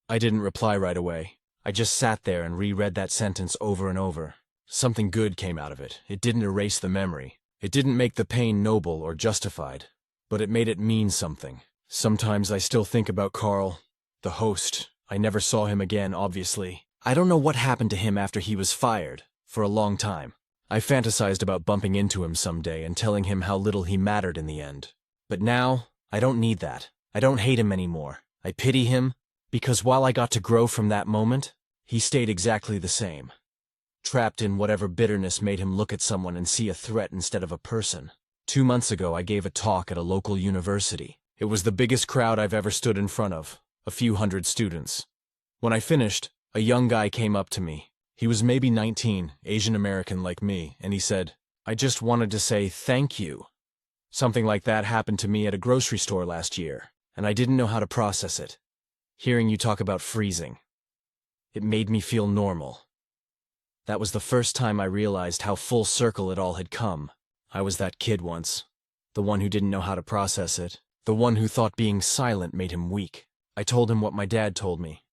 I didn't reply right away. I just sat there and reread that sentence over and over. Something good came out of it. It didn't erase the memory. It didn't make the pain noble or justified, but it made it mean something. Sometimes I still think about Carl, the host. I never saw him again, obviously. I don't know what happened to him after he was fired, for a long time. I fantasized about bumping into him someday and telling him how little he mattered in the end. But now, I don't need that. I don't hate him anymore. I pity him, because while I got to grow from that moment, he stayed exactly the same. Trapped in whatever bitterness made him look at someone and see a threat instead of a person. 2 months ago, I gave a talk at a local university. It was the biggest crowd I've ever stood in front of, a few hundred students. When I finished, a young guy came up to me. He was maybe 19, Asian American like me, and he said, "I just wanted to say thank you." Something like that happened to me at a grocery store last year, and I didn't know how to process it. Hearing you talk about freezing, it made me feel normal. That was the first time I realized how full circle it all had come. I was that kid once, the one who didn't know how to process it, the one who thought being silent made him weak. I told him what my dad told me.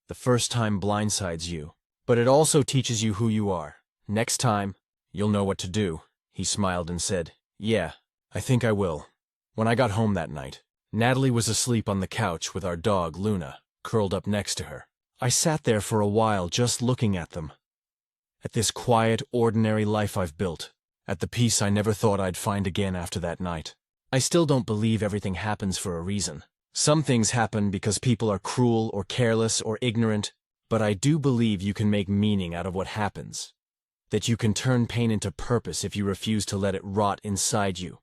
The first time blindsides you, but it also teaches you who you are. Next time, you'll know what to do. He smiled and said, "Yeah, I think I will." When I got home that night, Natalie was asleep on the couch with our dog, Luna, curled up next to her. I sat there for a while just looking at them. At this quiet, ordinary life I've built. At the peace I never thought I'd find again after that night. I still don't believe everything happens for a reason. Some things happen because people are cruel or careless or ignorant, but I do believe you can make meaning out of what happens. That you can turn pain into purpose if you refuse to let it rot inside you.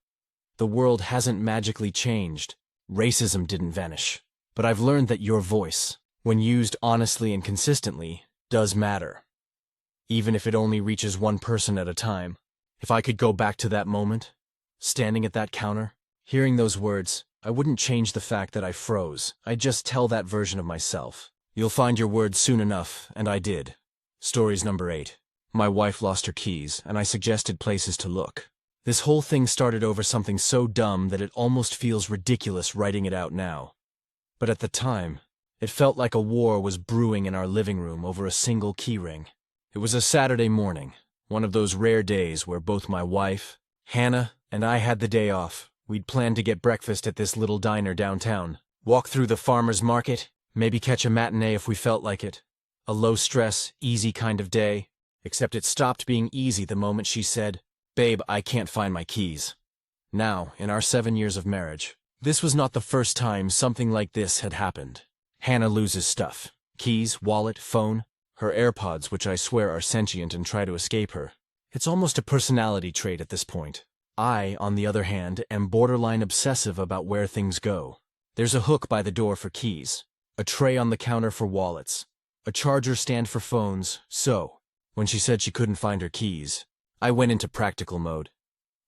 The world hasn't magically changed. Racism didn't vanish. But I've learned that your voice, when used honestly and consistently, does matter. Even if it only reaches one person at a time. If I could go back to that moment, standing at that counter, hearing those words, I wouldn't change the fact that I froze. I'd just tell that version of myself, "You'll find your words soon enough," and I did. Stories number 8. My wife lost her keys, and I suggested places to look. This whole thing started over something so dumb that it almost feels ridiculous writing it out now. But at the time, it felt like a war was brewing in our living room over a single keyring. It was a Saturday morning, one of those rare days where both my wife, Hannah, and I had the day off. We'd planned to get breakfast at this little diner downtown, walk through the farmer's market, maybe catch a matinee if we felt like it. A low-stress, easy kind of day, except it stopped being easy the moment she said, "Babe, I can't find my keys." Now, in our 7 years of marriage, this was not the first time something like this had happened. Hannah loses stuff. Keys, wallet, phone. Her AirPods, which I swear are sentient and try to escape her. It's almost a personality trait at this point. I, on the other hand, am borderline obsessive about where things go. There's a hook by the door for keys, a tray on the counter for wallets, a charger stand for phones, so, when she said she couldn't find her keys, I went into practical mode.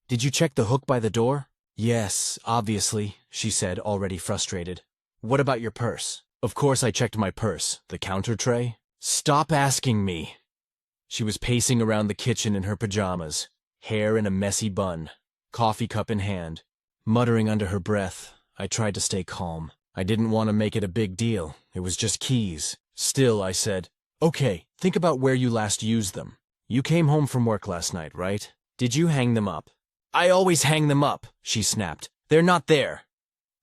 "Did you check the hook by the door?" "Yes, obviously," she said, already frustrated. "What about your purse?" Of course I checked my purse. The counter tray? "Stop asking me." She was pacing around the kitchen in her pajamas, hair in a messy bun, coffee cup in hand, muttering under her breath. I tried to stay calm. I didn't want to make it a big deal. It was just keys. Still, I said, "Okay, think about where you last used them. You came home from work last night, right? Did you hang them up? I always hang them up, she snapped. They're not there.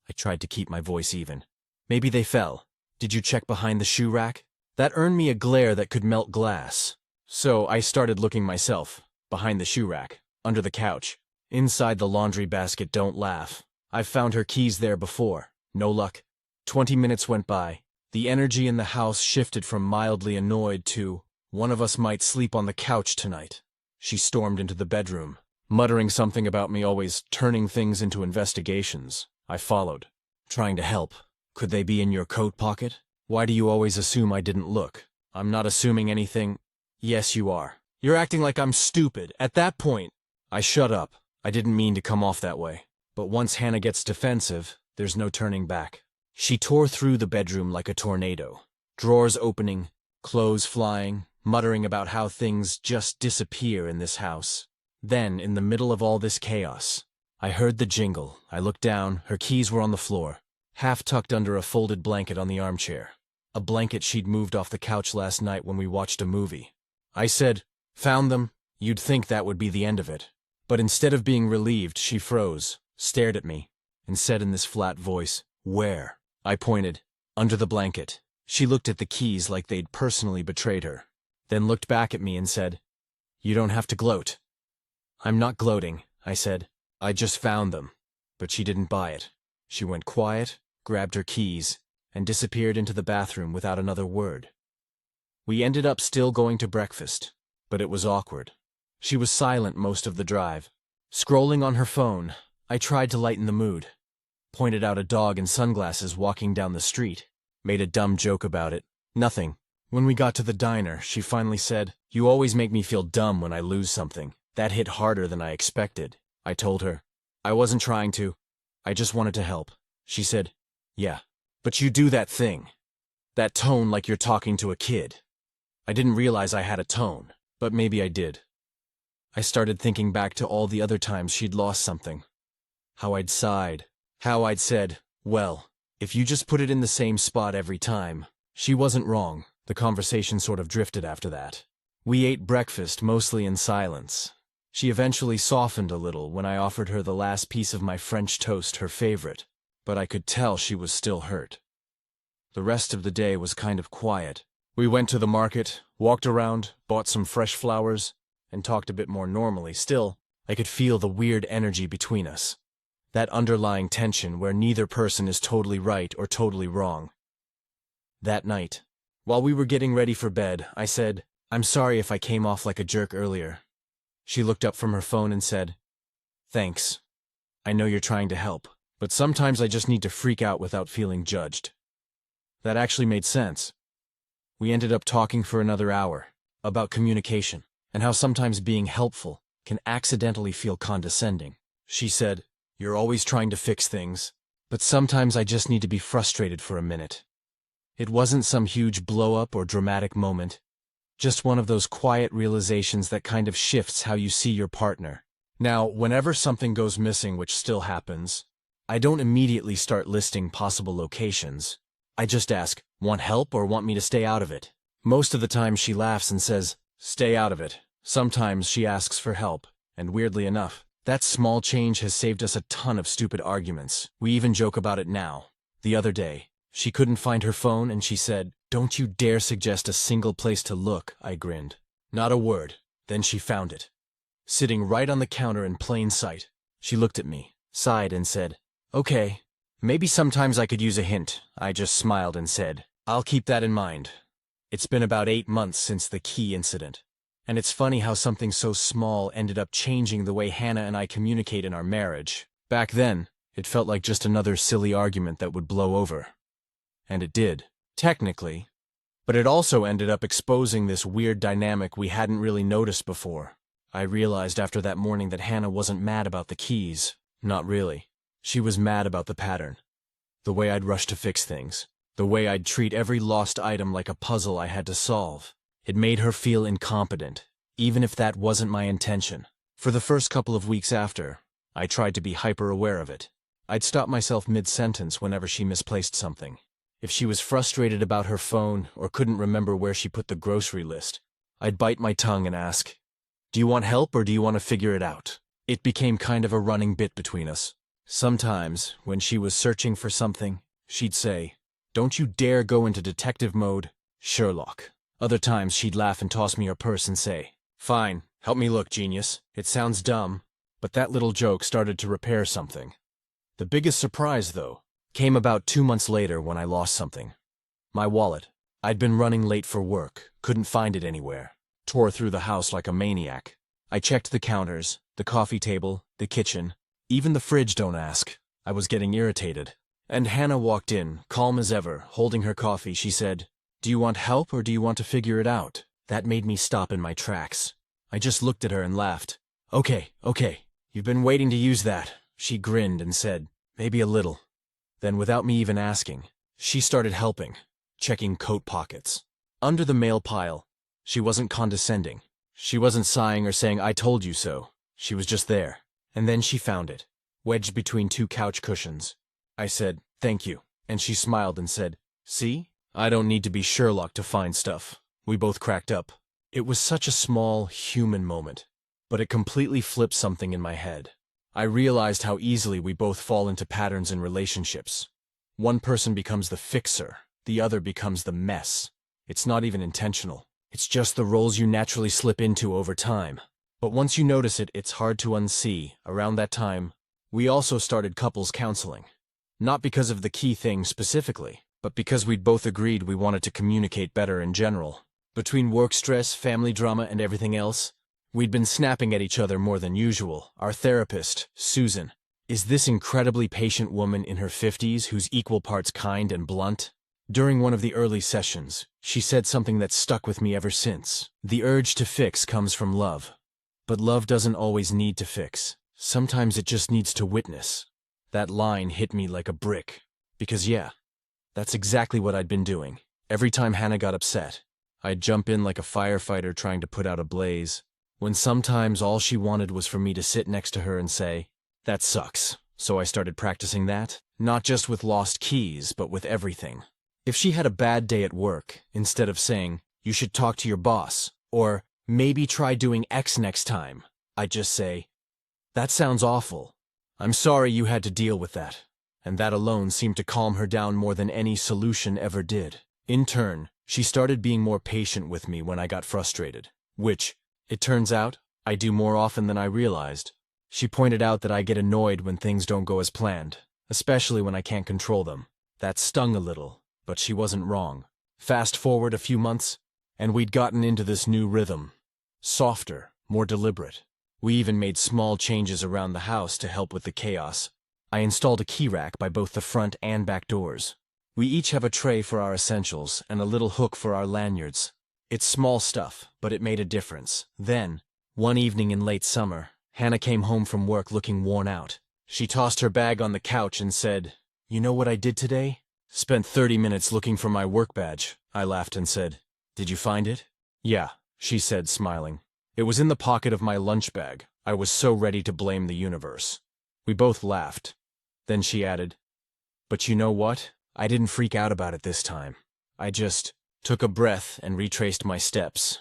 I tried to keep my voice even. Maybe they fell. Did you check behind the shoe rack? That earned me a glare that could melt glass. So I started looking myself, behind the shoe rack, under the couch, inside the laundry basket. Don't laugh. I've found her keys there before. No luck. 20 minutes went by. The energy in the house shifted from mildly annoyed to, one of us might sleep on the couch tonight. She stormed into the bedroom, muttering something about me always turning things into investigations. I followed, trying to help. Could they be in your coat pocket? Why do you always assume I didn't look? I'm not assuming anything. Yes, you are. You're acting like I'm stupid. At that point, I shut up. I didn't mean to come off that way. But once Hannah gets defensive, there's no turning back. She tore through the bedroom like a tornado. Drawers opening, clothes flying, muttering about how things just disappear in this house. Then, in the middle of all this chaos, I heard the jingle. I looked down. Her keys were on the floor, half tucked under a folded blanket on the armchair. A blanket she'd moved off the couch last night when we watched a movie. I said, "Found them." You'd think that would be the end of it. But instead of being relieved, she froze, stared at me, and said in this flat voice, "Where?" I pointed. Under the blanket. She looked at the keys like they'd personally betrayed her, then looked back at me and said, "You don't have to gloat." "I'm not gloating," I said. "I just found them." But she didn't buy it. She went quiet, grabbed her keys, and disappeared into the bathroom without another word. We ended up still going to breakfast, but it was awkward. She was silent most of the drive. Scrolling on her phone, I tried to lighten the mood. Pointed out a dog in sunglasses walking down the street. Made a dumb joke about it. Nothing. When we got to the diner, she finally said, "You always make me feel dumb when I lose something." That hit harder than I expected. I told her, "I wasn't trying to. I just wanted to help." She said, "Yeah, but you do that thing. That tone like you're talking to a kid." I didn't realize I had a tone, but maybe I did. I started thinking back to all the other times she'd lost something. How I'd sighed. How I'd said, "Well, if you just put it in the same spot every time." She wasn't wrong. The conversation sort of drifted after that. We ate breakfast mostly in silence. She eventually softened a little when I offered her the last piece of my French toast, her favorite, but I could tell she was still hurt. The rest of the day was kind of quiet. We went to the market, walked around, bought some fresh flowers, and talked a bit more normally. Still, I could feel the weird energy between us. That underlying tension where neither person is totally right or totally wrong. That night, while we were getting ready for bed, I said, "I'm sorry if I came off like a jerk earlier." She looked up from her phone and said, "Thanks. I know you're trying to help, but sometimes I just need to freak out without feeling judged." That actually made sense. We ended up talking for another hour about communication and how sometimes being helpful can accidentally feel condescending. She said, "You're always trying to fix things, but sometimes I just need to be frustrated for a minute." It wasn't some huge blow-up or dramatic moment, just one of those quiet realizations that kind of shifts how you see your partner. Now, whenever something goes missing, which still happens, I don't immediately start listing possible locations. I just ask, "Want help or want me to stay out of it?" Most of the time she laughs and says, "Stay out of it." Sometimes she asks for help, and weirdly enough, that small change has saved us a ton of stupid arguments. We even joke about it now. The other day, she couldn't find her phone and she said, "Don't you dare suggest a single place to look." I grinned. Not a word. Then she found it, sitting right on the counter in plain sight. She looked at me, sighed and said, "Okay, maybe sometimes I could use a hint." I just smiled and said, "I'll keep that in mind." It's been about 8 months since the key incident. And it's funny how something so small ended up changing the way Hannah and I communicate in our marriage. Back then, it felt like just another silly argument that would blow over. And it did, technically. But it also ended up exposing this weird dynamic we hadn't really noticed before. I realized after that morning that Hannah wasn't mad about the keys. Not really. She was mad about the pattern. The way I'd rush to fix things. The way I'd treat every lost item like a puzzle I had to solve. It made her feel incompetent, even if that wasn't my intention. For the first couple of weeks after, I tried to be hyper-aware of it. I'd stop myself mid-sentence whenever she misplaced something. If she was frustrated about her phone or couldn't remember where she put the grocery list, I'd bite my tongue and ask, "Do you want help or do you want to figure it out?" It became kind of a running bit between us. Sometimes, when she was searching for something, she'd say, "Don't you dare go into detective mode, Sherlock." Other times she'd laugh and toss me her purse and say, "Fine, help me look, genius." It sounds dumb, but that little joke started to repair something. The biggest surprise, though, came about 2 months later when I lost something. My wallet. I'd been running late for work, couldn't find it anywhere. Tore through the house like a maniac. I checked the counters, the coffee table, the kitchen, even the fridge, don't ask. I was getting irritated. And Hannah walked in, calm as ever, holding her coffee. She said, "Do you want help or do you want to figure it out?" That made me stop in my tracks. I just looked at her and laughed. Okay, you've been waiting to use that." She grinned and said, "Maybe a little." Then, without me even asking, she started helping, checking coat pockets. Under the mail pile. She wasn't condescending. She wasn't sighing or saying, "I told you so." She was just there. And then she found it, wedged between 2 couch cushions. I said, "Thank you." And she smiled and said, "See? I don't need to be Sherlock to find stuff." We both cracked up. It was such a small, human moment, but it completely flipped something in my head. I realized how easily we both fall into patterns in relationships. One person becomes the fixer, the other becomes the mess. It's not even intentional. It's just the roles you naturally slip into over time. But once you notice it, it's hard to unsee. Around that time, we also started couples counseling. Not because of the key thing specifically, but because we'd both agreed we wanted to communicate better in general. Between work stress, family drama, and everything else, we'd been snapping at each other more than usual. Our therapist, Susan, is this incredibly patient woman in her 50s who's equal parts kind and blunt. During one of the early sessions, she said something that's stuck with me ever since. The urge to fix comes from love. But love doesn't always need to fix. Sometimes it just needs to witness. That line hit me like a brick. Because yeah, that's exactly what I'd been doing. Every time Hannah got upset, I'd jump in like a firefighter trying to put out a blaze, when sometimes all she wanted was for me to sit next to her and say, "That sucks." So I started practicing that, not just with lost keys, but with everything. If she had a bad day at work, instead of saying, "You should talk to your boss," or "Maybe try doing X next time," I'd just say, "That sounds awful. I'm sorry you had to deal with that." And that alone seemed to calm her down more than any solution ever did. In turn, she started being more patient with me when I got frustrated, which, it turns out, I do more often than I realized. She pointed out that I get annoyed when things don't go as planned, especially when I can't control them. That stung a little, but she wasn't wrong. Fast forward a few months, and we'd gotten into this new rhythm. Softer, more deliberate. We even made small changes around the house to help with the chaos. I installed a key rack by both the front and back doors. We each have a tray for our essentials and a little hook for our lanyards. It's small stuff, but it made a difference. Then, one evening in late summer, Hannah came home from work looking worn out. She tossed her bag on the couch and said, "You know what I did today? Spent 30 minutes looking for my work badge." I laughed and said, "Did you find it?" "Yeah," she said, smiling. "It was in the pocket of my lunch bag." I was so ready to blame the universe. We both laughed. Then she added, "But you know what? I didn't freak out about it this time. I just took a breath and retraced my steps."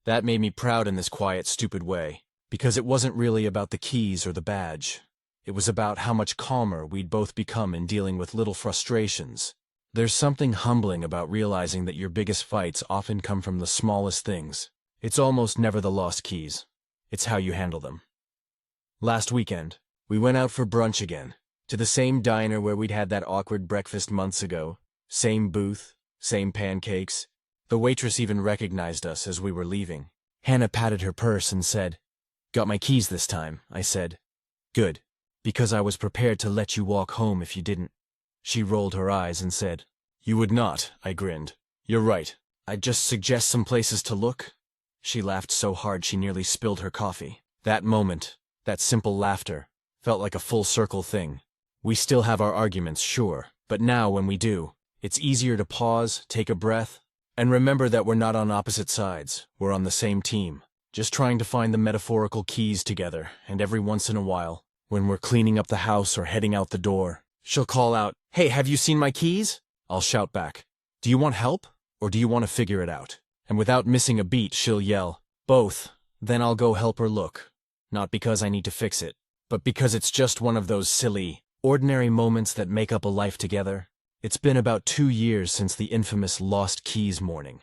That made me proud in this quiet, stupid way, because it wasn't really about the keys or the badge. It was about how much calmer we'd both become in dealing with little frustrations. There's something humbling about realizing that your biggest fights often come from the smallest things. It's almost never the lost keys. It's how you handle them. Last weekend, we went out for brunch again, to the same diner where we'd had that awkward breakfast months ago. Same booth, same pancakes. The waitress even recognized us as we were leaving. Hannah patted her purse and said, "Got my keys this time," I said. "Good, because I was prepared to let you walk home if you didn't." She rolled her eyes and said, "You would not," I grinned. "You're right. I'd just suggest some places to look." She laughed so hard she nearly spilled her coffee. That moment, that simple laughter, felt like a full circle thing. We still have our arguments, sure, but now when we do, it's easier to pause, take a breath, and remember that we're not on opposite sides. We're on the same team, just trying to find the metaphorical keys together. And every once in a while, when we're cleaning up the house or heading out the door, she'll call out, "Hey, have you seen my keys?" I'll shout back, "Do you want help, or do you want to figure it out?" and without missing a beat, she'll yell, "Both," then I'll go help her look. Not because I need to fix it, but because it's just one of those silly, ordinary moments that make up a life together. It's been about 2 years since the infamous lost keys morning,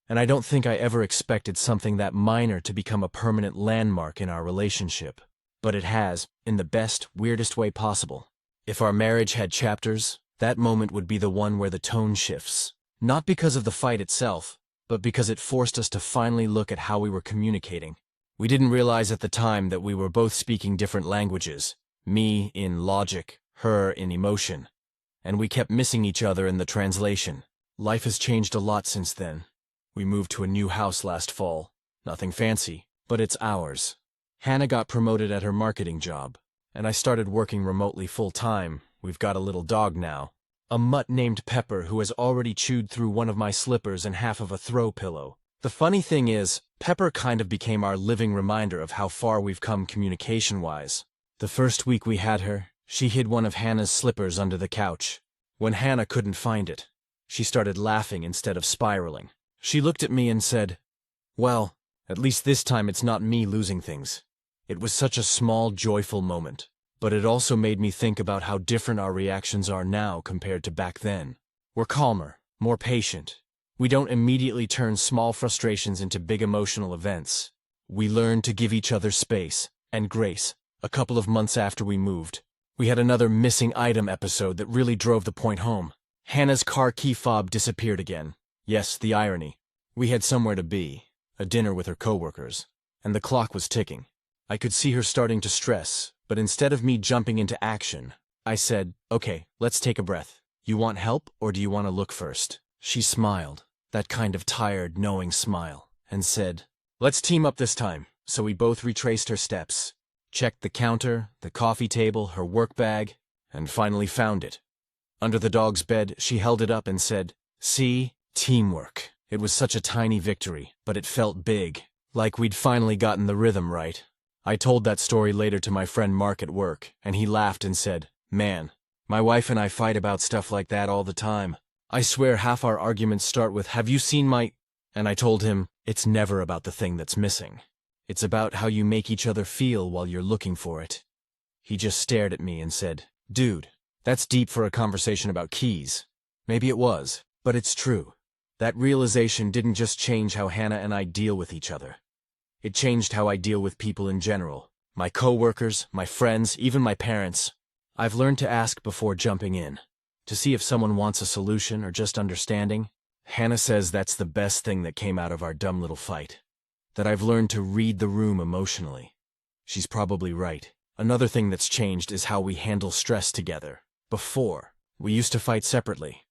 and I don't think I ever expected something that minor to become a permanent landmark in our relationship. But it has, in the best, weirdest way possible. If our marriage had chapters, that moment would be the one where the tone shifts. Not because of the fight itself, but because it forced us to finally look at how we were communicating. We didn't realize at the time that we were both speaking different languages, me in logic, her in emotion, and we kept missing each other in the translation. Life has changed a lot since then. We moved to a new house last fall. Nothing fancy, but it's ours. Hannah got promoted at her marketing job, and I started working remotely full-time. We've got a little dog now, a mutt named Pepper who has already chewed through one of my slippers and half of a throw pillow. The funny thing is, Pepper kind of became our living reminder of how far we've come communication-wise. The first week we had her, she hid one of Hannah's slippers under the couch. When Hannah couldn't find it, she started laughing instead of spiraling. She looked at me and said, "Well, at least this time it's not me losing things." It was such a small, joyful moment, but it also made me think about how different our reactions are now compared to back then. We're calmer, more patient. We don't immediately turn small frustrations into big emotional events. We learn to give each other space and grace. A couple of months after we moved, we had another missing item episode that really drove the point home. Hannah's car key fob disappeared again. Yes, the irony. We had somewhere to be, a dinner with her coworkers, and the clock was ticking. I could see her starting to stress, but instead of me jumping into action, I said, "Okay, let's take a breath. You want help, or do you want to look first?" She smiled, that kind of tired, knowing smile, and said, "Let's team up this time." So we both retraced her steps, checked the counter, the coffee table, her work bag, and finally found it. Under the dog's bed, she held it up and said, "See? Teamwork." It was such a tiny victory, but it felt big, like we'd finally gotten the rhythm right. I told that story later to my friend Mark at work, and he laughed and said, "Man, my wife and I fight about stuff like that all the time. I swear half our arguments start with, 'Have you seen my—'" And I told him, it's never about the thing that's missing. It's about how you make each other feel while you're looking for it. He just stared at me and said, "Dude, that's deep for a conversation about keys." Maybe it was, but it's true. That realization didn't just change how Hannah and I deal with each other. It changed how I deal with people in general. My coworkers, my friends, even my parents. I've learned to ask before jumping in, to see if someone wants a solution or just understanding. Hannah says that's the best thing that came out of our dumb little fight. That I've learned to read the room emotionally. She's probably right. Another thing that's changed is how we handle stress together. Before, we used to fight separately,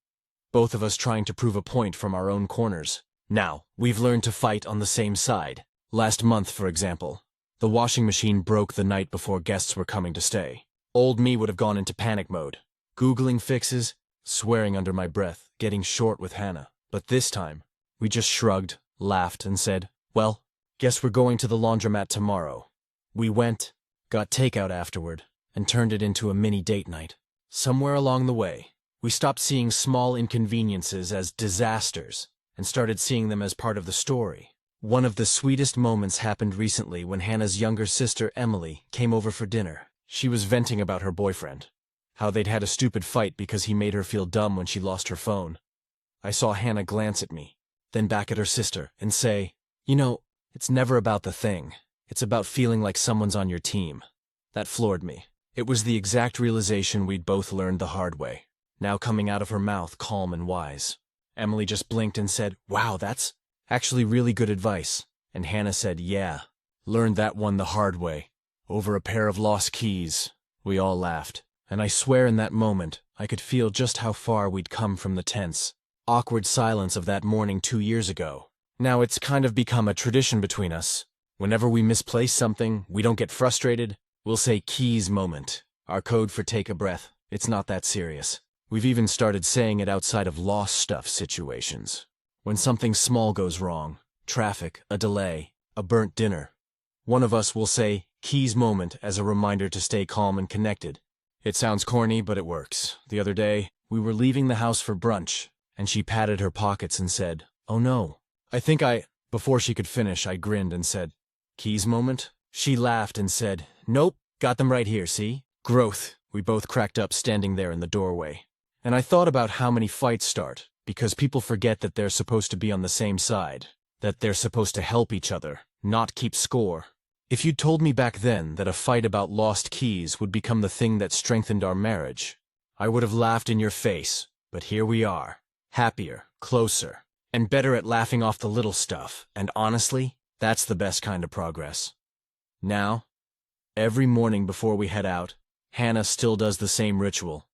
both of us trying to prove a point from our own corners. Now, we've learned to fight on the same side. Last month, for example, the washing machine broke the night before guests were coming to stay. Old me would have gone into panic mode, Googling fixes, swearing under my breath, getting short with Hannah. But this time, we just shrugged, laughed, and said, "Well, guess we're going to the laundromat tomorrow." We went, got takeout afterward, and turned it into a mini date night. Somewhere along the way, we stopped seeing small inconveniences as disasters and started seeing them as part of the story. One of the sweetest moments happened recently when Hannah's younger sister, Emily, came over for dinner. She was venting about her boyfriend, how they'd had a stupid fight because he made her feel dumb when she lost her phone. I saw Hannah glance at me, then back at her sister, and say, "You know, it's never about the thing. It's about feeling like someone's on your team." That floored me. It was the exact realization we'd both learned the hard way, now coming out of her mouth calm and wise. Emily just blinked and said, "Wow, that's actually really good advice." And Hannah said, "Yeah, learned that one the hard way, over a pair of lost keys." We all laughed, and I swear in that moment I could feel just how far we'd come from the tense, awkward silence of that morning 2 years ago. Now it's kind of become a tradition between us. Whenever we misplace something, we don't get frustrated, we'll say keys moment, our code for take a breath. It's not that serious. We've even started saying it outside of lost stuff situations. When something small goes wrong, traffic, a delay, a burnt dinner, one of us will say keys moment as a reminder to stay calm and connected. It sounds corny, but it works. The other day, we were leaving the house for brunch, and she patted her pockets and said, "Oh no, Before she could finish, I grinned and said, keys moment? She laughed and said, nope, got them right here, see? Growth. We both cracked up standing there in the doorway. And I thought about how many fights start, because people forget that they're supposed to be on the same side, that they're supposed to help each other, not keep score. If you'd told me back then that a fight about lost keys would become the thing that strengthened our marriage, I would have laughed in your face, but here we are, happier, closer, and better at laughing off the little stuff, and honestly, that's the best kind of progress. Now, every morning before we head out, Hannah still does the same ritual,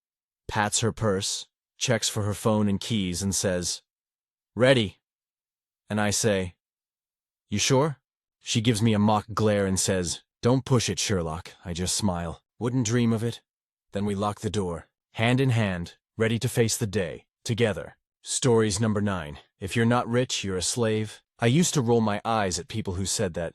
pats her purse, checks for her phone and keys, and says, ready. And I say, you sure? She gives me a mock glare and says, don't push it, Sherlock. I just smile. Wouldn't dream of it. Then we lock the door, hand in hand, ready to face the day, together. Stories number 9. If you're not rich, you're a slave. I used to roll my eyes at people who said that.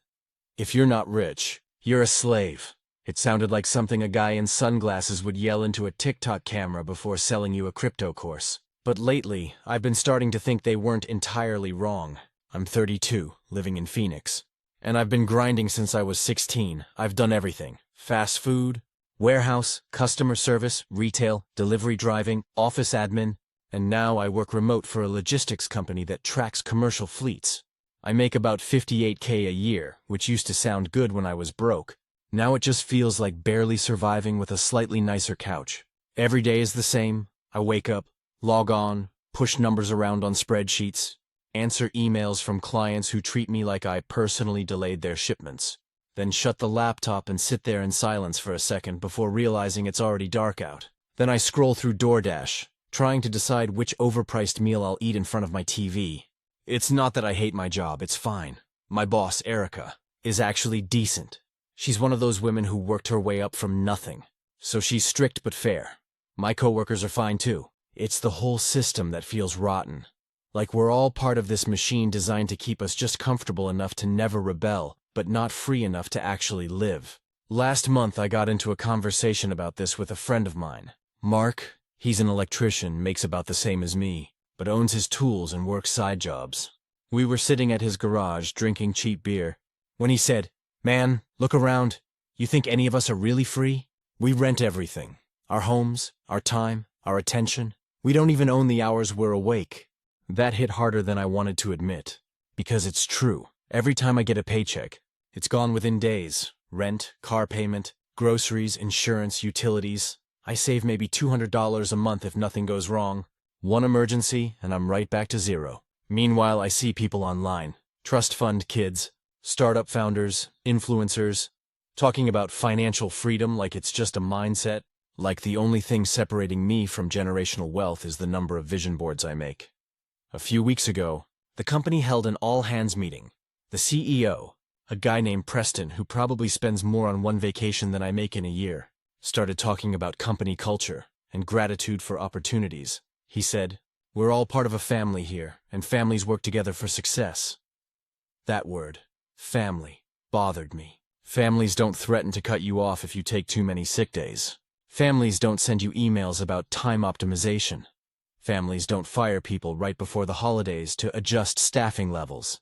If you're not rich, you're a slave. It sounded like something a guy in sunglasses would yell into a TikTok camera before selling you a crypto course. But lately, I've been starting to think they weren't entirely wrong. I'm 32, living in Phoenix. And I've been grinding since I was 16. I've done everything. Fast food, warehouse, customer service, retail, delivery driving, office admin, and now I work remote for a logistics company that tracks commercial fleets. I make about $58K a year, which used to sound good when I was broke. Now it just feels like barely surviving with a slightly nicer couch. Every day is the same. I wake up, log on, push numbers around on spreadsheets, answer emails from clients who treat me like I personally delayed their shipments, then shut the laptop and sit there in silence for a second before realizing it's already dark out. Then I scroll through DoorDash, trying to decide which overpriced meal I'll eat in front of my TV. It's not that I hate my job, it's fine. My boss, Erica, is actually decent. She's one of those women who worked her way up from nothing, so she's strict but fair. My coworkers are fine too. It's the whole system that feels rotten. Like we're all part of this machine designed to keep us just comfortable enough to never rebel, but not free enough to actually live. Last month I got into a conversation about this with a friend of mine. Mark, he's an electrician, makes about the same as me, but owns his tools and works side jobs. We were sitting at his garage drinking cheap beer, when he said, man, look around. You think any of us are really free? We rent everything. Our homes, our time, our attention. We don't even own the hours we're awake. That hit harder than I wanted to admit. Because it's true. Every time I get a paycheck, it's gone within days. Rent, car payment, groceries, insurance, utilities. I save maybe $200 a month if nothing goes wrong. One emergency, and I'm right back to zero. Meanwhile, I see people online. Trust fund kids, startup founders, influencers, talking about financial freedom like it's just a mindset, like the only thing separating me from generational wealth is the number of vision boards I make. A few weeks ago, the company held an all-hands meeting. The CEO, a guy named Preston who probably spends more on one vacation than I make in a year, started talking about company culture and gratitude for opportunities. He said, we're all part of a family here, and families work together for success. That word, family, bothered me. Families don't threaten to cut you off if you take too many sick days. Families don't send you emails about time optimization. Families don't fire people right before the holidays to adjust staffing levels.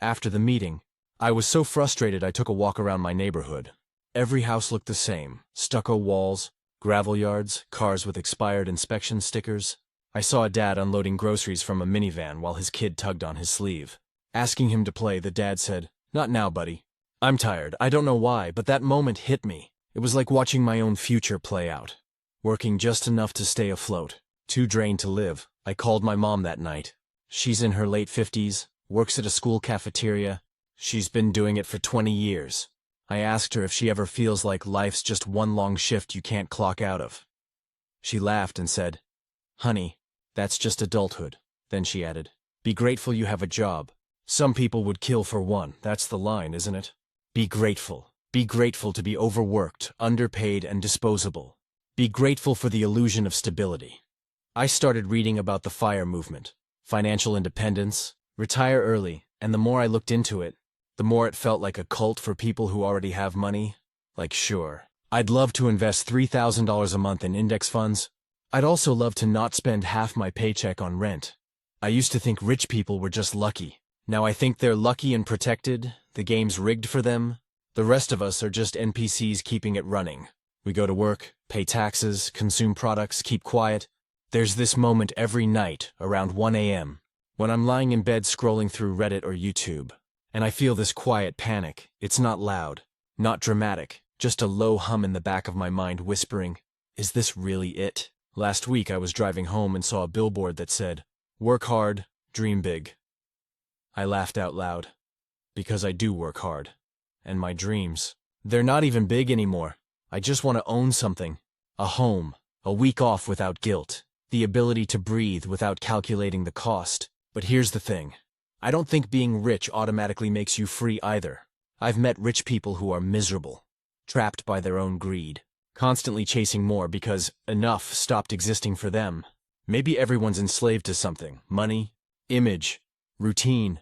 After the meeting, I was so frustrated I took a walk around my neighborhood. Every house looked the same, stucco walls, gravel yards, cars with expired inspection stickers. I saw a dad unloading groceries from a minivan while his kid tugged on his sleeve. Asking him to play, the dad said, not now, buddy. I'm tired. I don't know why, but that moment hit me. It was like watching my own future play out. Working just enough to stay afloat. Too drained to live. I called my mom that night. She's in her late 50s, works at a school cafeteria. She's been doing it for 20 years. I asked her if she ever feels like life's just one long shift you can't clock out of. She laughed and said, honey, that's just adulthood. Then she added, be grateful you have a job. Some people would kill for one. That's the line, isn't it? Be grateful. Be grateful to be overworked, underpaid, and disposable. Be grateful for the illusion of stability. I started reading about the FIRE movement, financial independence, retire early, and the more I looked into it, the more it felt like a cult for people who already have money. Like, sure, I'd love to invest $3,000 a month in index funds. I'd also love to not spend half my paycheck on rent. I used to think rich people were just lucky. Now I think they're lucky and protected, the game's rigged for them. The rest of us are just NPCs keeping it running. We go to work, pay taxes, consume products, keep quiet. There's this moment every night around 1 a.m. when I'm lying in bed scrolling through Reddit or YouTube, and I feel this quiet panic. It's not loud, not dramatic, just a low hum in the back of my mind whispering, is this really it? Last week I was driving home and saw a billboard that said, "Work hard, dream big." I laughed out loud, because I do work hard. And my dreams, they're not even big anymore. I just want to own something. A home, a week off without guilt, the ability to breathe without calculating the cost. But here's the thing. I don't think being rich automatically makes you free either. I've met rich people who are miserable, trapped by their own greed, constantly chasing more because enough stopped existing for them. Maybe everyone's enslaved to something, money, image, routine.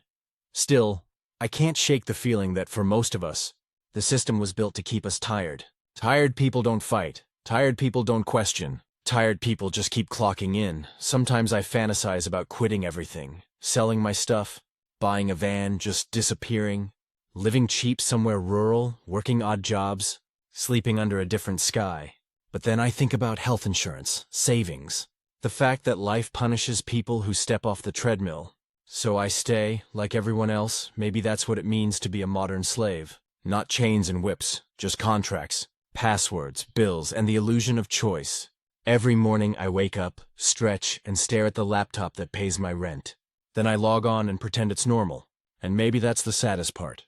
Still, I can't shake the feeling that for most of us, the system was built to keep us tired. Tired people don't fight. Tired people don't question. Tired people just keep clocking in. Sometimes I fantasize about quitting everything, selling my stuff, buying a van, just disappearing, living cheap somewhere rural, working odd jobs, sleeping under a different sky. But then I think about health insurance, savings, the fact that life punishes people who step off the treadmill. So I stay, like everyone else. Maybe that's what it means to be a modern slave. Not chains and whips, just contracts, passwords, bills, and the illusion of choice. Every morning I wake up, stretch, and stare at the laptop that pays my rent. Then I log on and pretend it's normal. And maybe that's the saddest part.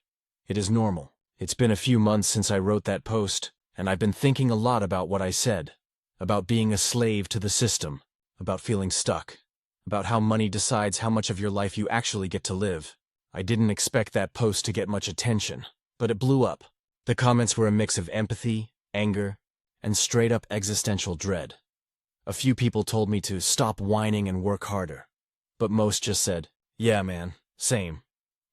It is normal. It's been a few months since I wrote that post, and I've been thinking a lot about what I said. About being a slave to the system. About feeling stuck. About how money decides how much of your life you actually get to live. I didn't expect that post to get much attention, but it blew up. The comments were a mix of empathy, anger, and straight-up existential dread. A few people told me to stop whining and work harder, but most just said, "Yeah, man, same."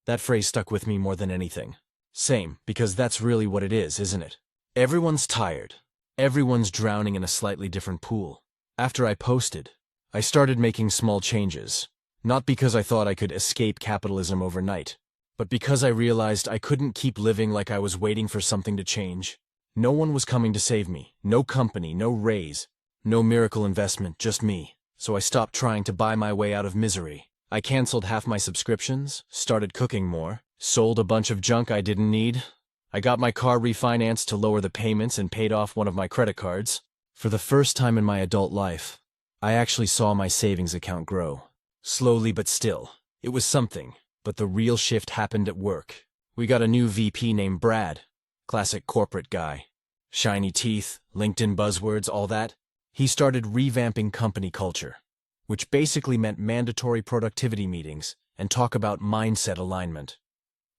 That phrase stuck with me more than anything. Same, because that's really what it is, isn't it? Everyone's tired. Everyone's drowning in a slightly different pool. After I posted, I started making small changes, not because I thought I could escape capitalism overnight, but because I realized I couldn't keep living like I was waiting for something to change. No one was coming to save me, no company, no raise, no miracle investment, just me. So I stopped trying to buy my way out of misery. I canceled half my subscriptions, started cooking more, sold a bunch of junk I didn't need. I got my car refinanced to lower the payments and paid off one of my credit cards. For the first time in my adult life, I actually saw my savings account grow. Slowly but still. It was something, but the real shift happened at work. We got a new VP named Brad. Classic corporate guy. Shiny teeth, LinkedIn buzzwords, all that. He started revamping company culture, which basically meant mandatory productivity meetings and talk about mindset alignment.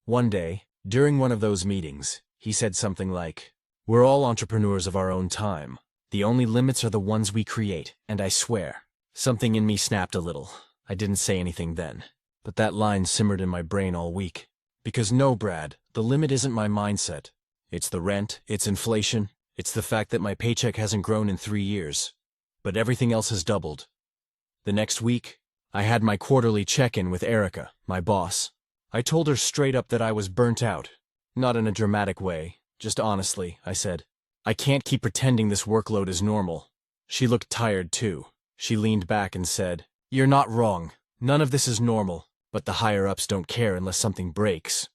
One day, during one of those meetings, he said something like, "We're all entrepreneurs of our own time. The only limits are the ones we create, and I swear." Something in me snapped a little. I didn't say anything then, but that line simmered in my brain all week. Because no, Brad, the limit isn't my mindset. It's the rent, it's inflation, it's the fact that my paycheck hasn't grown in 3 years. But everything else has doubled. The next week, I had my quarterly check-in with Erica, my boss. I told her straight up that I was burnt out. Not in a dramatic way, just honestly, I said. I can't keep pretending this workload is normal. She looked tired too. She leaned back and said, "You're not wrong. None of this is normal, but the higher-ups don't care unless something breaks."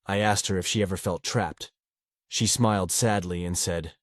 I asked her if she ever felt trapped. She smiled sadly and said,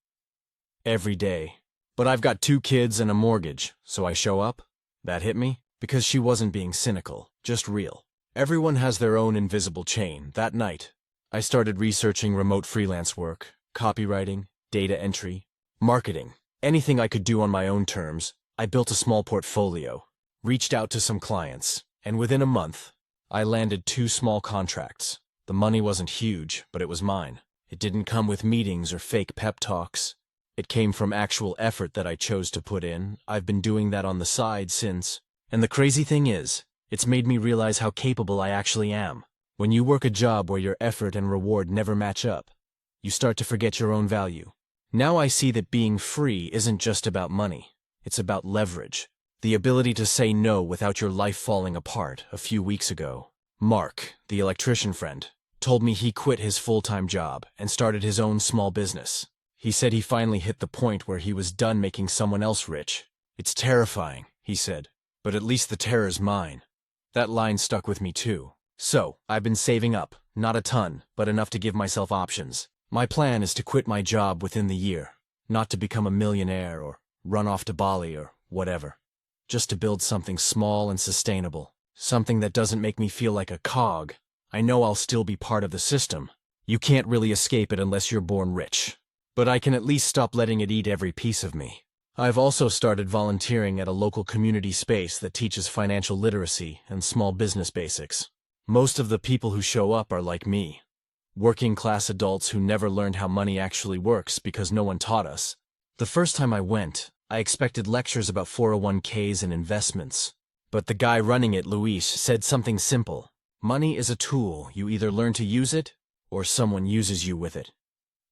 "Every day. But I've got 2 kids and a mortgage, so I show up?" That hit me, because she wasn't being cynical, just real. Everyone has their own invisible chain. That night, I started researching remote freelance work, copywriting, data entry, marketing, anything I could do on my own terms. I built a small portfolio, reached out to some clients, and within a month, I landed 2 small contracts. The money wasn't huge, but it was mine. It didn't come with meetings or fake pep talks. It came from actual effort that I chose to put in. I've been doing that on the side since. And the crazy thing is, it's made me realize how capable I actually am. When you work a job where your effort and reward never match up, you start to forget your own value. Now I see that being free isn't just about money. It's about leverage. The ability to say no without your life falling apart. A few weeks ago, Mark, the electrician friend, told me he quit his full-time job and started his own small business. He said he finally hit the point where he was done making someone else rich. "It's terrifying," he said, "but at least the terror's mine." That line stuck with me too. So, I've been saving up, not a ton, but enough to give myself options. My plan is to quit my job within the year, not to become a millionaire or run off to Bali or whatever. Just to build something small and sustainable, something that doesn't make me feel like a cog. I know I'll still be part of the system. You can't really escape it unless you're born rich. But I can at least stop letting it eat every piece of me. I've also started volunteering at a local community space that teaches financial literacy and small business basics. Most of the people who show up are like me. Working-class adults who never learned how money actually works because no one taught us. The first time I went, I expected lectures about 401ks and investments. But the guy running it, Luis, said something simple. Money is a tool. You either learn to use it, or someone uses you with it.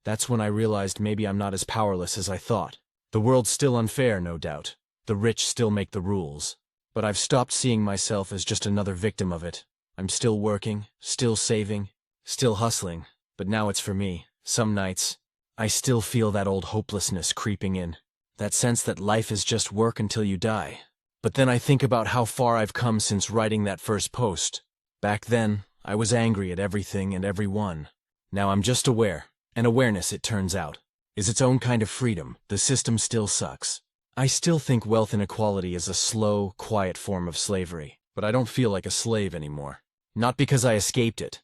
That's when I realized maybe I'm not as powerless as I thought. The world's still unfair, no doubt. The rich still make the rules. But I've stopped seeing myself as just another victim of it. I'm still working, still saving, still hustling, but now it's for me. Some nights, I still feel that old hopelessness creeping in. That sense that life is just work until you die. But then I think about how far I've come since writing that first post. Back then, I was angry at everything and everyone. Now I'm just aware. And awareness, it turns out, is its own kind of freedom. The system still sucks. I still think wealth inequality is a slow, quiet form of slavery, but I don't feel like a slave anymore. Not because I escaped it,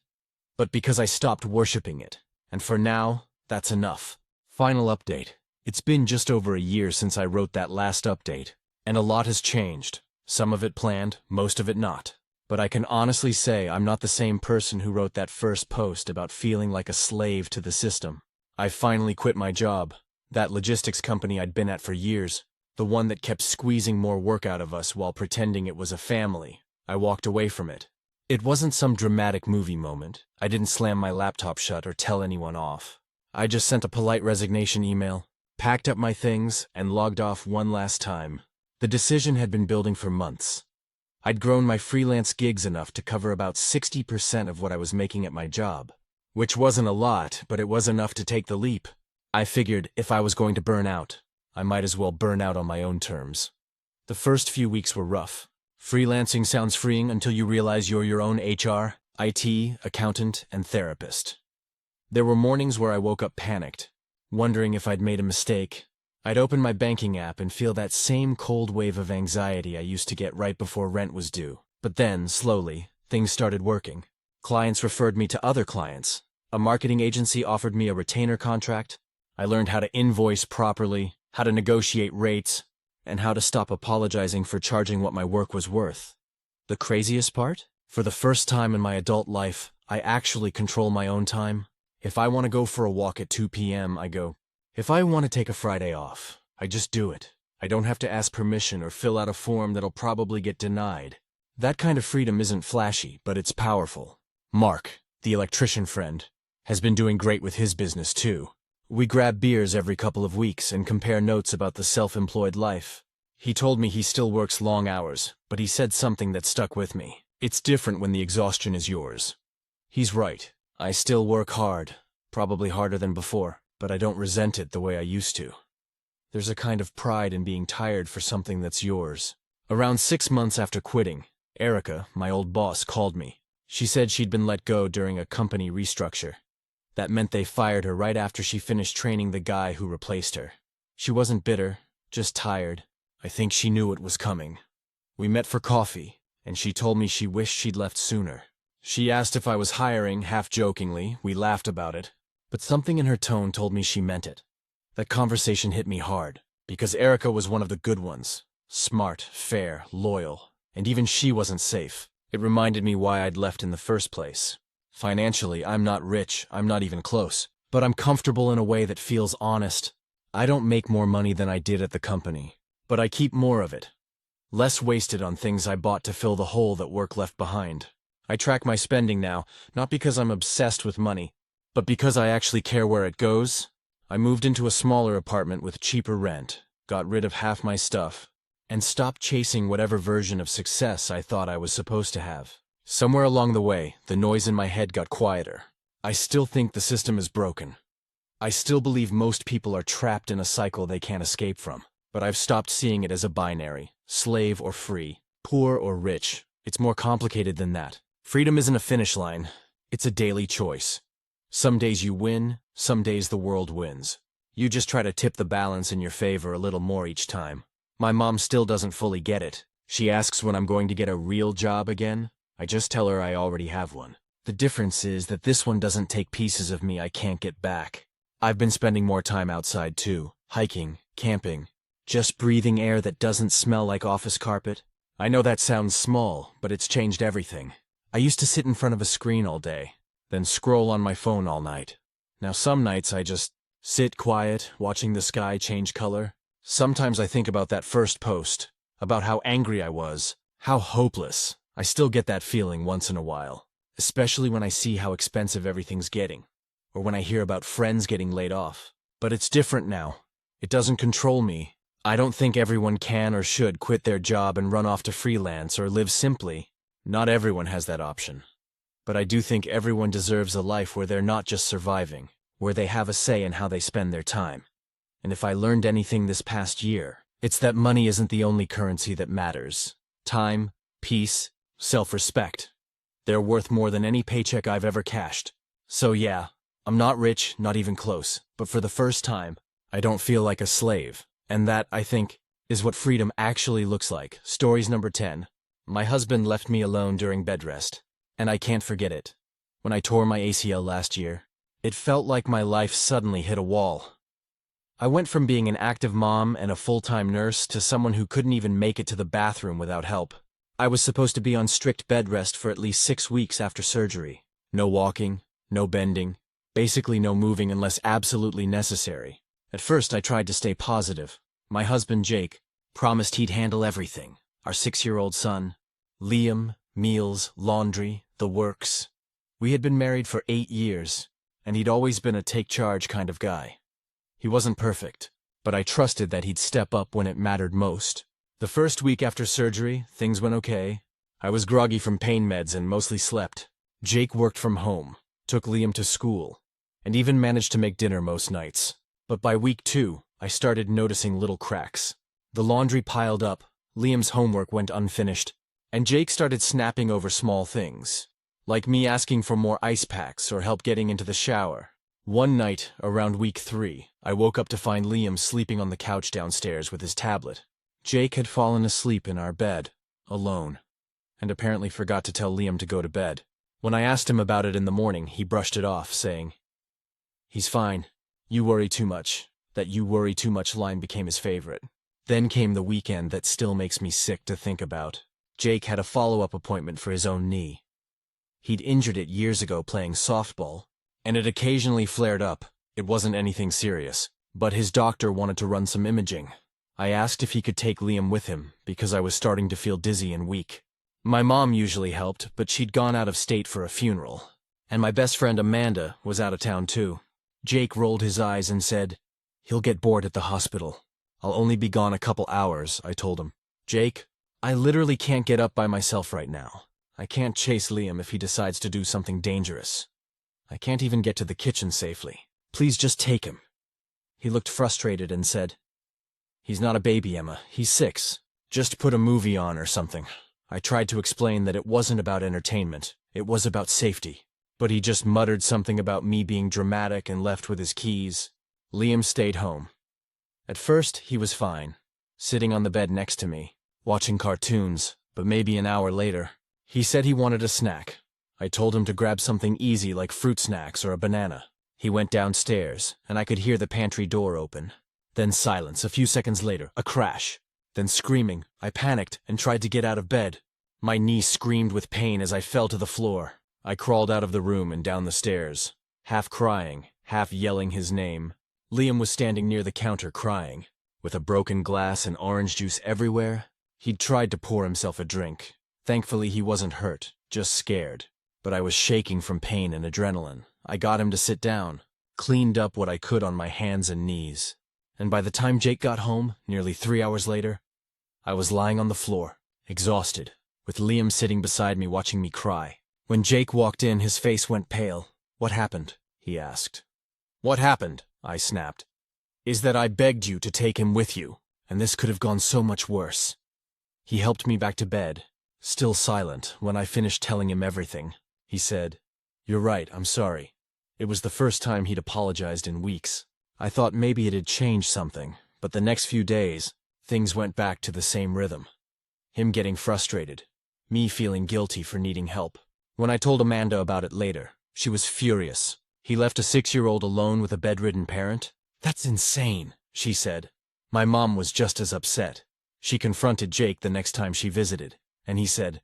but because I stopped worshipping it. And for now, that's enough. Final update. It's been just over a year since I wrote that last update, and a lot has changed. Some of it planned, most of it not. But I can honestly say I'm not the same person who wrote that first post about feeling like a slave to the system. I finally quit my job, that logistics company I'd been at for years, the one that kept squeezing more work out of us while pretending it was a family. I walked away from it. It wasn't some dramatic movie moment. I didn't slam my laptop shut or tell anyone off. I just sent a polite resignation email, packed up my things, and logged off one last time. The decision had been building for months. I'd grown my freelance gigs enough to cover about 60% of what I was making at my job. Which wasn't a lot, but it was enough to take the leap. I figured if I was going to burn out, I might as well burn out on my own terms. The first few weeks were rough. Freelancing sounds freeing until you realize you're your own HR, IT, accountant, and therapist. There were mornings where I woke up panicked, wondering if I'd made a mistake. I'd open my banking app and feel that same cold wave of anxiety I used to get right before rent was due. But then, slowly, things started working. Clients referred me to other clients. A marketing agency offered me a retainer contract. I learned how to invoice properly, how to negotiate rates, and how to stop apologizing for charging what my work was worth. The craziest part? For the first time in my adult life, I actually control my own time. If I want to go for a walk at 2 p.m., I go. If I want to take a Friday off, I just do it. I don't have to ask permission or fill out a form that'll probably get denied. That kind of freedom isn't flashy, but it's powerful. Mark, the electrician friend, has been doing great with his business too. We grab beers every couple of weeks and compare notes about the self-employed life. He told me he still works long hours, but he said something that stuck with me. It's different when the exhaustion is yours. He's right. I still work hard, probably harder than before. But I don't resent it the way I used to. There's a kind of pride in being tired for something that's yours. Around 6 months after quitting, Erica, my old boss, called me. She said she'd been let go during a company restructure. That meant they fired her right after she finished training the guy who replaced her. She wasn't bitter, just tired. I think she knew it was coming. We met for coffee, and she told me she wished she'd left sooner. She asked if I was hiring, half-jokingly. We laughed about it. But something in her tone told me she meant it. That conversation hit me hard, because Erica was one of the good ones. Smart, fair, loyal, and even she wasn't safe. It reminded me why I'd left in the first place. Financially, I'm not rich, I'm not even close, but I'm comfortable in a way that feels honest. I don't make more money than I did at the company, but I keep more of it. Less wasted on things I bought to fill the hole that work left behind. I track my spending now, not because I'm obsessed with money, but because I actually care where it goes. I moved into a smaller apartment with cheaper rent, got rid of half my stuff, and stopped chasing whatever version of success I thought I was supposed to have. Somewhere along the way, the noise in my head got quieter. I still think the system is broken. I still believe most people are trapped in a cycle they can't escape from. But I've stopped seeing it as a binary, slave or free, poor or rich. It's more complicated than that. Freedom isn't a finish line. It's a daily choice. Some days you win, some days the world wins. You just try to tip the balance in your favor a little more each time. My mom still doesn't fully get it. She asks when I'm going to get a real job again. I just tell her I already have one. The difference is that this one doesn't take pieces of me I can't get back. I've been spending more time outside too, hiking, camping, just breathing air that doesn't smell like office carpet. I know that sounds small, but it's changed everything. I used to sit in front of a screen all day, then scroll on my phone all night. Now some nights I just sit quiet, watching the sky change color. Sometimes I think about that first post, about how angry I was, how hopeless. I still get that feeling once in a while, especially when I see how expensive everything's getting, or when I hear about friends getting laid off. But it's different now. It doesn't control me. I don't think everyone can or should quit their job and run off to freelance or live simply. Not everyone has that option. But I do think everyone deserves a life where they're not just surviving, where they have a say in how they spend their time. And if I learned anything this past year, it's that money isn't the only currency that matters. Time, peace, self-respect. They're worth more than any paycheck I've ever cashed. So yeah, I'm not rich, not even close, but for the first time, I don't feel like a slave. And that, I think, is what freedom actually looks like. Stories number 10. My husband left me alone during bed rest, and I can't forget it. When I tore my ACL last year, it felt like my life suddenly hit a wall. I went from being an active mom and a full-time nurse to someone who couldn't even make it to the bathroom without help. I was supposed to be on strict bed rest for at least 6 weeks after surgery. No walking, no bending, basically no moving unless absolutely necessary. At first I tried to stay positive. My husband Jake promised he'd handle everything. Our 6-year-old son, Liam, meals, laundry, the works. We had been married for 8 years, and he'd always been a take-charge kind of guy. He wasn't perfect, but I trusted that he'd step up when it mattered most. The first week after surgery, things went okay. I was groggy from pain meds and mostly slept. Jake worked from home, took Liam to school, and even managed to make dinner most nights. But by week 2, I started noticing little cracks. The laundry piled up, Liam's homework went unfinished, and Jake started snapping over small things, like me asking for more ice packs or help getting into the shower. One night, around week 3, I woke up to find Liam sleeping on the couch downstairs with his tablet. Jake had fallen asleep in our bed, alone, and apparently forgot to tell Liam to go to bed. When I asked him about it in the morning, he brushed it off, saying, "He's fine. You worry too much." That "you worry too much" line became his favorite. Then came the weekend that still makes me sick to think about. Jake had a follow-up appointment for his own knee. He'd injured it years ago playing softball, and it occasionally flared up. It wasn't anything serious, but his doctor wanted to run some imaging. I asked if he could take Liam with him, because I was starting to feel dizzy and weak. My mom usually helped, but she'd gone out of state for a funeral. And my best friend Amanda was out of town too. Jake rolled his eyes and said, "He'll get bored at the hospital. I'll only be gone a couple hours," I told him. "Jake, I literally can't get up by myself right now. I can't chase Liam if he decides to do something dangerous. I can't even get to the kitchen safely. Please just take him." He looked frustrated and said, "He's not a baby, Emma. He's 6. Just put a movie on or something." I tried to explain that it wasn't about entertainment. It was about safety. But he just muttered something about me being dramatic and left with his keys. Liam stayed home. At first, he was fine, sitting on the bed next to me, watching cartoons, but maybe an hour later, he said he wanted a snack. I told him to grab something easy like fruit snacks or a banana. He went downstairs, and I could hear the pantry door open. Then silence. A few seconds later, a crash. Then screaming. I panicked and tried to get out of bed. My knee screamed with pain as I fell to the floor. I crawled out of the room and down the stairs, half crying, half yelling his name. Liam was standing near the counter crying, with a broken glass and orange juice everywhere. He'd tried to pour himself a drink. Thankfully, he wasn't hurt, just scared. But I was shaking from pain and adrenaline. I got him to sit down, cleaned up what I could on my hands and knees. And by the time Jake got home, nearly 3 hours later, I was lying on the floor, exhausted, with Liam sitting beside me watching me cry. When Jake walked in, his face went pale. "What happened?" he asked. "What happened?" I snapped. "Is that I begged you to take him with you, and this could have gone so much worse." He helped me back to bed, still silent. When I finished telling him everything, he said, "You're right, I'm sorry." It was the first time he'd apologized in weeks. I thought maybe it had changed something, but the next few days, things went back to the same rhythm. Him getting frustrated, me feeling guilty for needing help. When I told Amanda about it later, she was furious. He left a 6-year-old alone with a bedridden parent? "That's insane," she said. My mom was just as upset. She confronted Jake the next time she visited, and he said,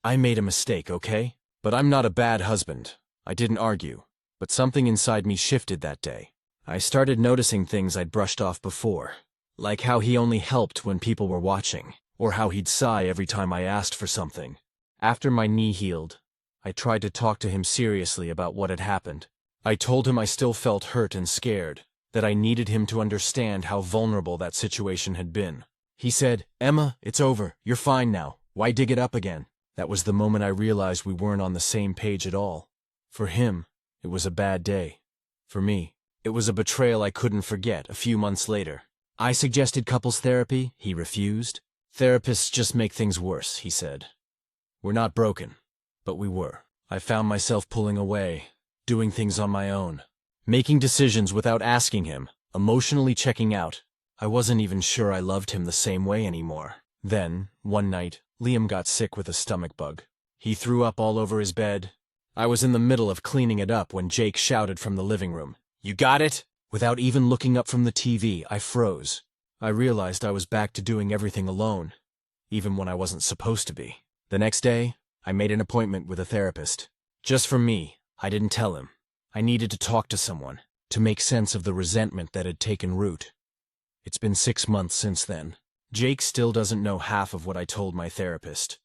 "I made a mistake, okay? But I'm not a bad husband." I didn't argue, but something inside me shifted that day. I started noticing things I'd brushed off before, like how he only helped when people were watching, or how he'd sigh every time I asked for something. After my knee healed, I tried to talk to him seriously about what had happened. I told him I still felt hurt and scared, that I needed him to understand how vulnerable that situation had been. He said, "Emma, it's over. You're fine now. Why dig it up again?" That was the moment I realized we weren't on the same page at all. For him, it was a bad day. For me, it was a betrayal I couldn't forget. A few months later, I suggested couples therapy. He refused. "Therapists just make things worse," he said. "We're not broken." But we were. I found myself pulling away, doing things on my own, making decisions without asking him, emotionally checking out. I wasn't even sure I loved him the same way anymore. Then, one night, Liam got sick with a stomach bug. He threw up all over his bed. I was in the middle of cleaning it up when Jake shouted from the living room, "You got it?" Without even looking up from the TV, I froze. I realized I was back to doing everything alone, even when I wasn't supposed to be. The next day, I made an appointment with a therapist. Just for me, I didn't tell him. I needed to talk to someone, to make sense of the resentment that had taken root. It's been 6 months since then. Jake still doesn't know half of what I told my therapist.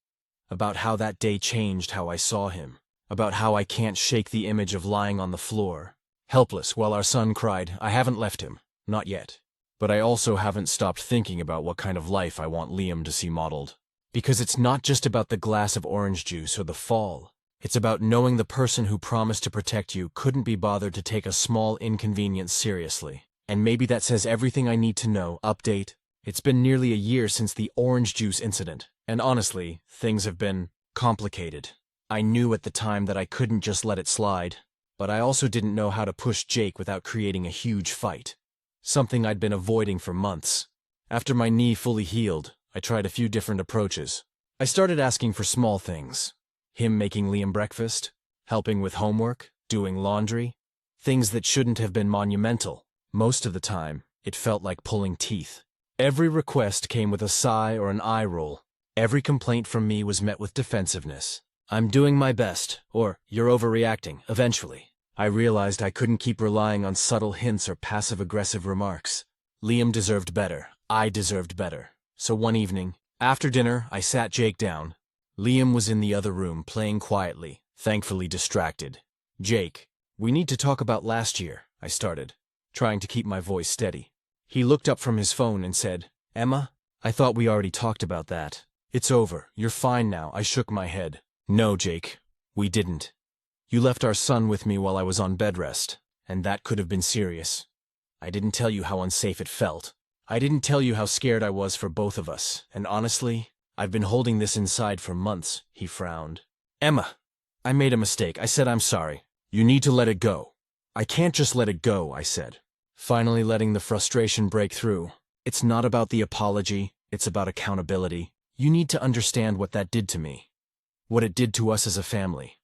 About how that day changed how I saw him. About how I can't shake the image of lying on the floor, helpless while our son cried. I haven't left him. Not yet. But I also haven't stopped thinking about what kind of life I want Liam to see modeled. Because it's not just about the glass of orange juice or the fall. It's about knowing the person who promised to protect you couldn't be bothered to take a small inconvenience seriously. And maybe that says everything I need to know. Update. It's been nearly a year since the orange juice incident, and honestly, things have been complicated. I knew at the time that I couldn't just let it slide, but I also didn't know how to push Jake without creating a huge fight. Something I'd been avoiding for months. After my knee fully healed, I tried a few different approaches. I started asking for small things. Him making Liam breakfast, helping with homework, doing laundry. Things that shouldn't have been monumental. Most of the time, it felt like pulling teeth. Every request came with a sigh or an eye roll. Every complaint from me was met with defensiveness. "I'm doing my best," or "You're overreacting," eventually. I realized I couldn't keep relying on subtle hints or passive-aggressive remarks. Liam deserved better. I deserved better. So one evening, after dinner, I sat Jake down. Liam was in the other room, playing quietly, thankfully distracted. "Jake, we need to talk about last year," I started, trying to keep my voice steady. He looked up from his phone and said, "Emma, I thought we already talked about that. It's over. You're fine now." I shook my head. "No, Jake, we didn't. You left our son with me while I was on bed rest, and that could have been serious. I didn't tell you how unsafe it felt. I didn't tell you how scared I was for both of us, and honestly, I've been holding this inside for months." He frowned. "Emma, I made a mistake. I said I'm sorry. You need to let it go." "I can't just let it go," I said, finally letting the frustration break through. "It's not about the apology, it's about accountability. You need to understand what that did to me. What it did to us as a family.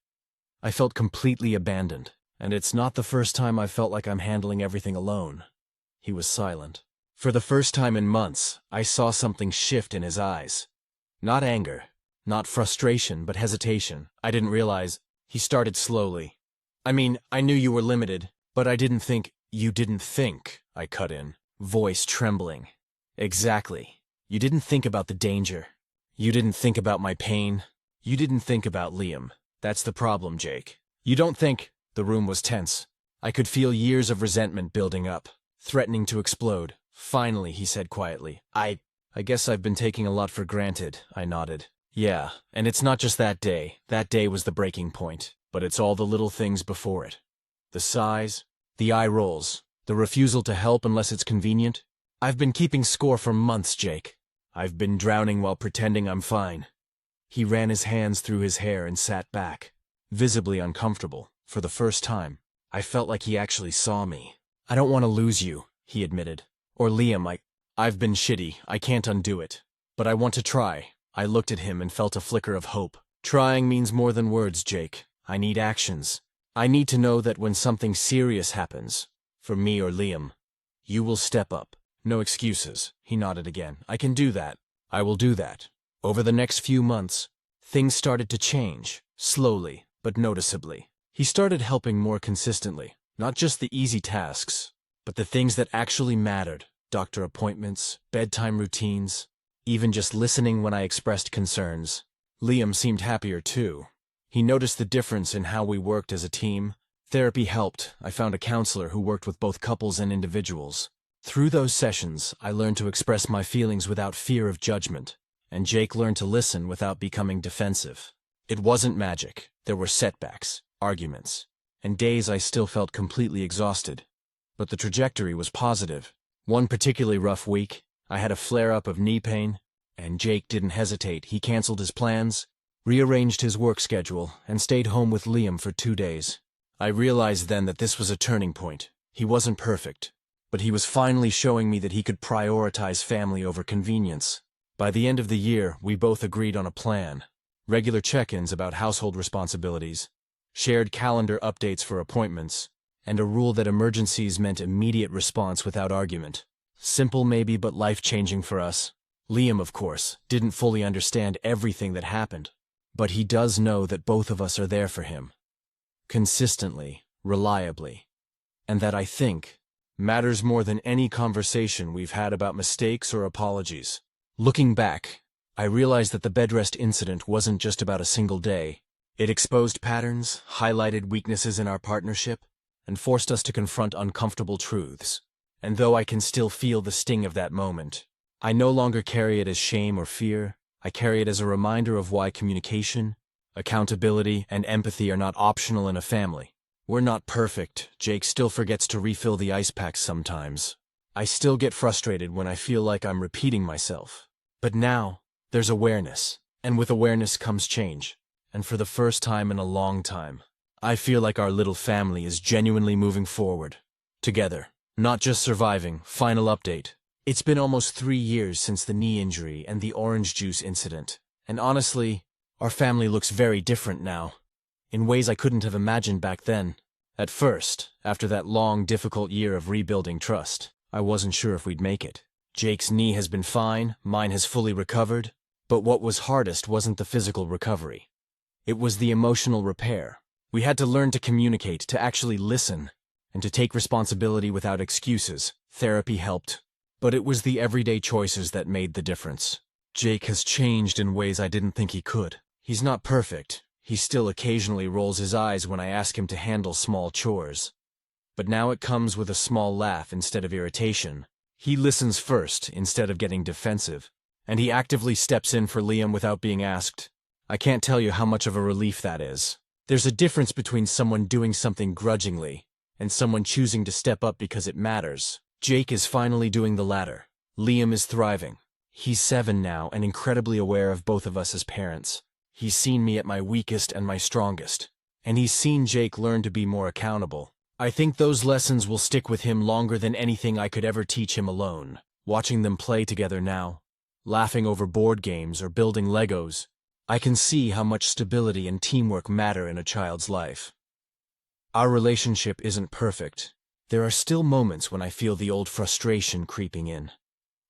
I felt completely abandoned, and it's not the first time I've felt like I'm handling everything alone." He was silent. For the first time in months, I saw something shift in his eyes. Not anger, not frustration, but hesitation. I didn't realize. He started slowly. "I mean, I knew you were limited, but I didn't think—" "You didn't think," I cut in, voice trembling. "Exactly. You didn't think about the danger. You didn't think about my pain. You didn't think about Liam. That's the problem, Jake. You don't think—" The room was tense. I could feel years of resentment building up, threatening to explode. Finally, he said quietly, I guess I've been taking a lot for granted," I nodded. Yeah, and it's not just that day. That day was the breaking point, but it's all the little things before it. The sighs, the eye rolls, the refusal to help unless it's convenient. I've been keeping score for months, Jake. I've been drowning while pretending I'm fine. He ran his hands through his hair and sat back, visibly uncomfortable. For the first time, I felt like he actually saw me. I don't want to lose you, he admitted. Or Liam, I've been shitty, I can't undo it. But I want to try. I looked at him and felt a flicker of hope. Trying means more than words, Jake. I need actions. I need to know that when something serious happens, for me or Liam, you will step up. No excuses. He nodded again. I can do that. I will do that. Over the next few months, things started to change, slowly, but noticeably. He started helping more consistently, not just the easy tasks, but the things that actually mattered. Doctor appointments, bedtime routines, even just listening when I expressed concerns. Liam seemed happier too. He noticed the difference in how we worked as a team. Therapy helped. I found a counselor who worked with both couples and individuals. Through those sessions, I learned to express my feelings without fear of judgment, and Jake learned to listen without becoming defensive. It wasn't magic. There were setbacks, arguments, and days I still felt completely exhausted. But the trajectory was positive. One particularly rough week, I had a flare-up of knee pain, and Jake didn't hesitate. He canceled his plans, rearranged his work schedule, and stayed home with Liam for 2 days. I realized then that this was a turning point. He wasn't perfect, but he was finally showing me that he could prioritize family over convenience. By the end of the year, we both agreed on a plan. Regular check-ins about household responsibilities, shared calendar updates for appointments, and a rule that emergencies meant immediate response without argument. Simple maybe, but life-changing for us. Liam, of course, didn't fully understand everything that happened, but he does know that both of us are there for him. Consistently, reliably. And that, I think, matters more than any conversation we've had about mistakes or apologies. Looking back, I realized that the bedrest incident wasn't just about a single day. It exposed patterns, highlighted weaknesses in our partnership, and forced us to confront uncomfortable truths. And though I can still feel the sting of that moment, I no longer carry it as shame or fear. I carry it as a reminder of why communication, accountability, and empathy are not optional in a family. We're not perfect. Jake still forgets to refill the ice packs sometimes. I still get frustrated when I feel like I'm repeating myself. But now, there's awareness. And with awareness comes change. And for the first time in a long time, I feel like our little family is genuinely moving forward. Together. Not just surviving. Final update. It's been almost 3 years since the knee injury and the orange juice incident. And honestly, our family looks very different now. In ways I couldn't have imagined back then. At first, after that long, difficult year of rebuilding trust, I wasn't sure if we'd make it. Jake's knee has been fine, mine has fully recovered, but what was hardest wasn't the physical recovery. It was the emotional repair. We had to learn to communicate, to actually listen, and to take responsibility without excuses. Therapy helped, but it was the everyday choices that made the difference. Jake has changed in ways I didn't think he could. He's not perfect. He still occasionally rolls his eyes when I ask him to handle small chores. But now it comes with a small laugh instead of irritation. He listens first instead of getting defensive, and he actively steps in for Liam without being asked. I can't tell you how much of a relief that is. There's a difference between someone doing something grudgingly and someone choosing to step up because it matters. Jake is finally doing the latter. Liam is thriving. He's 7 now and incredibly aware of both of us as parents. He's seen me at my weakest and my strongest, and he's seen Jake learn to be more accountable. I think those lessons will stick with him longer than anything I could ever teach him alone. Watching them play together now, laughing over board games or building Legos, I can see how much stability and teamwork matter in a child's life. Our relationship isn't perfect. There are still moments when I feel the old frustration creeping in.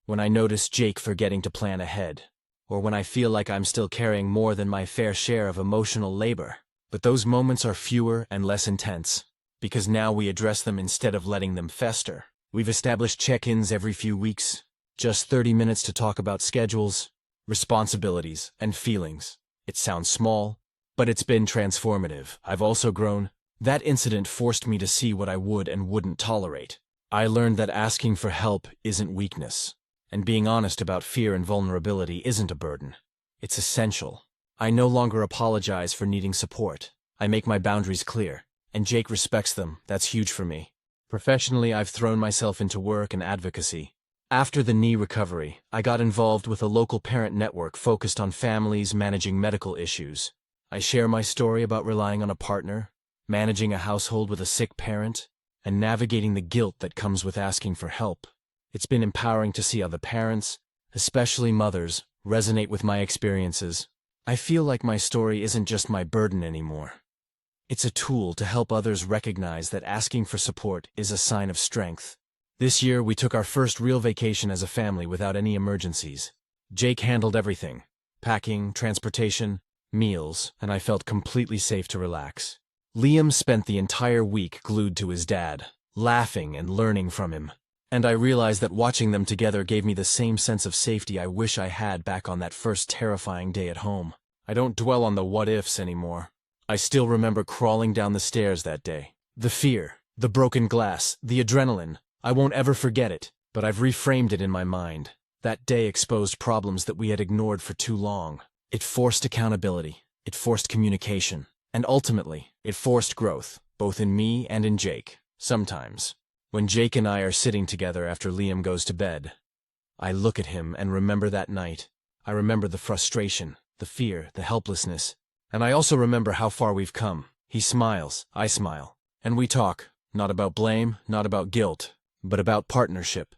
When I notice Jake forgetting to plan ahead, or when I feel like I'm still carrying more than my fair share of emotional labor. But those moments are fewer and less intense, because now we address them instead of letting them fester. We've established check-ins every few weeks, just 30 minutes to talk about schedules, responsibilities, and feelings. It sounds small, but it's been transformative. I've also grown. That incident forced me to see what I would and wouldn't tolerate. I learned that asking for help isn't weakness, and being honest about fear and vulnerability isn't a burden. It's essential. I no longer apologize for needing support. I make my boundaries clear, and Jake respects them. That's huge for me. Professionally, I've thrown myself into work and advocacy. After the knee recovery, I got involved with a local parent network focused on families managing medical issues. I share my story about relying on a partner, managing a household with a sick parent, and navigating the guilt that comes with asking for help. It's been empowering to see other parents, especially mothers, resonate with my experiences. I feel like my story isn't just my burden anymore. It's a tool to help others recognize that asking for support is a sign of strength. This year, we took our first real vacation as a family without any emergencies. Jake handled everything: packing, transportation, meals, and I felt completely safe to relax. Liam spent the entire week glued to his dad, laughing and learning from him. And I realized that watching them together gave me the same sense of safety I wish I had back on that first terrifying day at home. I don't dwell on the what-ifs anymore. I still remember crawling down the stairs that day. The fear, the broken glass, the adrenaline. I won't ever forget it, but I've reframed it in my mind. That day exposed problems that we had ignored for too long. It forced accountability, it forced communication, and ultimately, it forced growth, both in me and in Jake. Sometimes, when Jake and I are sitting together after Liam goes to bed, I look at him and remember that night. I remember the frustration, the fear, the helplessness, and I also remember how far we've come. He smiles, I smile, and we talk, not about blame, not about guilt, but about partnership,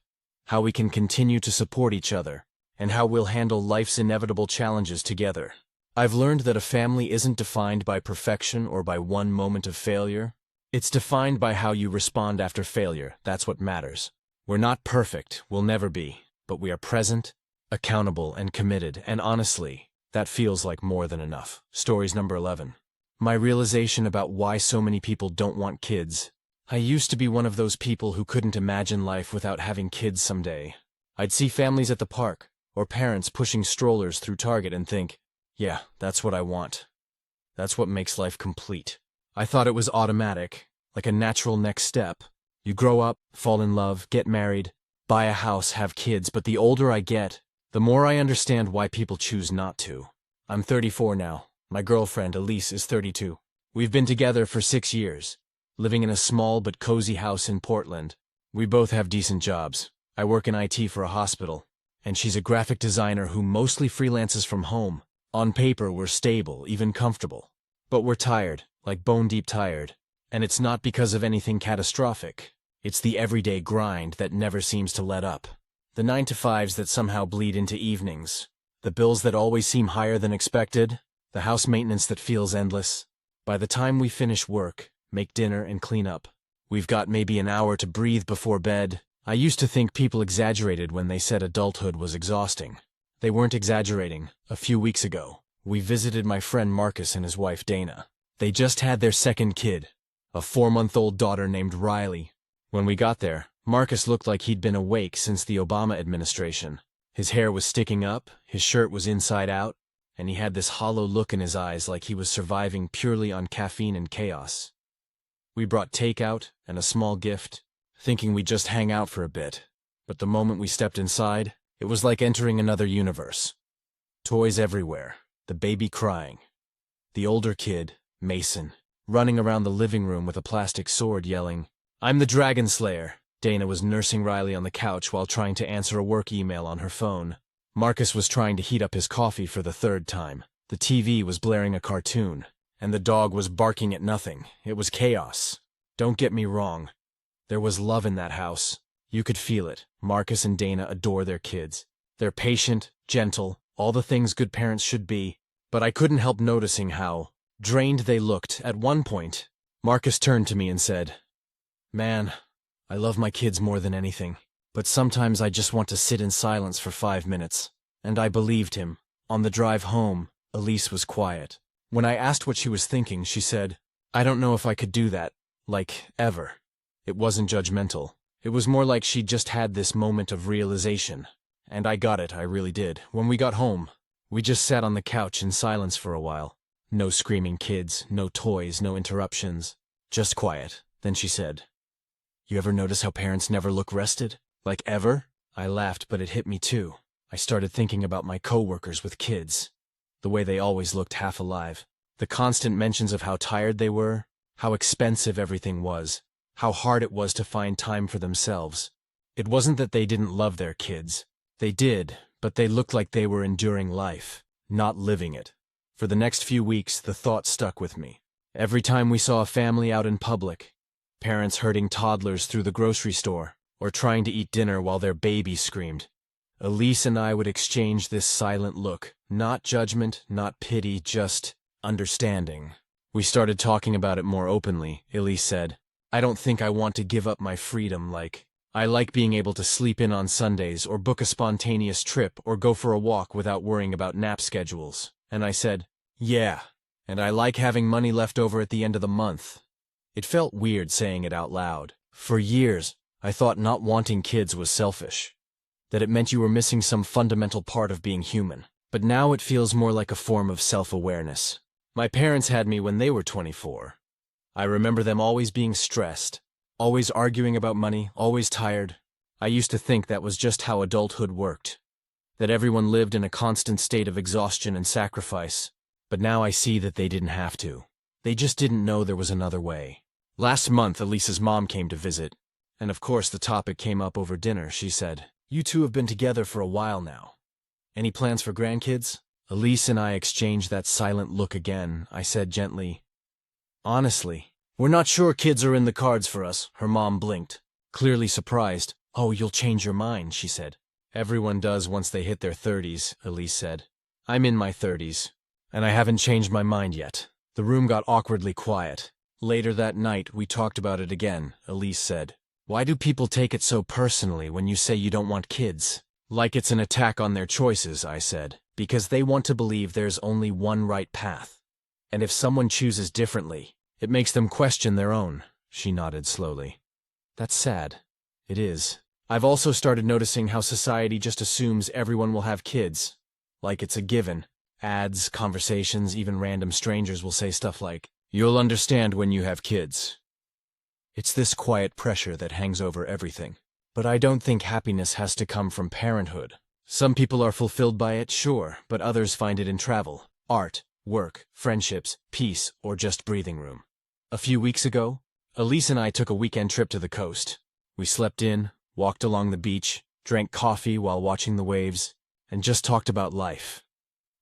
how we can continue to support each other, and how we'll handle life's inevitable challenges together. I've learned that a family isn't defined by perfection or by one moment of failure. It's defined by how you respond after failure. That's what matters. We're not perfect, we'll never be, but we are present, accountable, and committed, and honestly, that feels like more than enough. Stories number 11. My realization about why so many people don't want kids. I used to be one of those people who couldn't imagine life without having kids someday. I'd see families at the park, or parents pushing strollers through Target and think, yeah, that's what I want. That's what makes life complete. I thought it was automatic, like a natural next step. You grow up, fall in love, get married, buy a house, have kids, but the older I get, the more I understand why people choose not to. I'm 34 now. My girlfriend, Elise, is 32. We've been together for 6 years, living in a small but cozy house in Portland. We both have decent jobs. I work in IT for a hospital, and she's a graphic designer who mostly freelances from home. On paper, we're stable, even comfortable. But we're tired, like bone-deep tired. And it's not because of anything catastrophic. It's the everyday grind that never seems to let up. The 9-to-5s that somehow bleed into evenings. The bills that always seem higher than expected. The house maintenance that feels endless. By the time we finish work, make dinner, and clean up, we've got maybe an hour to breathe before bed. I used to think people exaggerated when they said adulthood was exhausting. They weren't exaggerating. A few weeks ago, we visited my friend Marcus and his wife Dana. They just had their second kid, a 4-month-old daughter named Riley. When we got there, Marcus looked like he'd been awake since the Obama administration. His hair was sticking up, his shirt was inside out, and he had this hollow look in his eyes like he was surviving purely on caffeine and chaos. We brought takeout and a small gift, thinking we'd just hang out for a bit. But the moment we stepped inside, it was like entering another universe. Toys everywhere, the baby crying. The older kid, Mason, running around the living room with a plastic sword yelling, "I'm the Dragon Slayer." Dana was nursing Riley on the couch while trying to answer a work email on her phone. Marcus was trying to heat up his coffee for the 3rd time. The TV was blaring a cartoon, and the dog was barking at nothing. It was chaos. Don't get me wrong. There was love in that house. You could feel it. Marcus and Dana adore their kids. They're patient, gentle, all the things good parents should be. But I couldn't help noticing how drained they looked. At one point, Marcus turned to me and said, "Man, I love my kids more than anything, but sometimes I just want to sit in silence for 5 minutes." And I believed him. On the drive home, Elise was quiet. When I asked what she was thinking, she said, "I don't know if I could do that, like, ever." It wasn't judgmental. It was more like she'd just had this moment of realization. And I got it, I really did. When we got home, we just sat on the couch in silence for a while. No screaming kids, no toys, no interruptions. Just quiet. Then she said, "You ever notice how parents never look rested? Like ever?" I laughed, but it hit me too. I started thinking about my coworkers with kids. the way they always looked half alive. The constant mentions of how tired they were, how expensive everything was, how hard it was to find time for themselves. It wasn't that they didn't love their kids. They did, but they looked like they were enduring life, not living it. For the next few weeks, the thought stuck with me. Every time we saw a family out in public, parents herding toddlers through the grocery store, or trying to eat dinner while their baby screamed, Elise and I would exchange this silent look. Not judgment, not pity, just understanding. We started talking about it more openly. Elise said, I don't think I want to give up my freedom. I like being able to sleep in on Sundays or book a spontaneous trip or go for a walk without worrying about nap schedules. And I said, yeah, and I like having money left over at the end of the month. It felt weird saying it out loud. For years, I thought not wanting kids was selfish, that it meant you were missing some fundamental part of being human. But now it feels more like a form of self-awareness. My parents had me when they were 24. I remember them always being stressed, always arguing about money, always tired. I used to think that was just how adulthood worked, that everyone lived in a constant state of exhaustion and sacrifice. But now I see that they didn't have to. They just didn't know there was another way. Last month, Elise's mom came to visit, and of course the topic came up over dinner. She said, "You two have been together for a while now. Any plans for grandkids?" Elise and I exchanged that silent look again. I said gently, "Honestly, we're not sure kids are in the cards for us." Her mom blinked, clearly surprised. "Oh, you'll change your mind," she said. "Everyone does once they hit their 30s, Elise said. "I'm in my 30s, and I haven't changed my mind yet." The room got awkwardly quiet. Later that night, we talked about it again. Elise said, "Why do people take it so personally when you say you don't want kids?" "Like it's an attack on their choices," I said. "Because they want to believe there's only one right path. And if someone chooses differently, it makes them question their own." She nodded slowly. "That's sad." "It is. I've also started noticing how society just assumes everyone will have kids. Like it's a given. Ads, conversations, even random strangers will say stuff like, 'You'll understand when you have kids.' It's this quiet pressure that hangs over everything. But I don't think happiness has to come from parenthood. Some people are fulfilled by it, sure, but others find it in travel, art, work, friendships, peace, or just breathing room. A few weeks ago, Elise and I took a weekend trip to the coast. We slept in, walked along the beach, drank coffee while watching the waves, and just talked about life.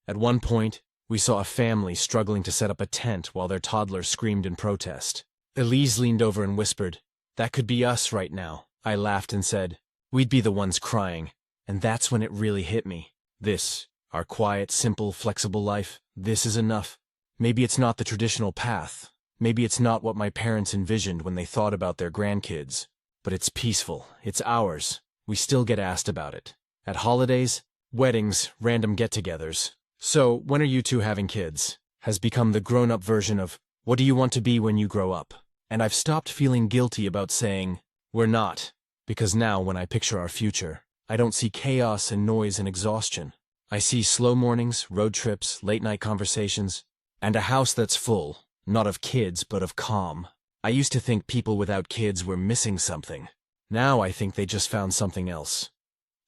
At one point, we saw a family struggling to set up a tent while their toddler screamed in protest. Elise leaned over and whispered, "That could be us right now." I laughed and said, "We'd be the ones crying." And that's when it really hit me. This, our quiet, simple, flexible life, this is enough. Maybe it's not the traditional path. Maybe it's not what my parents envisioned when they thought about their grandkids. But it's peaceful. It's ours. We still get asked about it. At holidays, weddings, random get-togethers. "So, when are you two having kids?" has become the grown-up version of, "What do you want to be when you grow up?" And I've stopped feeling guilty about saying, "We're not," because now when I picture our future, I don't see chaos and noise and exhaustion. I see slow mornings, road trips, late-night conversations, and a house that's full, not of kids, but of calm. I used to think people without kids were missing something. Now I think they just found something else.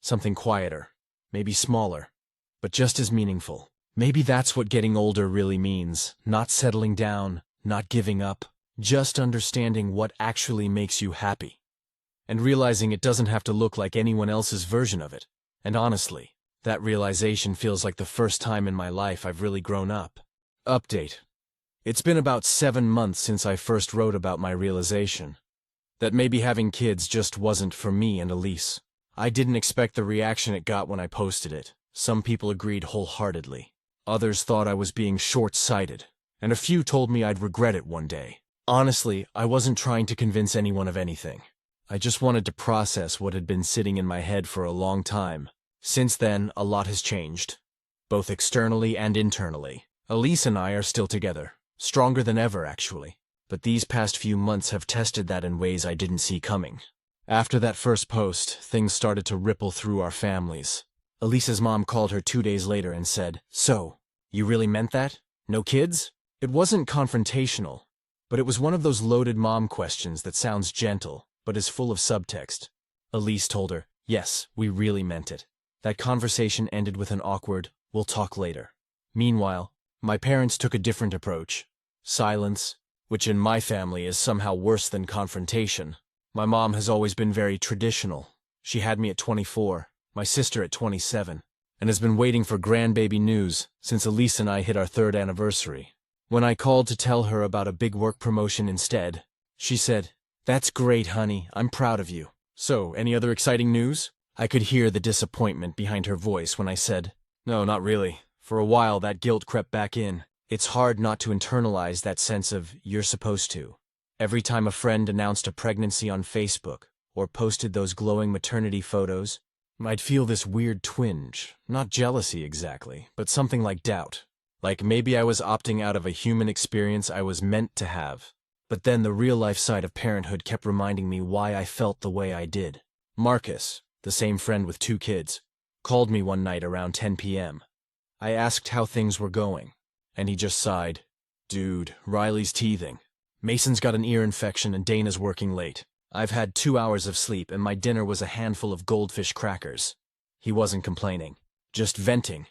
Something quieter, maybe smaller, but just as meaningful. Maybe that's what getting older really means. Not settling down, not giving up, just understanding what actually makes you happy. And realizing it doesn't have to look like anyone else's version of it. And honestly, that realization feels like the first time in my life I've really grown up. Update. It's been about 7 months since I first wrote about my realization. That maybe having kids just wasn't for me and Elise. I didn't expect the reaction it got when I posted it. Some people agreed wholeheartedly. Others thought I was being short-sighted. And a few told me I'd regret it one day. Honestly, I wasn't trying to convince anyone of anything. I just wanted to process what had been sitting in my head for a long time. Since then, a lot has changed, both externally and internally. Elise and I are still together, stronger than ever, actually. But these past few months have tested that in ways I didn't see coming. After that first post, things started to ripple through our families. Elise's mom called her 2 days later and said, "So, you really meant that? No kids?" It wasn't confrontational, but it was one of those loaded mom questions that sounds gentle, but is full of subtext. Elise told her, "Yes, we really meant it." That conversation ended with an awkward, "We'll talk later." Meanwhile, my parents took a different approach. Silence, which in my family is somehow worse than confrontation. My mom has always been very traditional. She had me at 24, my sister at 27, and has been waiting for grandbaby news since Elise and I hit our 3rd anniversary. When I called to tell her about a big work promotion instead, she said, "That's great, honey. I'm proud of you. So, any other exciting news?" I could hear the disappointment behind her voice when I said, "No, not really. For a while, that guilt crept back in. It's hard not to internalize that sense of you're supposed to. Every time a friend announced a pregnancy on Facebook or posted those glowing maternity photos, I'd feel this weird twinge, not jealousy exactly, but something like doubt. Like maybe I was opting out of a human experience I was meant to have. But then the real-life side of parenthood kept reminding me why I felt the way I did. Marcus, the same friend with 2 kids, called me one night around 10 p.m. I asked how things were going, and he just sighed. "Dude, Riley's teething. Mason's got an ear infection and Dana's working late. I've had 2 hours of sleep and my dinner was a handful of goldfish crackers." He wasn't complaining, just venting.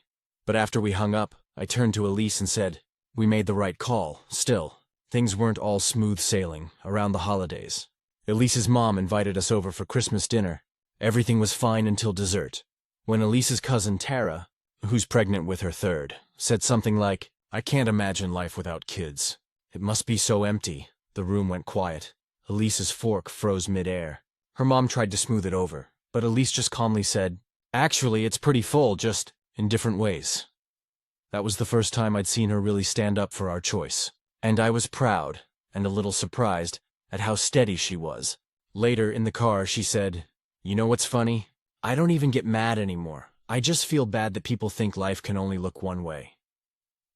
But after we hung up, I turned to Elise and said, "We made the right call, still. Things weren't all smooth sailing around the holidays. Elise's mom invited us over for Christmas dinner. Everything was fine until dessert. When Elise's cousin Tara, who's pregnant with her 3rd, said something like, 'I can't imagine life without kids. It must be so empty.' The room went quiet. Elise's fork froze mid-air. Her mom tried to smooth it over, but Elise just calmly said, 'Actually, it's pretty full, just in different ways.' That was the first time I'd seen her really stand up for our choice. And I was proud, and a little surprised, at how steady she was. Later, in the car, she said, 'You know what's funny? I don't even get mad anymore. I just feel bad that people think life can only look one way.'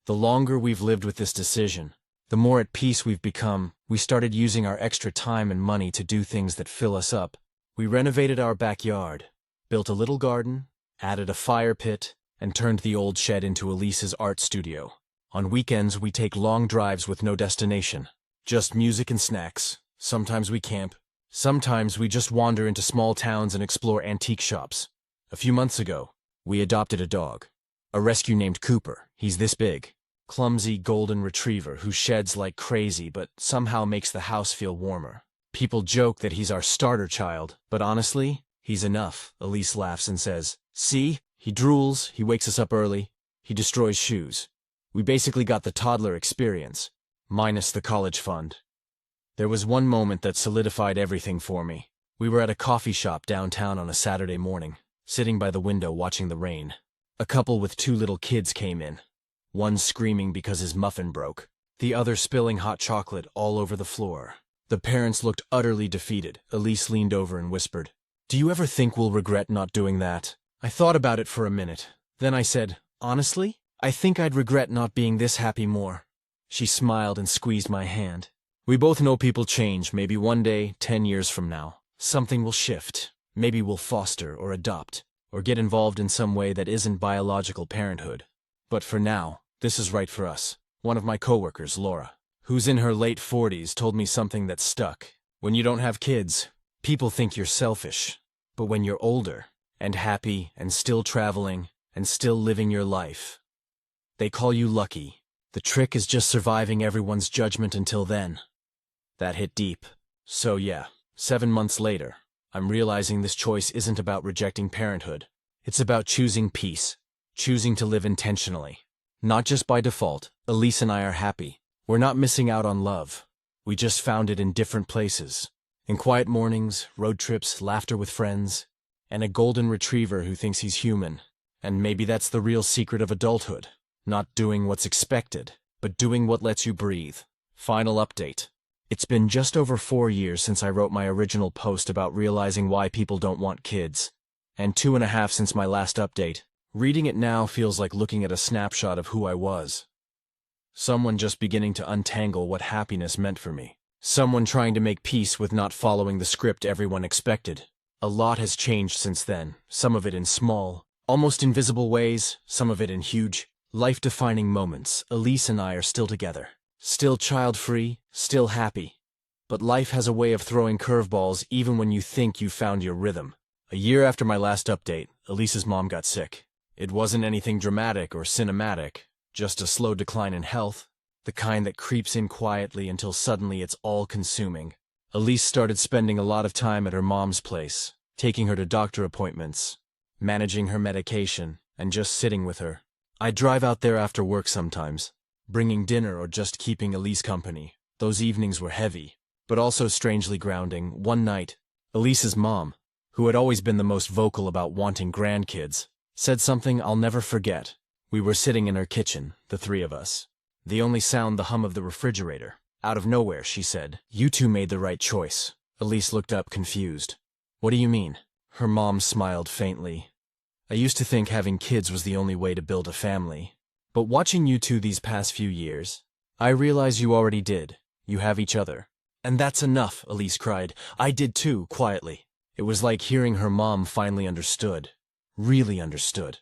The longer we've lived with this decision, the more at peace we've become. We started using our extra time and money to do things that fill us up. We renovated our backyard, built a little garden, added a fire pit, and turned the old shed into Elise's art studio. On weekends, we take long drives with no destination, just music and snacks. Sometimes we camp. Sometimes we just wander into small towns and explore antique shops. A few months ago, we adopted a dog, a rescue named Cooper. He's this big, clumsy golden retriever who sheds like crazy but somehow makes the house feel warmer. People joke that he's our starter child, but honestly, he's enough. Elise laughs and says, "See? He drools, he wakes us up early, he destroys shoes." We basically got the toddler experience, minus the college fund. There was one moment that solidified everything for me. We were at a coffee shop downtown on a Saturday morning, sitting by the window watching the rain. A couple with 2 little kids came in, one screaming because his muffin broke, the other spilling hot chocolate all over the floor. The parents looked utterly defeated. Elise leaned over and whispered, "Do you ever think we'll regret not doing that?" I thought about it for a minute. Then I said, "Honestly, I think I'd regret not being this happy more." She smiled and squeezed my hand. We both know people change. Maybe one day, 10 years from now, something will shift. Maybe we'll foster or adopt, or get involved in some way that isn't biological parenthood. But for now, this is right for us. One of my coworkers, Laura, who's in her late 40s, told me something that stuck. When you don't have kids, people think you're selfish. But when you're older, and happy, and still traveling, and still living your life, they call you lucky. The trick is just surviving everyone's judgment until then. That hit deep. So yeah, 7 months later, I'm realizing this choice isn't about rejecting parenthood. It's about choosing peace, choosing to live intentionally. Not just by default. Elise and I are happy. We're not missing out on love. We just found it in different places. In quiet mornings, road trips, laughter with friends, and a golden retriever who thinks he's human. And maybe that's the real secret of adulthood. Not doing what's expected, but doing what lets you breathe. Final update. It's been just over 4 years since I wrote my original post about realizing why people don't want kids, and 2.5 since my last update. Reading it now feels like looking at a snapshot of who I was. Someone just beginning to untangle what happiness meant for me. Someone trying to make peace with not following the script everyone expected. A lot has changed since then, some of it in small, almost invisible ways, some of it in huge, life-defining moments. Elise and I are still together. Still child-free, still happy. But life has a way of throwing curveballs even when you think you've found your rhythm. A year after my last update, Elise's mom got sick. It wasn't anything dramatic or cinematic, just a slow decline in health, the kind that creeps in quietly until suddenly it's all-consuming. Elise started spending a lot of time at her mom's place, taking her to doctor appointments, managing her medication, and just sitting with her. I'd drive out there after work sometimes, bringing dinner or just keeping Elise company. Those evenings were heavy, but also strangely grounding. One night, Elise's mom, who had always been the most vocal about wanting grandkids, said something I'll never forget. We were sitting in her kitchen, the three of us. The only sound the hum of the refrigerator. Out of nowhere, she said, "You two made the right choice." Elise looked up confused. "What do you mean?" Her mom smiled faintly. "I used to think having kids was the only way to build a family. But watching you two these past few years, I realize you already did. You have each other." "And that's enough," Elise cried. "I did too, quietly." It was like hearing her mom finally understood. Really understood.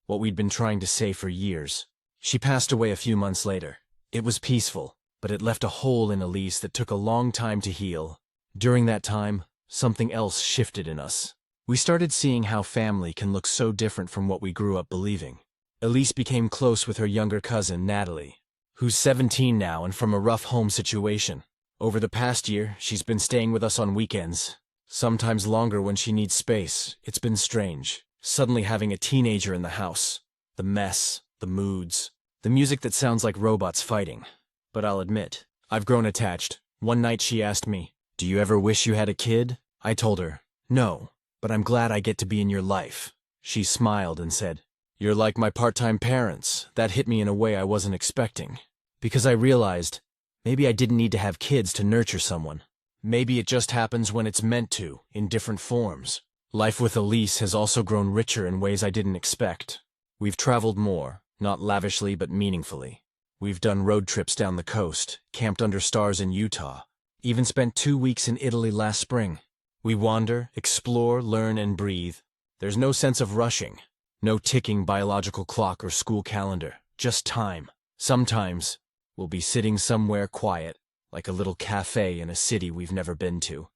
What we'd been trying to say for years. She passed away a few months later. It was peaceful, but it left a hole in Elise that took a long time to heal. During that time, something else shifted in us. We started seeing how family can look so different from what we grew up believing. Elise became close with her younger cousin, Natalie, who's 17 now and from a rough home situation. Over the past year, she's been staying with us on weekends, sometimes longer when she needs space. It's been strange, suddenly having a teenager in the house. The mess, the moods, the music that sounds like robots fighting. But I'll admit, I've grown attached. One night she asked me, "Do you ever wish you had a kid?" I told her, "No, but I'm glad I get to be in your life." She smiled and said, "You're like my part-time parents." That hit me in a way I wasn't expecting. Because I realized, maybe I didn't need to have kids to nurture someone. Maybe it just happens when it's meant to, in different forms. Life with Elise has also grown richer in ways I didn't expect. We've traveled more, not lavishly but meaningfully. We've done road trips down the coast, camped under stars in Utah, even spent 2 weeks in Italy last spring. We wander, explore, learn, and breathe. There's no sense of rushing, no ticking biological clock or school calendar, just time. Sometimes, we'll be sitting somewhere quiet, like a little cafe in a city we've never been to.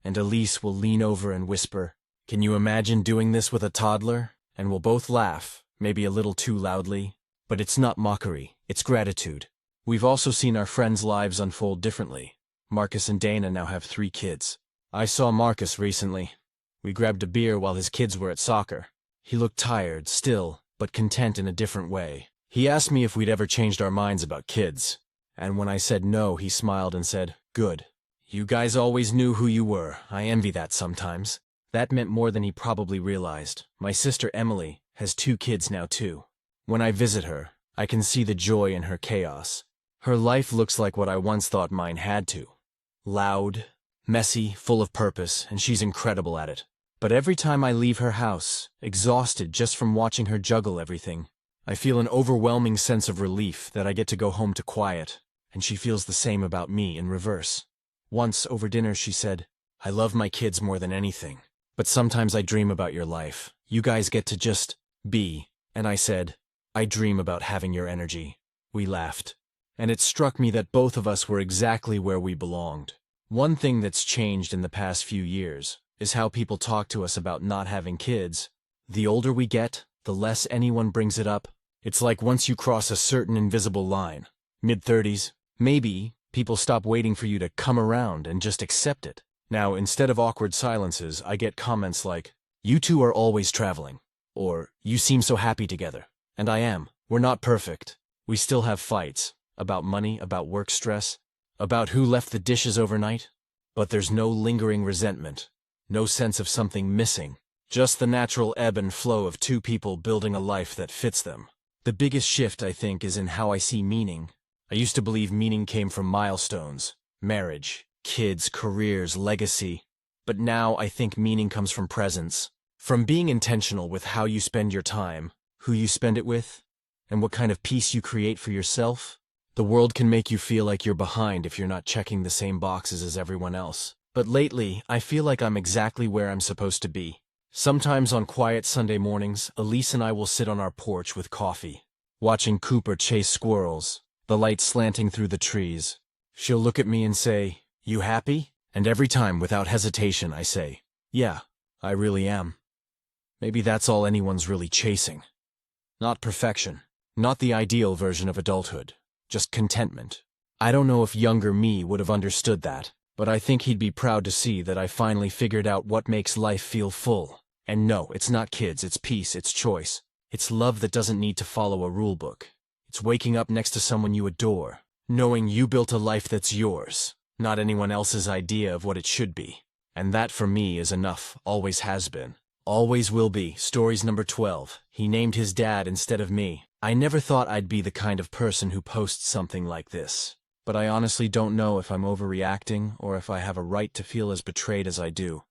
And Elise will lean over and whisper, "Can you imagine doing this with a toddler?" And we'll both laugh, maybe a little too loudly. But it's not mockery, it's gratitude. We've also seen our friends' lives unfold differently. Marcus and Dana now have 3 kids. I saw Marcus recently. We grabbed a beer while his kids were at soccer. He looked tired, still, but content in a different way. He asked me if we'd ever changed our minds about kids. And when I said no, he smiled and said, "Good. You guys always knew who you were. I envy that sometimes." That meant more than he probably realized. My sister Emily has 2 kids now too. When I visit her, I can see the joy in her chaos. Her life looks like what I once thought mine had to. Loud, messy, full of purpose, and she's incredible at it. But every time I leave her house, exhausted just from watching her juggle everything, I feel an overwhelming sense of relief that I get to go home to quiet, and she feels the same about me in reverse. Once, over dinner, she said, "I love my kids more than anything, but sometimes I dream about your life. You guys get to just be." And I said, "I dream about having your energy." We laughed. And it struck me that both of us were exactly where we belonged. One thing that's changed in the past few years is how people talk to us about not having kids. The older we get, the less anyone brings it up. It's like once you cross a certain invisible line, mid-30s, maybe people stop waiting for you to come around and just accept it. Now, instead of awkward silences, I get comments like, "You two are always traveling," or "You seem so happy together." And I am. We're not perfect. We still have fights. About money, about work stress, about who left the dishes overnight. But there's no lingering resentment, no sense of something missing, just the natural ebb and flow of 2 people building a life that fits them. The biggest shift, I think, is in how I see meaning. I used to believe meaning came from milestones, marriage, kids, careers, legacy. But now I think meaning comes from presence, from being intentional with how you spend your time, who you spend it with, and what kind of peace you create for yourself. The world can make you feel like you're behind if you're not checking the same boxes as everyone else. But lately, I feel like I'm exactly where I'm supposed to be. Sometimes on quiet Sunday mornings, Elise and I will sit on our porch with coffee, watching Cooper chase squirrels, the light slanting through the trees. She'll look at me and say, "You happy?" And every time, without hesitation, I say, "Yeah, I really am." Maybe that's all anyone's really chasing. Not perfection, Not the ideal version of adulthood, just contentment. I don't know if younger me would have understood that, but I think he'd be proud to see that I finally figured out what makes life feel full. And no, it's not kids, it's peace, it's choice. It's love that doesn't need to follow a rule book. It's waking up next to someone you adore, knowing you built a life that's yours, not anyone else's idea of what it should be. And that for me is enough, always has been. Always will be. Stories number 12. He named his dad instead of me. I never thought I'd be the kind of person who posts something like this. But I honestly don't know if I'm overreacting or if I have a right to feel as betrayed as I do.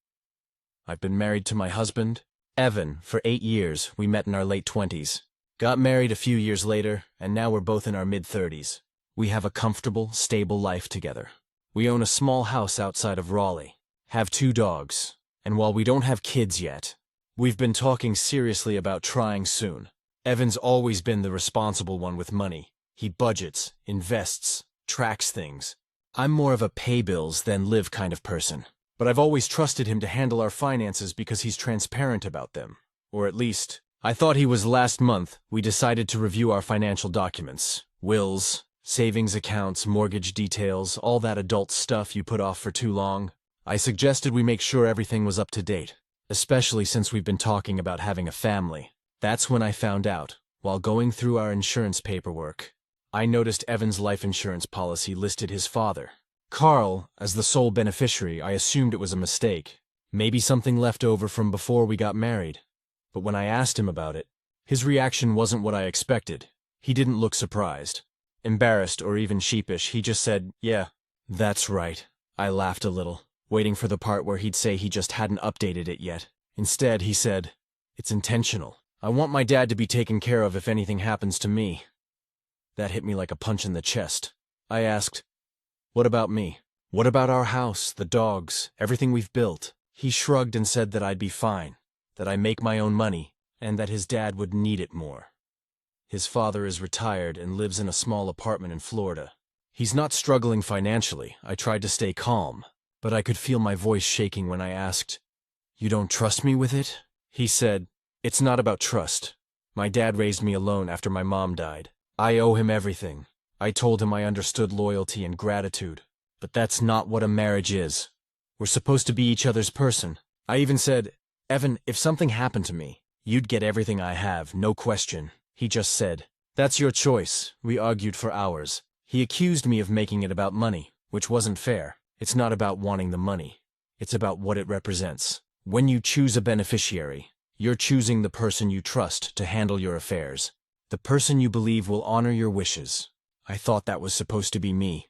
I've been married to my husband, Evan, for 8 years. We met in our late 20s. Got married a few years later, and now we're both in our mid-30s. We have a comfortable, stable life together. We own a small house outside of Raleigh, have 2 dogs, and while we don't have kids yet, we've been talking seriously about trying soon. Evan's always been the responsible one with money. He budgets, invests, tracks things. I'm more of a pay bills than live kind of person, but I've always trusted him to handle our finances because he's transparent about them. Or at least, I thought he was. Last month. We decided to review our financial documents, wills, savings accounts, mortgage details, all that adult stuff you put off for too long. I suggested we make sure everything was up to date, especially since we've been talking about having a family. That's when I found out, while going through our insurance paperwork, I noticed Evan's life insurance policy listed his father, Carl, as the sole beneficiary. I assumed it was a mistake, maybe something left over from before we got married. But when I asked him about it, his reaction wasn't what I expected. He didn't look surprised, embarrassed, or even sheepish. He just said, "Yeah, that's right." I laughed a little, waiting for the part where he'd say he just hadn't updated it yet. Instead, he said, "It's intentional. I want my dad to be taken care of if anything happens to me." That hit me like a punch in the chest. I asked, "What about me? What about our house, the dogs, everything we've built?" He shrugged and said that I'd be fine, that I make my own money, and that his dad would need it more. His father is retired and lives in a small apartment in Florida. He's not struggling financially. I tried to stay calm, but I could feel my voice shaking when I asked, "You don't trust me with it?" He said, "It's not about trust. My dad raised me alone after my mom died. I owe him everything." I told him I understood loyalty and gratitude, but that's not what a marriage is. We're supposed to be each other's person. I even said, "Evan, if something happened to me, you'd get everything I have, no question." He just said, "That's your choice." We argued for hours. He accused me of making it about money, which wasn't fair. It's not about wanting the money. It's about what it represents. When you choose a beneficiary, you're choosing the person you trust to handle your affairs, the person you believe will honor your wishes. I thought that was supposed to be me.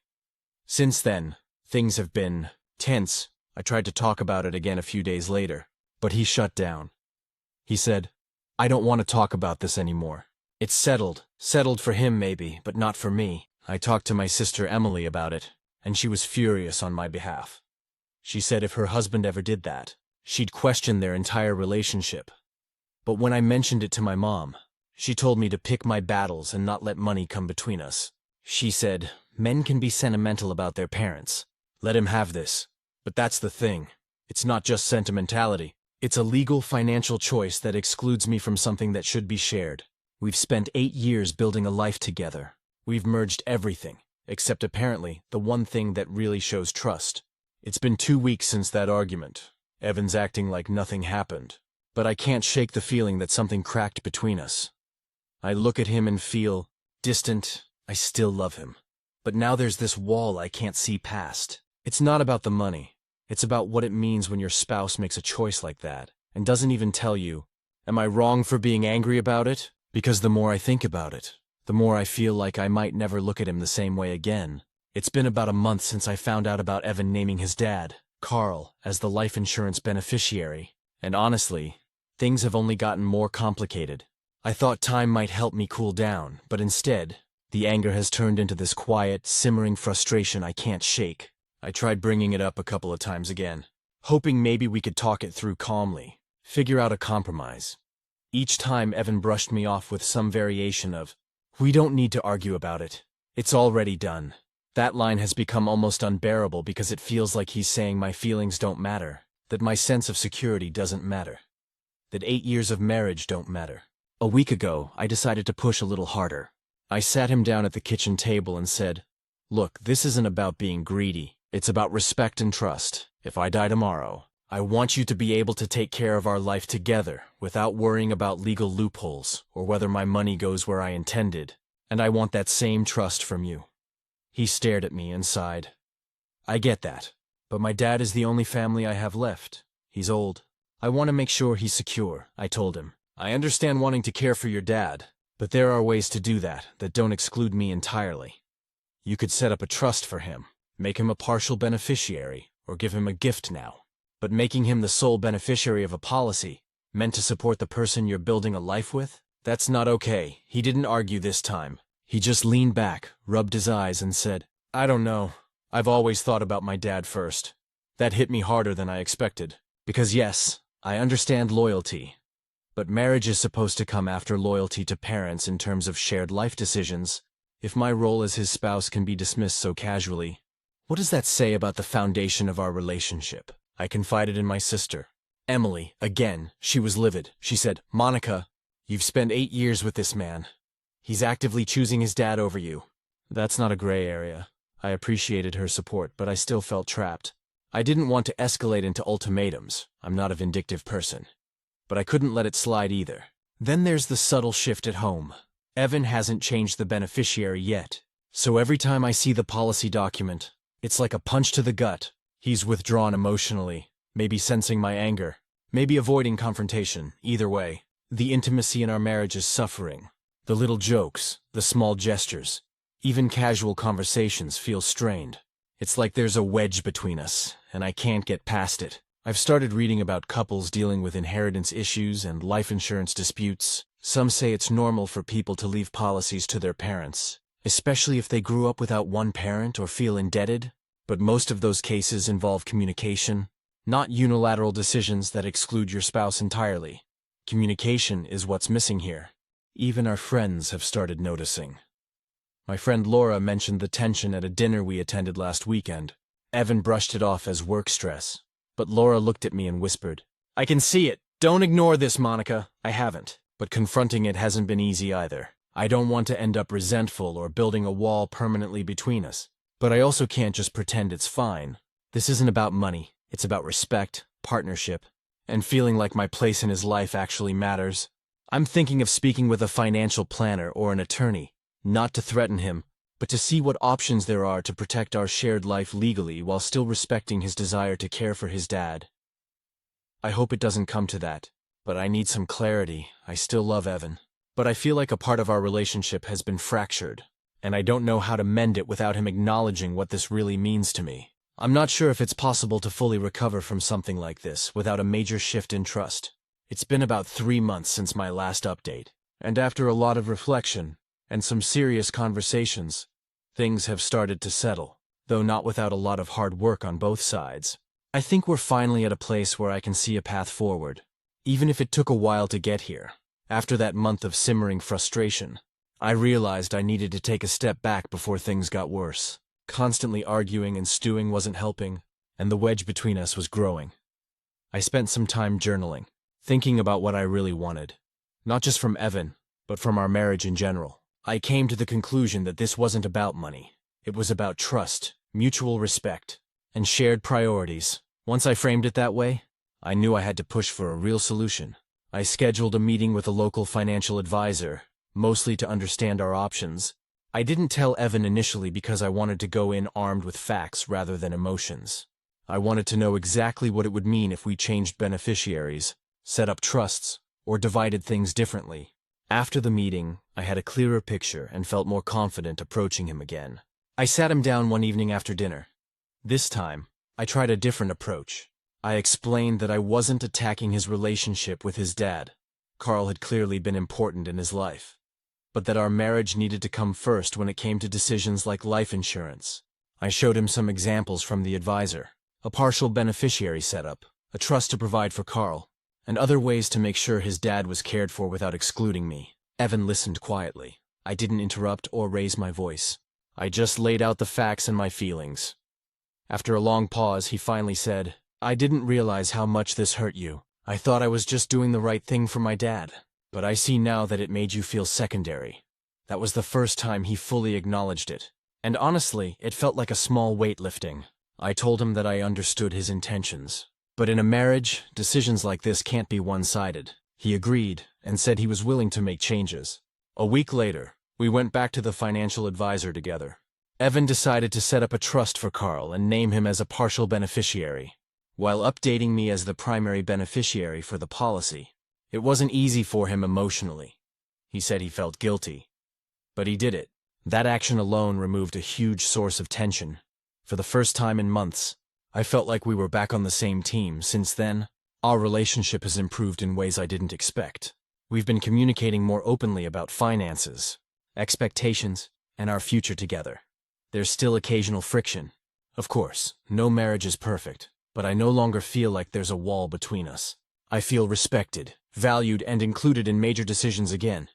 Since then, things have been tense. I tried to talk about it again a few days later, but he shut down. He said, "I don't want to talk about this anymore. It's settled. Settled for him maybe, but not for me." I talked to my sister Emily about it, and she was furious on my behalf. She said if her husband ever did that, she'd question their entire relationship. But when I mentioned it to my mom, she told me to pick my battles and not let money come between us. She said, "Men can be sentimental about their parents. Let him have this." But that's the thing. It's not just sentimentality. It's a legal financial choice that excludes me from something that should be shared. We've spent 8 years building a life together. We've merged everything, except apparently the one thing that really shows trust. It's been 2 weeks since that argument. Evan's acting like nothing happened, but I can't shake the feeling that something cracked between us. I look at him and feel distant. I still love him, but now there's this wall I can't see past. It's not about the money. It's about what it means when your spouse makes a choice like that and doesn't even tell you. Am I wrong for being angry about it? Because the more I think about it, the more I feel like I might never look at him the same way again. It's been about a month since I found out about Evan naming his dad, Carl, as the life insurance beneficiary, and honestly, things have only gotten more complicated. I thought time might help me cool down, but instead, the anger has turned into this quiet, simmering frustration I can't shake. I tried bringing it up a couple of times again, hoping maybe we could talk it through calmly, figure out a compromise. Each time Evan brushed me off with some variation of, "We don't need to argue about it. It's already done." That line has become almost unbearable because it feels like he's saying my feelings don't matter, that my sense of security doesn't matter, that 8 years of marriage don't matter. A week ago, I decided to push a little harder. I sat him down at the kitchen table and said, "Look, this isn't about being greedy. It's about respect and trust. If I die tomorrow, I want you to be able to take care of our life together without worrying about legal loopholes or whether my money goes where I intended, and I want that same trust from you." He stared at me and sighed. "I get that, but my dad is the only family I have left. He's old. I want to make sure he's secure," I told him. "I understand wanting to care for your dad, but there are ways to do that don't exclude me entirely. You could set up a trust for him, make him a partial beneficiary, or give him a gift now. But making him the sole beneficiary of a policy, meant to support the person you're building a life with? That's not okay." He didn't argue this time. He just leaned back, rubbed his eyes, and said, "I don't know. I've always thought about my dad first." That hit me harder than I expected. Because yes, I understand loyalty. But marriage is supposed to come after loyalty to parents in terms of shared life decisions. If my role as his spouse can be dismissed so casually, what does that say about the foundation of our relationship? I confided in my sister. Emily, again, she was livid. She said, "Monica, you've spent 8 years with this man. He's actively choosing his dad over you." That's not a gray area. I appreciated her support, but I still felt trapped. I didn't want to escalate into ultimatums. I'm not a vindictive person. But I couldn't let it slide either. Then there's the subtle shift at home. Evan hasn't changed the beneficiary yet. So every time I see the policy document, it's like a punch to the gut. He's withdrawn emotionally, maybe sensing my anger, maybe avoiding confrontation. Either way, the intimacy in our marriage is suffering. The little jokes, the small gestures, even casual conversations feel strained. It's like there's a wedge between us, and I can't get past it. I've started reading about couples dealing with inheritance issues and life insurance disputes. Some say it's normal for people to leave policies to their parents, especially if they grew up without one parent or feel indebted. But most of those cases involve communication, not unilateral decisions that exclude your spouse entirely. Communication is what's missing here. Even our friends have started noticing. My friend Laura mentioned the tension at a dinner we attended last weekend. Evan brushed it off as work stress. But Laura looked at me and whispered, "I can see it. Don't ignore this, Monica." I haven't, but confronting it hasn't been easy either. I don't want to end up resentful or building a wall permanently between us. But I also can't just pretend it's fine. This isn't about money. It's about respect, partnership, and feeling like my place in his life actually matters. I'm thinking of speaking with a financial planner or an attorney, not to threaten him, but to see what options there are to protect our shared life legally while still respecting his desire to care for his dad. I hope it doesn't come to that, but I need some clarity. I still love Evan, but I feel like a part of our relationship has been fractured, and I don't know how to mend it without him acknowledging what this really means to me. I'm not sure if it's possible to fully recover from something like this without a major shift in trust. It's been about 3 months since my last update, and after a lot of reflection and some serious conversations, things have started to settle, though not without a lot of hard work on both sides. I think we're finally at a place where I can see a path forward, even if it took a while to get here. After that month of simmering frustration, I realized I needed to take a step back before things got worse. Constantly arguing and stewing wasn't helping, and the wedge between us was growing. I spent some time journaling, thinking about what I really wanted, not just from Evan, but from our marriage in general. I came to the conclusion that this wasn't about money. It was about trust, mutual respect, and shared priorities. Once I framed it that way, I knew I had to push for a real solution. I scheduled a meeting with a local financial advisor, mostly to understand our options. I didn't tell Evan initially because I wanted to go in armed with facts rather than emotions. I wanted to know exactly what it would mean if we changed beneficiaries, set up trusts, or divided things differently. After the meeting, I had a clearer picture and felt more confident approaching him again. I sat him down one evening after dinner. This time, I tried a different approach. I explained that I wasn't attacking his relationship with his dad. Carl had clearly been important in his life, but that our marriage needed to come first when it came to decisions like life insurance. I showed him some examples from the advisor, a partial beneficiary setup, a trust to provide for Carl, and other ways to make sure his dad was cared for without excluding me. Evan listened quietly. I didn't interrupt or raise my voice. I just laid out the facts and my feelings. After a long pause, he finally said, "I didn't realize how much this hurt you. I thought I was just doing the right thing for my dad." But I see now that it made you feel secondary. That was the first time he fully acknowledged it. And honestly, it felt like a small weight lifting. I told him that I understood his intentions. But in a marriage, decisions like this can't be one-sided. He agreed and said he was willing to make changes. A week later, we went back to the financial advisor together. Evan decided to set up a trust for Carl and name him as a partial beneficiary, while updating me as the primary beneficiary for the policy. It wasn't easy for him emotionally. He said he felt guilty. But he did it. That action alone removed a huge source of tension. For the first time in months, I felt like we were back on the same team. Since then, our relationship has improved in ways I didn't expect. We've been communicating more openly about finances, expectations, and our future together. There's still occasional friction. Of course, no marriage is perfect, but I no longer feel like there's a wall between us. I feel respected, valued, and included in major decisions again.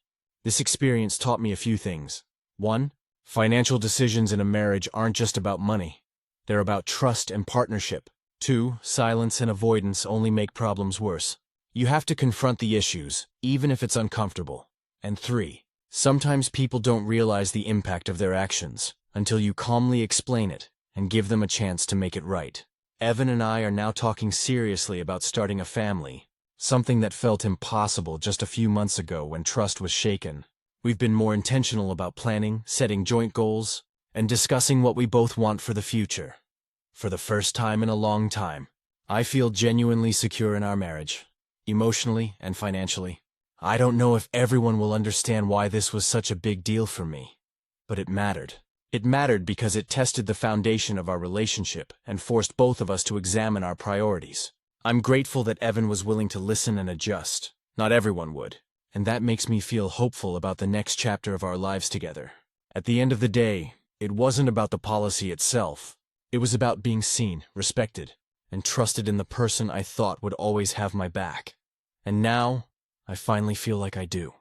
This experience taught me a few things. 1. Financial decisions in a marriage aren't just about money. They're about trust and partnership. 2. Silence and avoidance only make problems worse. You have to confront the issues, even if it's uncomfortable. And 3. Sometimes people don't realize the impact of their actions until you calmly explain it and give them a chance to make it right. Evan and I are now talking seriously about starting a family, something that felt impossible just a few months ago when trust was shaken. We've been more intentional about planning, setting joint goals, and discussing what we both want for the future. For the first time in a long time, I feel genuinely secure in our marriage, emotionally and financially. I don't know if everyone will understand why this was such a big deal for me, but it mattered. It mattered because it tested the foundation of our relationship and forced both of us to examine our priorities. I'm grateful that Evan was willing to listen and adjust. Not everyone would, and that makes me feel hopeful about the next chapter of our lives together. At the end of the day, it wasn't about the policy itself. It was about being seen, respected, and trusted in the person I thought would always have my back. And now, I finally feel like I do.